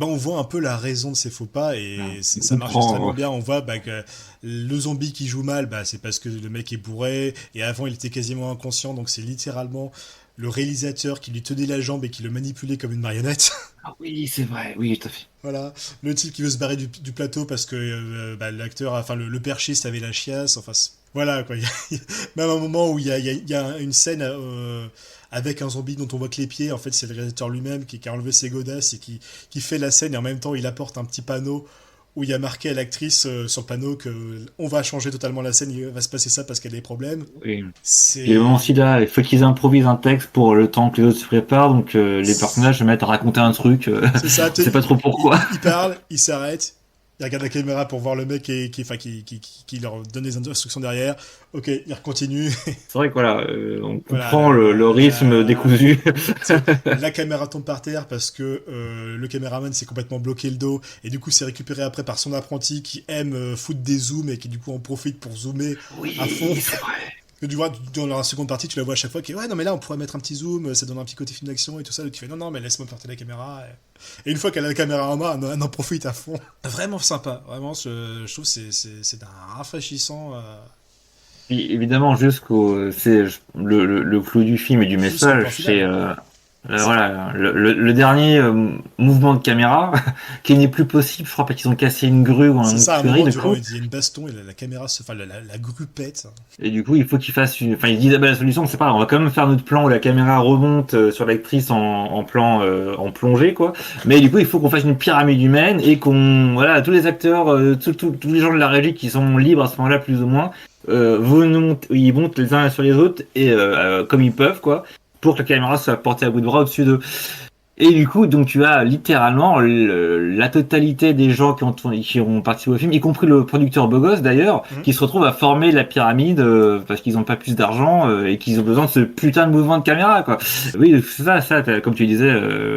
on voit un peu la raison de ces faux pas, et ça marche extrêmement bien. On voit que le zombie qui joue mal, c'est parce que le mec est bourré, et avant il était quasiment inconscient, donc c'est littéralement le réalisateur qui lui tenait la jambe et qui le manipulait comme une marionnette. Ah oui, c'est vrai, oui, tout à fait. Voilà, le type qui veut se barrer du plateau parce que l'acteur, enfin le perchiste avait la chiasse, enfin voilà quoi. Même un moment où il y a une scène avec un zombie dont on voit que les pieds, en fait c'est le réalisateur lui-même qui a enlevé ses godasses et qui fait la scène, et en même temps il apporte un petit panneau où il y a marqué à l'actrice sur le panneau que on va changer totalement la scène, il va se passer ça parce qu'elle a des problèmes. Oui. Et aussi là, il faut qu'ils improvisent un texte pour le temps que les autres se préparent, donc les personnages se mettent à raconter un truc. C'est ça. C'est pas trop pourquoi. Il parle, il s'arrête, il regarde la caméra pour voir le mec qui leur donne des instructions derrière. Ok, il continue. C'est vrai que voilà, on comprend le rythme décousu. La caméra tombe par terre parce que le caméraman s'est complètement bloqué le dos, et du coup c'est récupéré après par son apprenti qui aime foutre des zooms et qui du coup en profite pour zoomer à fond. C'est vrai. Que tu vois, dans la seconde partie, tu la vois à chaque fois qui est ouais, non mais là on pourrait mettre un petit zoom, ça donne un petit côté film d'action et tout ça. Et tu fais non mais laisse-moi porter la caméra. Et une fois qu'elle a la caméra en main, elle en profite à fond. Vraiment sympa, vraiment, je trouve que c'est un rafraîchissant. Évidemment, c'est le clou du film et du message, Voilà, le dernier mouvement de caméra qui n'est plus possible. Je crois pas qu'ils ont cassé une grue ou C'est un ça, à un tuerie moment, de durant, coup. il y a une baston et la caméra enfin, la grue pète. Et du coup, il faut qu'ils fassent une. Enfin, ils disent ah ben, la solution, c'est pas grave, on va quand même faire notre plan où la caméra remonte sur l'actrice en plan en plongée quoi. Mais du coup, il faut qu'on fasse une pyramide humaine et qu'on voilà tous les acteurs, tous les gens de la régie qui sont libres à ce moment-là plus ou moins, ils montent les uns sur les autres et comme ils peuvent quoi, pour que la caméra soit portée à bout de bras au-dessus d'eux. Et du coup, donc tu as littéralement la totalité des gens qui ont participé au film, y compris le producteur Bogos d'ailleurs, Mhm. qui se retrouve à former la pyramide parce qu'ils n'ont pas plus d'argent et qu'ils ont besoin de ce putain de mouvement de caméra quoi. Oui, c'est ça, comme tu disais,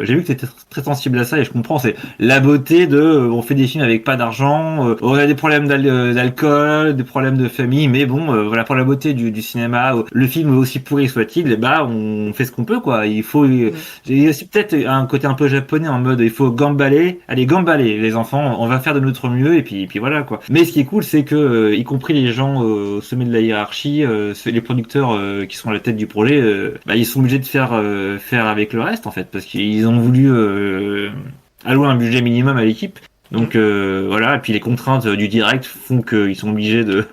j'ai vu que tu étais très sensible à ça et je comprends, c'est la beauté de on fait des films avec pas d'argent, on a des problèmes d'alcool, des problèmes de famille, mais bon, voilà pour la beauté du cinéma, le film aussi pourri soit-il, et bah on fait ce qu'on peut quoi. Il faut Mhm. j'ai aussi peut-être un côté un peu japonais en mode il faut gambaler, allez gambaler les enfants, on va faire de notre mieux et puis voilà quoi. Mais ce qui est cool c'est que y compris les gens au sommet de la hiérarchie, les producteurs qui sont à la tête du projet, bah, ils sont obligés de faire avec le reste en fait parce qu'ils ont voulu allouer un budget minimum à l'équipe. Mhm. Donc voilà, et puis les contraintes du direct font qu'ils sont obligés de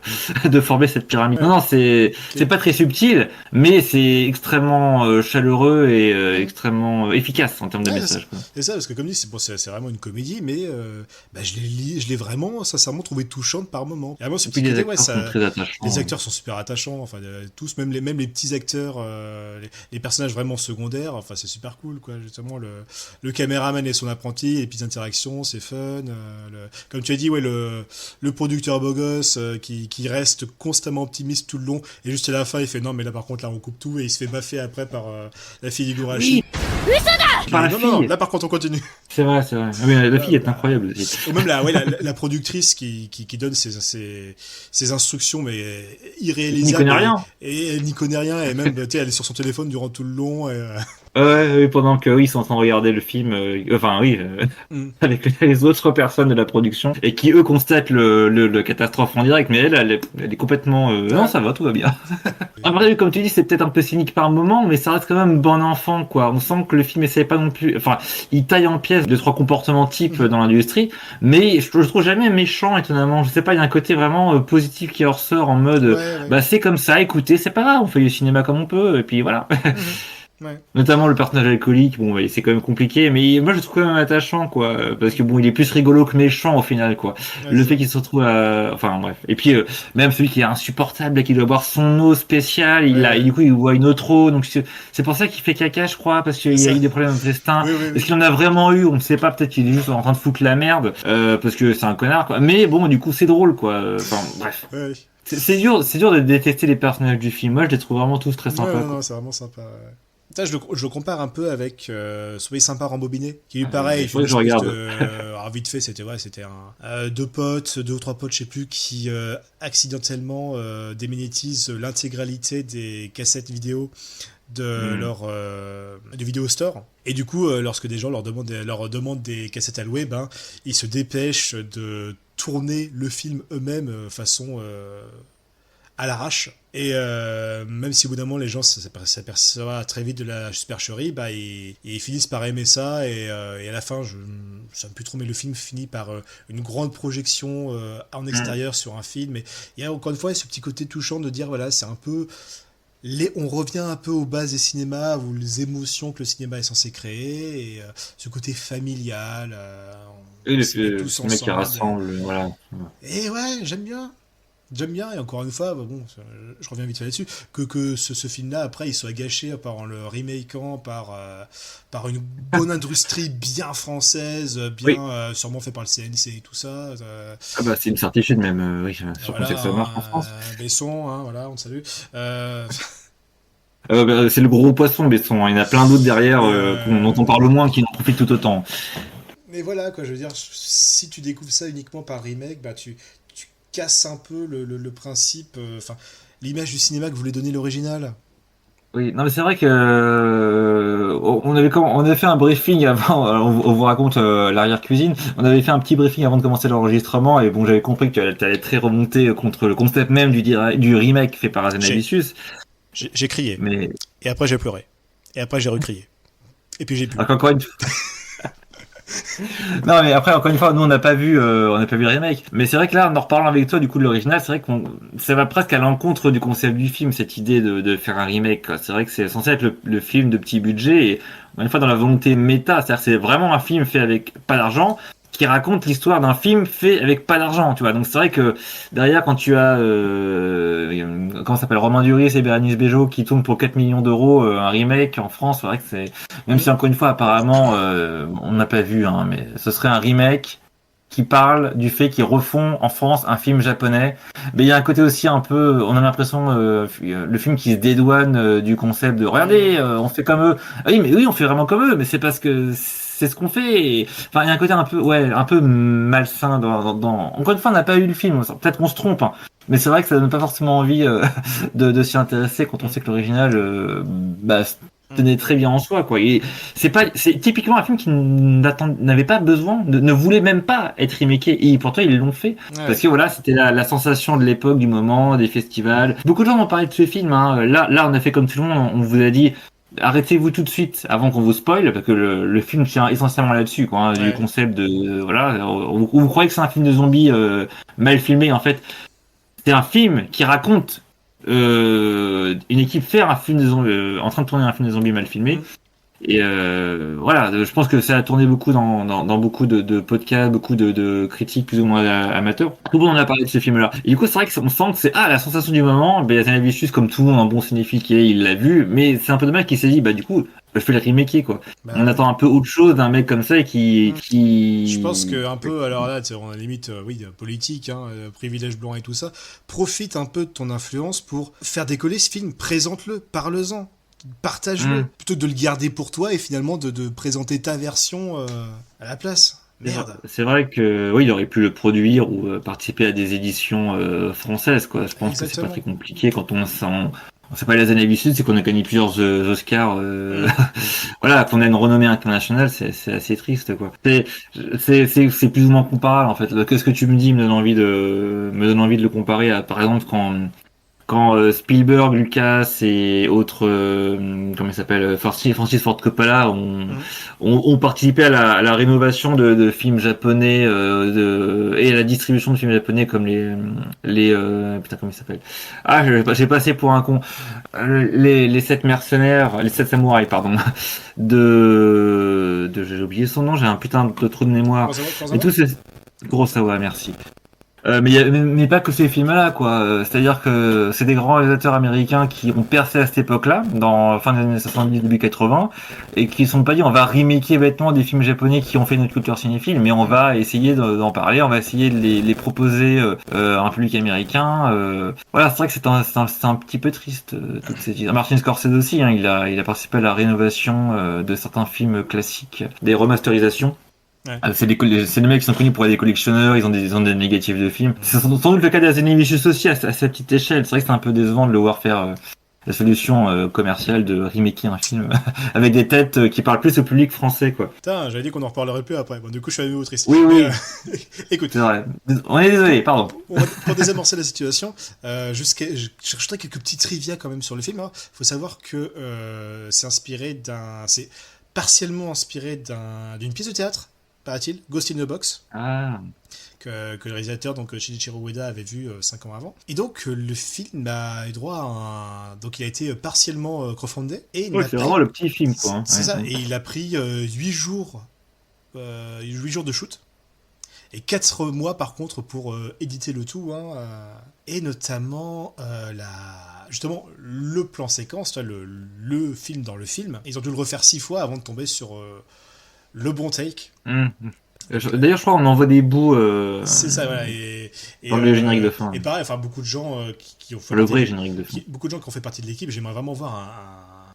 de former cette pyramide. Non, Ouais, non, c'est ok. pas très subtil, mais c'est extrêmement chaleureux et Mhm. extrêmement efficace en termes de Ouais, c'est ça. message. Quoi. C'est ça, parce que comme dit, bon, c'est vraiment une comédie, mais bah, je l'ai vraiment, sincèrement, trouvé touchante par moment. Il y a vraiment ce Et petit puis les côté, ouais, acteurs sont ça, très les attachants. acteurs sont super attachants, enfin, tous, même les petits acteurs, les personnages vraiment secondaires, enfin, c'est super cool, quoi. Justement, le caméraman et son apprenti, les petites interactions, c'est fun. Comme tu as dit, ouais, le producteur beau gosse qui reste constamment optimiste tout le long, et juste à la fin, il fait non, mais là, par contre, là, on coupe tout, et il se fait baffer après par la fille Oui, d'Igurashi. par la Non, non, fille. là, par contre, on continue. C'est vrai, c'est vrai. Ah, mais la Là, fille est bah, incroyable aussi. ou même la, ouais, la productrice qui donne ses instructions, mais Il n'y connaît irréalisables, rien. et elle n'y connaît rien, et même, tu sais, elle est sur son téléphone durant tout le long. Et, Ouais, oui, pendant que oui, ils sont en train de regarder le film, enfin oui, mm, avec les autres personnes de la production et qui eux constatent le catastrophe en direct, mais elle est complètement non, ouais. ça va, tout va bien. Après, comme tu dis, c'est peut-être un peu cynique par moment, mais ça reste quand même bon enfant, quoi. On sent que le film essaie pas non plus, enfin, il taille en pièces deux, trois comportements types Mhm. dans l'industrie, mais je trouve jamais méchant, étonnamment. Je sais pas, il y a un côté vraiment positif qui ressort en mode, Ouais, ouais. bah, c'est comme ça, écoutez, c'est pas grave, on fait du cinéma comme on peut, et puis voilà. Mhm. Ouais. Notamment le personnage alcoolique, bon, bah, c'est quand même compliqué, mais moi je le trouve quand même attachant, quoi, parce que bon, il est plus rigolo que méchant au final, quoi. Ouais, Le c'est fait ça. qu'il se retrouve à, enfin bref. Et puis même celui qui est insupportable, là, qui doit boire son eau spéciale, Ouais, et du ouais. coup il boit une autre eau, donc c'est pour ça qu'il fait caca, je crois, parce C'est qu'il a ça. eu des problèmes d'intestin. Oui, oui, Est-ce oui. qu'il en a vraiment eu? On ne sait pas. Peut-être qu'il est juste en train de foutre la merde, parce que c'est un connard, quoi. Mais bon, du coup c'est drôle, quoi. Enfin bref. Ouais, ouais. C'est dur de détester les personnages du film. Moi, je les trouve vraiment tous très Ouais, sympas, non, non, quoi. c'est vraiment sympa. Ouais. Ça, je le compare un peu avec Soyez sympa Rembobiné, qui lui pareil, il Il fait faudrait une que je espèce de. regarde. Alors vite fait, c'était ouais, c'était deux potes, deux ou trois potes, je sais plus, qui accidentellement démonétisent l'intégralité des cassettes vidéo de Hmm. leur du vidéo store. Et du coup, lorsque des gens leur demandent des cassettes à louer, ben ils se dépêchent de tourner le film eux-mêmes façon à l'arrache. Et même si au bout d'un moment les gens s'aperçoivent très vite de la supercherie, bah, ils finissent par aimer ça. Et à la fin, je ne sais plus trop, mais le film finit par une grande projection en Hmm. extérieur sur un film. Et il y a encore une fois ce petit côté touchant de dire voilà, c'est un peu. On revient un peu aux bases des cinémas, ou les émotions que le cinéma est censé créer, et ce côté familial, Et on s'y met le tous cinéma qui ensemble. rassemble, voilà. Et ouais, j'aime bien. J'aime bien, et encore une fois, bah bon, je reviens vite fait là-dessus, que ce film-là, après, il soit gâché en le remakeant par une bonne industrie bien française, Oui. bien sûrement fait par le CNC et tout ça. Ah bah c'est une certitude même, oui, sûr comme Voilà, c'est que ça marche en France. Besson, hein, voilà, on te salue. Euh, Bah, c'est le gros poisson Besson, hein. Il y en a plein d'autres derrière dont on parle euh, moins qui en profitent tout autant. mais voilà, quoi, je veux dire, si tu découvres ça uniquement par remake, bah tu casses un peu le principe, enfin, l'image du cinéma que voulait donner l'original. Oui, non mais c'est vrai que on avait fait un briefing avant, on vous raconte l'arrière-cuisine, on avait fait un petit briefing avant de commencer l'enregistrement et bon j'avais compris que tu allais très remonter contre le concept même du remake fait par J'ai Azanavicius, j'ai crié. mais Et après, j'ai pleuré. Et après, j'ai recrié. Et puis j'ai pu. Alors qu'encore une Non, mais après, encore une fois, nous, on n'a pas vu le remake. Mais c'est vrai que là, en reparlant avec toi, du coup, de l'original, c'est vrai qu'on, ça va presque à l'encontre du concept du film, cette idée de faire un remake, quoi. C'est vrai que c'est censé être le film de petit budget et, encore une fois, dans la volonté méta. C'est-à-dire que c'est vraiment un film fait avec pas d'argent, qui raconte l'histoire d'un film fait avec pas d'argent, tu vois. Donc c'est vrai que derrière, quand tu as comment ça s'appelle, Romain Duris et Bérénice Bejo qui tournent pour 4 millions d'euros un remake en France, c'est vrai que c'est, même si encore une fois apparemment on n'a pas vu, hein, mais ce serait un remake qui parle du fait qu'ils refont en France un film japonais. Mais il y a un côté aussi un peu, on a l'impression le film qui se dédouane du concept de regardez, on fait comme eux. Ah oui, mais oui, on fait vraiment comme eux, mais c'est parce que c'est ce qu'on fait. Enfin, il y a un côté un peu, ouais, un peu malsain dans... Encore une fois, on n'a pas eu le film. Peut-être qu'on se trompe, hein. Mais c'est vrai que ça donne pas forcément envie de s'y intéresser quand on sait que l'original, bah, tenait très bien en soi, quoi. Et c'est typiquement un film qui n'avait pas besoin, ne voulait même pas être remaké. Et pourtant, ils l'ont fait. Ouais. Parce que voilà, c'était la sensation de l'époque, du moment, des festivals. Beaucoup de gens m'ont parlé de ce film, hein. Là, on a fait comme tout le monde. On vous a dit, arrêtez-vous tout de suite avant qu'on vous spoil, parce que le film tient essentiellement là-dessus, quoi, hein, du concept de, voilà, vous croyez que c'est un film de zombies mal filmé, en fait, c'est un film qui raconte une équipe faire un film de zombies, en train de tourner un film de zombies mal filmé. Et voilà, je pense que ça a tourné beaucoup dans beaucoup de podcasts, beaucoup de critiques plus ou moins amateurs. Tout le monde en a parlé de ce film-là. Et du coup, c'est vrai qu'on sent que c'est la sensation du moment. Ben, Azanavicius, comme tout un bon cinéphile qui est, il l'a vu. Mais c'est un peu dommage qu'il s'est dit, bah du coup, je fais le remaker, quoi. Bah, on attend un peu autre chose d'un mec comme ça et qui... Je pense que un peu, alors là, on a limite, oui, politique, hein, privilège blanc et tout ça. Profite un peu de ton influence pour faire décoller ce film. Présente-le, parle-en. Partage-le, plutôt que de le garder pour toi et finalement de présenter ta version à la place. Merde. C'est vrai que oui, il aurait pu le produire ou participer à des éditions françaises, quoi. Je pense que c'est pas très compliqué quand on sait pas les années Sud, c'est qu'on a gagné plusieurs Oscars. Voilà, qu'on a une renommée internationale, c'est assez triste, quoi. C'est plus ou moins comparable, en fait. Qu'est-ce que tu me dis me donne envie de le comparer à, par exemple, quand Spielberg, Lucas et autres, comment il s'appelle, Francis Ford Coppola ont participé à la rénovation de films japonais et à la distribution de films japonais comme les putain comment il s'appelle, j'ai passé pour un con, les sept mercenaires, les sept samouraïs pardon, j'ai oublié son nom, j'ai un putain de trou de mémoire. Et tous ces Kurosawa, merci. Mais pas que ces films-là, quoi. C'est-à-dire que c'est des grands réalisateurs américains qui ont percé à cette époque-là, dans fin des années 70, début 80, et qui sont pas dit on va remaker bêtement des films japonais qui ont fait notre culture cinéphile, mais on va essayer d'en parler, on va essayer de les proposer à un public américain. Voilà, c'est vrai que c'est un petit peu triste toutes ces histoires. Martin Scorsese aussi, hein, il a participé à la rénovation de certains films classiques, des remasterisations. Ouais. C'est des mecs qui sont connus pour être des collectionneurs, ils ont des négatifs de films. C'est sans doute le cas d'Azanavicius aussi à sa petite échelle. C'est vrai que c'est un peu décevant de le voir faire la solution commerciale de remaker un film avec des têtes qui parlent plus au public français, quoi. Putain, j'avais dit qu'on en reparlerait plus après. Bon, du coup, je suis à nouveau triste. Oui, oui. Écoute. C'est vrai. On est désolé, pardon. Pour désamorcer la situation, je chercherai quelques petits trivia quand même sur le film. Hein. Faut savoir que c'est partiellement inspiré d'une pièce de théâtre, paraît-il, Ghost in the Box. Ah. Que le réalisateur, donc Shinichiro Ueda, avait vu 5 ans avant. Et donc, le film a eu droit à donc il a été partiellement crowdfundé. Et c'est vraiment le petit film, quoi. Hein. C'est ça, et il a pris 8 jours de shoot. Et 4 mois, par contre, pour éditer le tout. Hein, et notamment, justement, le plan séquence, le film dans le film. Ils ont dû le refaire 6 fois avant de tomber sur le bon take. D'ailleurs, je crois qu'on envoie des bouts. C'est ça, voilà. Dans le générique de fin. Et pareil, enfin, beaucoup de gens qui ont fait le vrai générique de fin. Beaucoup de gens qui ont fait partie de l'équipe, j'aimerais vraiment voir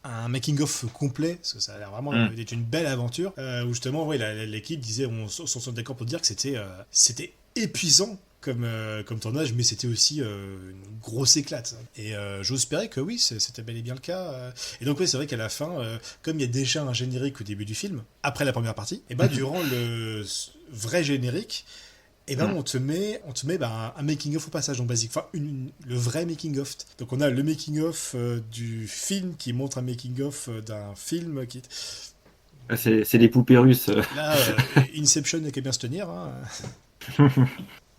un making-of complet, parce que ça a l'air vraiment d'être une belle aventure, où justement, ouais, l'équipe disait, on s'en d'accord pour dire que c'était épuisant comme tournage, mais c'était aussi une grosse éclate. Et j'ose espérer que oui, c'était bel et bien le cas. Et donc oui, c'est vrai qu'à la fin, comme il y a déjà un générique au début du film, après la première partie, et bah durant le vrai générique, et ben on te met un making of au passage, donc basique, enfin le vrai making of. Donc on a le making of du film qui montre un making of d'un film qui C'est des poupées russes. Là, Inception qui est bien se tenir, hein.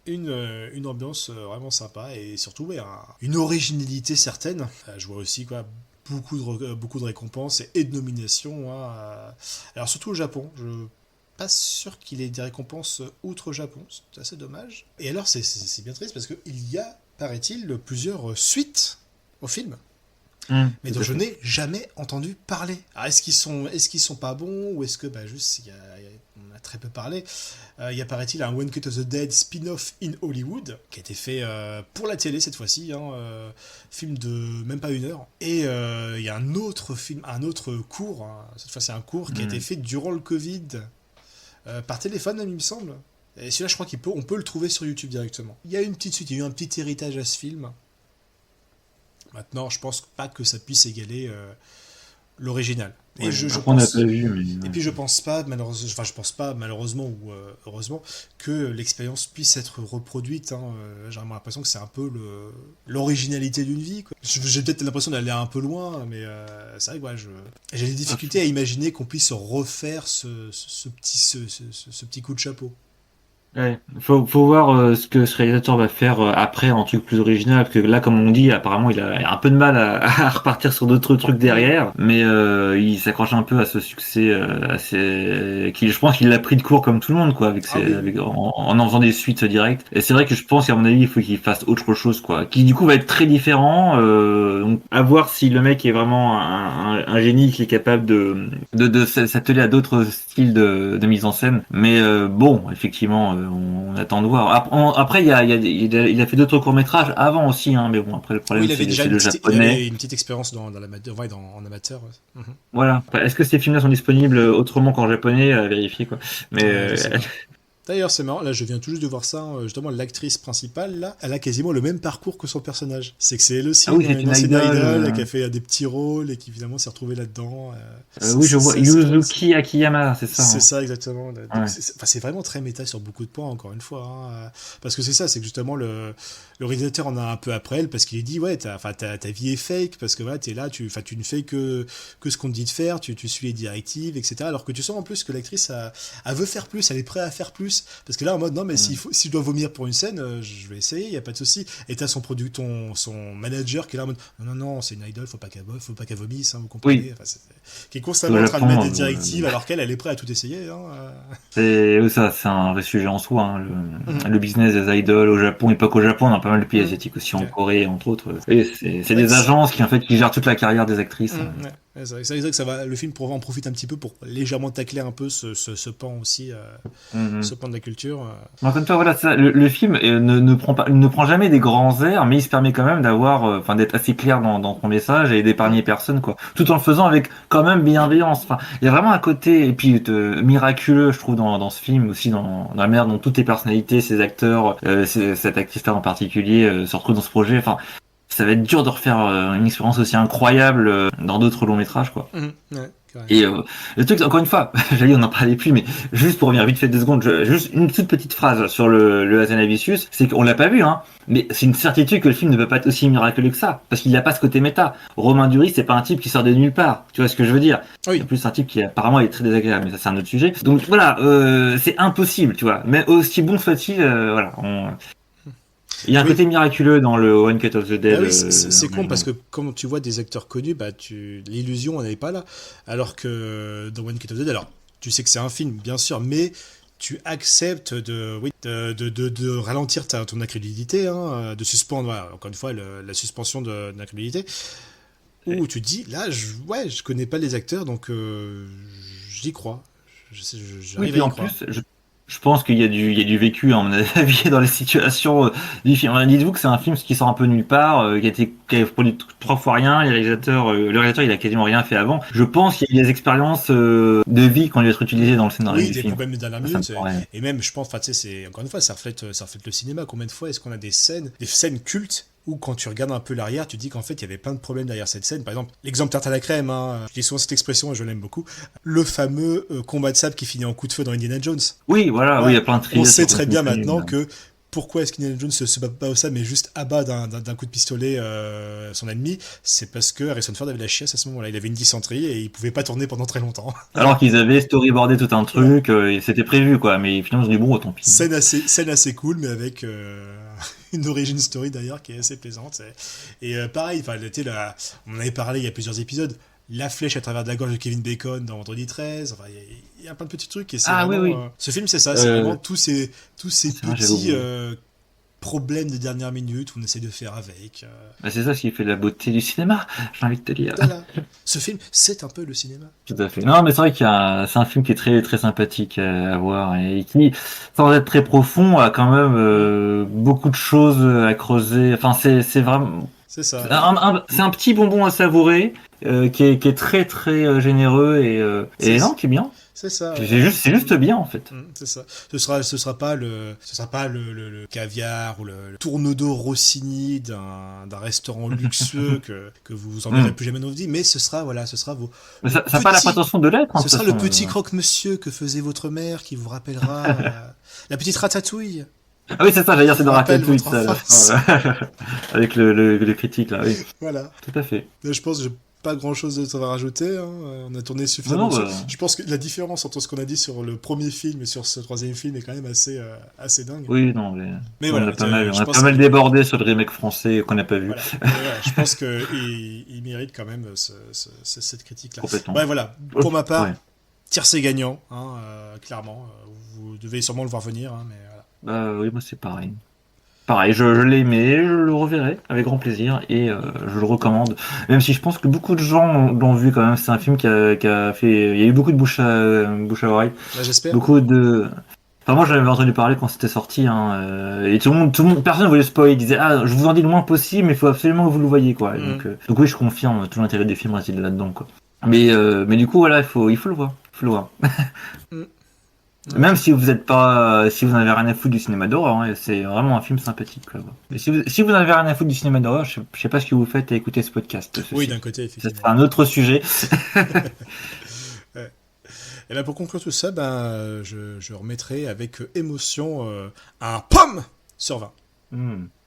Une ambiance vraiment sympa et surtout ouais, une originalité certaine. Je vois aussi quoi, beaucoup de récompenses et de nominations, hein. Alors surtout au Japon, je suis pas sûr qu'il ait des récompenses outre Japon, c'est assez dommage. Et alors c'est bien triste parce qu'il y a, paraît-il, plusieurs suites au film. Mais Tout dont à je fait. n'ai jamais entendu parler. Alors est-ce qu'ils sont pas bons ou est-ce que bah juste on a très peu parlé. Il y a paraît-il un One Cut of the Dead spin-off in Hollywood qui a été fait pour la télé cette fois-ci, hein, film de même pas 1 heure. Et il y a un autre film, un autre cours, hein, cette fois c'est un cours qui a été fait durant le Covid par téléphone, il me semble. Et celui-là, je crois on peut le trouver sur YouTube directement. Il y a une petite suite, il y a eu un petit héritage à ce film. Maintenant, je pense pas que ça puisse égaler l'original. Et Ouais, je après, on n'a pense. pas vu, mais Et puis je pense pas malheureusement, enfin je pense pas malheureusement ou heureusement que l'expérience puisse être reproduite, hein. J'ai vraiment l'impression que c'est un peu l'originalité d'une vie, quoi. J'ai peut-être l'impression d'aller un peu loin, mais c'est vrai que ouais, j'ai des difficultés à imaginer qu'on puisse refaire ce petit coup de chapeau. ouais, faut voir ce que ce réalisateur va faire après en truc plus original, parce que là, comme on dit, apparemment, il a un peu de mal à repartir sur d'autres trucs derrière, mais il s'accroche un peu à ce succès, je pense qu'il l'a pris de court comme tout le monde, quoi, Ah oui, oui. en faisant des suites directes. Et c'est vrai que je pense qu'à mon avis, il faut qu'il fasse autre chose, quoi, qui du coup va être très différent. Donc, à voir si le mec est vraiment un génie qui est capable de s'atteler à d'autres styles de mise en scène. Mais bon, effectivement, on attend de voir. Après, il a fait d'autres courts-métrages avant aussi, hein, mais bon, après, le Oui, problème, il avait déjà c'est le il japonais. avait une petite expérience dans l'amateur, ouais, en amateur. Ouais. Mhm. Voilà. Est-ce que ces films-là sont disponibles autrement qu'en japonais, à vérifier, quoi. Mais Je sais pas. D'ailleurs, c'est marrant, là je viens tout juste de voir ça, hein, justement l'actrice principale, là, elle a quasiment le même parcours que son personnage. C'est que c'est elle aussi ah oui, c'est une une ancienne idole. idol qui a fait des petits rôles et qui évidemment s'est retrouvée là-dedans. Oui, je vois. C'est drôle, ça. Yuzuki Akiyama, c'est ça, C'est hein. ça exactement. Donc Ouais. c'est vraiment très méta sur beaucoup de points, encore une fois, hein. Parce que c'est ça, c'est que justement le réalisateur en a un peu après elle parce qu'il dit ouais, ta vie est fake parce que voilà, t'es là, tu ne fais que ce qu'on te dit de faire, tu suis les directives, etc. Alors que tu sens en plus que l'actrice elle veut faire plus, elle est prête à faire plus. Parce que là, en mode non, mais Mm. si je dois vomir pour une scène, je vais essayer, il y a pas de souci. Et t'as son manager qui est là en mode non, non, non, c'est une idol, faut pas qu'elle vomisse, hein, vous Oui, comprenez. Enfin, qui est au constamment en train de mettre Japon, des directives alors qu'elle, elle est prête à tout essayer, hein. c'est ça, c'est un vrai sujet en soi, hein, Mhm. le business des idoles au Japon, et pas qu'au Japon, dans pas mal de pays Mhm. asiatiques aussi, en Ok. Corée, entre autres. Et c'est Ouais, des agences qui, en fait, qui gèrent toute la carrière des actrices. ouais. Ouais, c'est vrai que ça va, le film en profite un petit peu pour légèrement tacler un peu ce pan aussi, ce Mhm. pan de la culture. Donc, comme toi, voilà, le film ne prend jamais des grands airs, mais il se permet quand même d'avoir, enfin, d'être assez clair dans son message et d'épargner personne, quoi. Tout en le faisant avec quand même bienveillance. Enfin, il y a vraiment un côté, et puis, miraculeux, je trouve, dans ce film aussi, dans la manière dont toutes les personnalités, ces acteurs, cette actrice-là en particulier, se retrouvent dans ce projet. Enfin, ça va être dur de refaire une expérience aussi incroyable dans d'autres longs métrages, quoi. Ouais, carrément. Et le truc, encore une fois, j'allais on en parlait plus, mais juste pour revenir vite fait 2 secondes, juste une toute petite phrase sur le Athanasius, c'est qu'on l'a pas vu, hein, mais c'est une certitude que le film ne peut pas être aussi miraculeux que ça, parce qu'il n'y a pas ce côté méta. Romain Duris, c'est pas un type qui sort de nulle part, tu vois ce que je veux dire. En Oui, plus, c'est un type qui apparemment est très désagréable, mais ça c'est un autre sujet. Donc voilà, c'est impossible, tu vois. Mais aussi bon soit-il, voilà. Il y a un oui. côté miraculeux dans le One Cut of the Bah Dead. oui, c'est con parce que quand tu vois des acteurs connus, bah l'illusion elle n'est pas là. Alors que dans One Cut of the Dead, alors tu sais que c'est un film, bien sûr, mais tu acceptes oui, de ralentir ton incrédulité, hein, de suspendre, voilà, encore une fois, la suspension de l'incrédulité, où tu te dis, là, ouais, je connais pas les acteurs, donc j'y crois. Oui, J'arrive à puis y en croire. plus, je pense il y a du vécu, à mon avis, dans les situations du film. Dites-vous que c'est un film qui sort un peu nulle part, qui a produit 3 fois rien. Le réalisateur, il a quasiment rien fait avant. Je pense qu'il y a des expériences de vie qui ont dû être utilisées dans le scénario Oui, du des film. problèmes de dernière Ça me minute. paraît. Et même, je pense, enfin, tu sais, encore une fois, ça reflète le cinéma. Combien de fois est-ce qu'on a des scènes cultes où quand tu regardes un peu l'arrière, tu dis qu'en fait, il y avait plein de problèmes derrière cette scène. Par exemple, l'exemple tarte à la crème, hein, je dis souvent cette expression et je l'aime beaucoup. Le fameux combat de sable qui finit en coup de feu dans Indiana Jones. Oui, voilà, oui, il y Voilà. a plein de On trivias sait sur très contenu bien connu. maintenant que pourquoi est-ce qu'Indiana Jones se bat pas au sabre mais juste abat d'un coup de pistolet son ennemi, c'est parce que Harrison Ford avait la chiasse à ce moment-là. Il avait une dysenterie et il pouvait pas tourner pendant très longtemps. Alors qu'ils avaient storyboardé tout un truc, et c'était prévu, quoi. Mais finalement, ils ont dit, bon, tant pis. Scène assez cool, mais avec une origin story d'ailleurs qui est assez plaisante. Et pareil, on en avait parlé il y a plusieurs épisodes. La flèche à travers de la gorge de Kevin Bacon dans Vendredi 13. Enfin, il y a plein de petits trucs. Et c'est vraiment, oui. Ce film, c'est ça. C'est vraiment tous ces petits vrai, problèmes de dernière minute où on essaie de faire avec. Bah, c'est ça ce qui fait la beauté du cinéma, j'ai envie de te dire. Voilà. Ce film, c'est un peu le cinéma. Tout à fait. Non, mais c'est vrai c'est un film qui est très, très sympathique à voir et qui, sans être très profond, a quand même beaucoup de choses à creuser. Enfin, c'est vraiment... C'est ça. C'est un petit bonbon à savourer qui est très, très généreux et non, qui est bien. C'est ça. C'est juste bien, en fait. C'est ça. Ce sera pas le caviar ou le tourneau Rossini d'un restaurant luxueux que vous en verrez plus jamais dans votre vie, mais ce sera vos. Mais ça n'a pas la prétention de l'être. Ce sera le petit croque-monsieur que faisait votre mère qui vous rappellera la petite ratatouille. Ah oui, c'est ça, j'allais dire, c'est dans Ratatouille, ça. Avec le critique, là, oui. Voilà. Tout à fait. Je pense que j'ai pas grand chose d'autre à rajouter. Hein. On a tourné suffisamment. Je pense que la différence entre ce qu'on a dit sur le premier film et sur ce troisième film est quand même assez dingue. Oui, non, mais voilà, on a pas mal débordé sur le remake français qu'on n'a pas vu. Voilà. Voilà, je pense qu'il mérite quand même cette critique-là. Complètement. Voilà. Pour ma part, tiercé gagnant, hein, clairement. Vous devez sûrement le voir venir, hein, mais voilà. Oui, moi c'est pareil. Pareil, je l'ai aimé, je le reverrai avec grand plaisir et je le recommande. Même si je pense que beaucoup de gens l'ont vu quand même. C'est un film qui a fait. Il y a eu beaucoup de bouche à oreille. Là, j'espère. Beaucoup de. Enfin, moi, j'en avais entendu parler quand c'était sorti, hein, et tout le monde, personne voulait spoiler. Il disait, je vous en dis le moins possible, mais il faut absolument que vous le voyez, quoi. Donc oui, je confirme, tout l'intérêt des films réside là-dedans, quoi. Mais du coup, voilà, il faut le voir. Il faut le voir. Même si vous êtes pas, si vous n'avez rien à foutre du cinéma d'horreur, hein, c'est vraiment un film sympathique, quoi. Et si vous n'avez rien à foutre du cinéma d'horreur, je sais pas ce que vous faites à écouter ce podcast. Oui, d'un côté, effectivement. C'est un autre sujet. Et ben pour conclure tout ça, je remettrai avec émotion un pomme sur 20.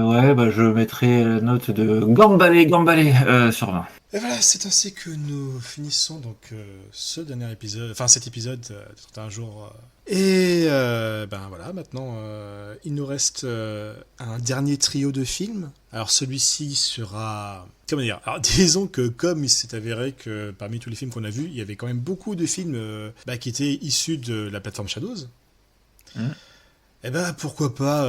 Ouais, je mettrai la note de Gambale sur 20. Et voilà, c'est ainsi que nous finissons donc ce dernier épisode, enfin cet épisode de 31 jours. Et voilà, maintenant il nous reste un dernier trio de films. Alors celui-ci sera, comment dire, alors disons que comme il s'est avéré que parmi tous les films qu'on a vus, il y avait quand même beaucoup de films qui étaient issus de la plateforme Shadows. Et pourquoi pas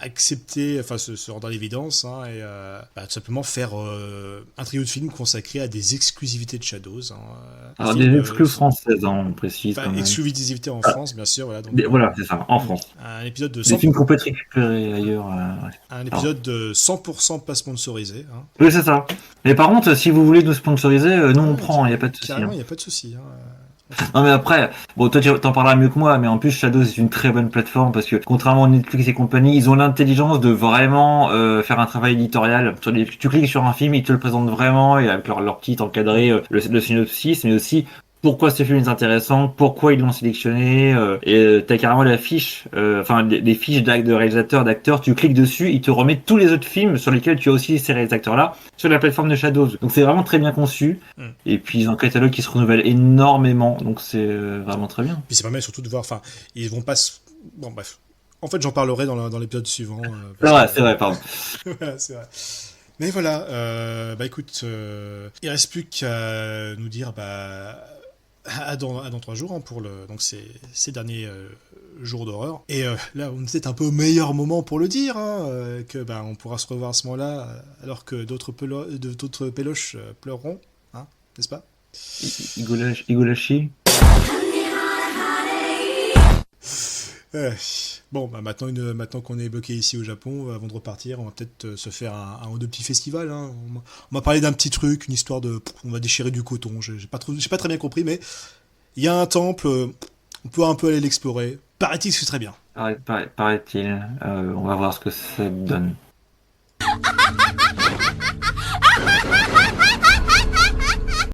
accepter, enfin se rendre à l'évidence, hein, et tout simplement faire un trio de films consacré à des exclusivités de Shadows. Hein, alors des exclus françaises, hein, on précise. Exclusivités en France, bien sûr. Voilà, donc, voilà, c'est ça, en France. Un épisode de 100%... Des films qu'on peut récupérer ailleurs. Un épisode de 100% pas sponsorisé. Hein. Oui, c'est ça. Mais par contre, si vous voulez nous sponsoriser, nous on prend, il n'y a pas de souci. Carrément, il n'y a pas de souci. Hein. Non mais après, bon toi tu t'en parleras mieux que moi, mais en plus Shadow c'est une très bonne plateforme parce que contrairement à Netflix et compagnie, ils ont l'intelligence de vraiment faire un travail éditorial. Tu cliques sur un film, ils te le présentent vraiment et avec leur petit encadré, le synopsis, mais aussi pourquoi ce film est intéressant, pourquoi ils l'ont sélectionné, et t'as carrément la fiche, les fiches de réalisateurs, d'acteurs, tu cliques dessus, ils te remettent tous les autres films sur lesquels tu as aussi ces réalisateurs-là sur la plateforme de Shadows. Donc c'est vraiment très bien conçu, et puis ils ont un catalogue qui se renouvelle énormément, donc c'est vraiment très bien. Puis c'est pas mal surtout de voir, enfin, ils vont pas... Bon bref, en fait j'en parlerai dans l'épisode suivant. C'est vrai, pardon. Voilà, c'est vrai. Mais voilà, écoute, il reste plus qu'à nous dire, dans 3 jours, hein, pour donc ces derniers jours d'horreur. Et là, on est un peu au meilleur moment pour le dire, hein, que on pourra se revoir à ce moment-là, alors que d'autres péloches pleureront, hein, n'est-ce pas? Igolashi. Bon, maintenant qu'on est bloqué ici au Japon, avant de repartir, on va peut-être se faire un ou deux petits festivals. Hein. On m'a parlé d'un petit truc, une histoire de... On va déchirer du coton, j'ai pas très bien compris, mais il y a un temple, on peut un peu aller l'explorer. Paraît-il que c'est très bien. Paraît-il. On va voir ce que ça donne.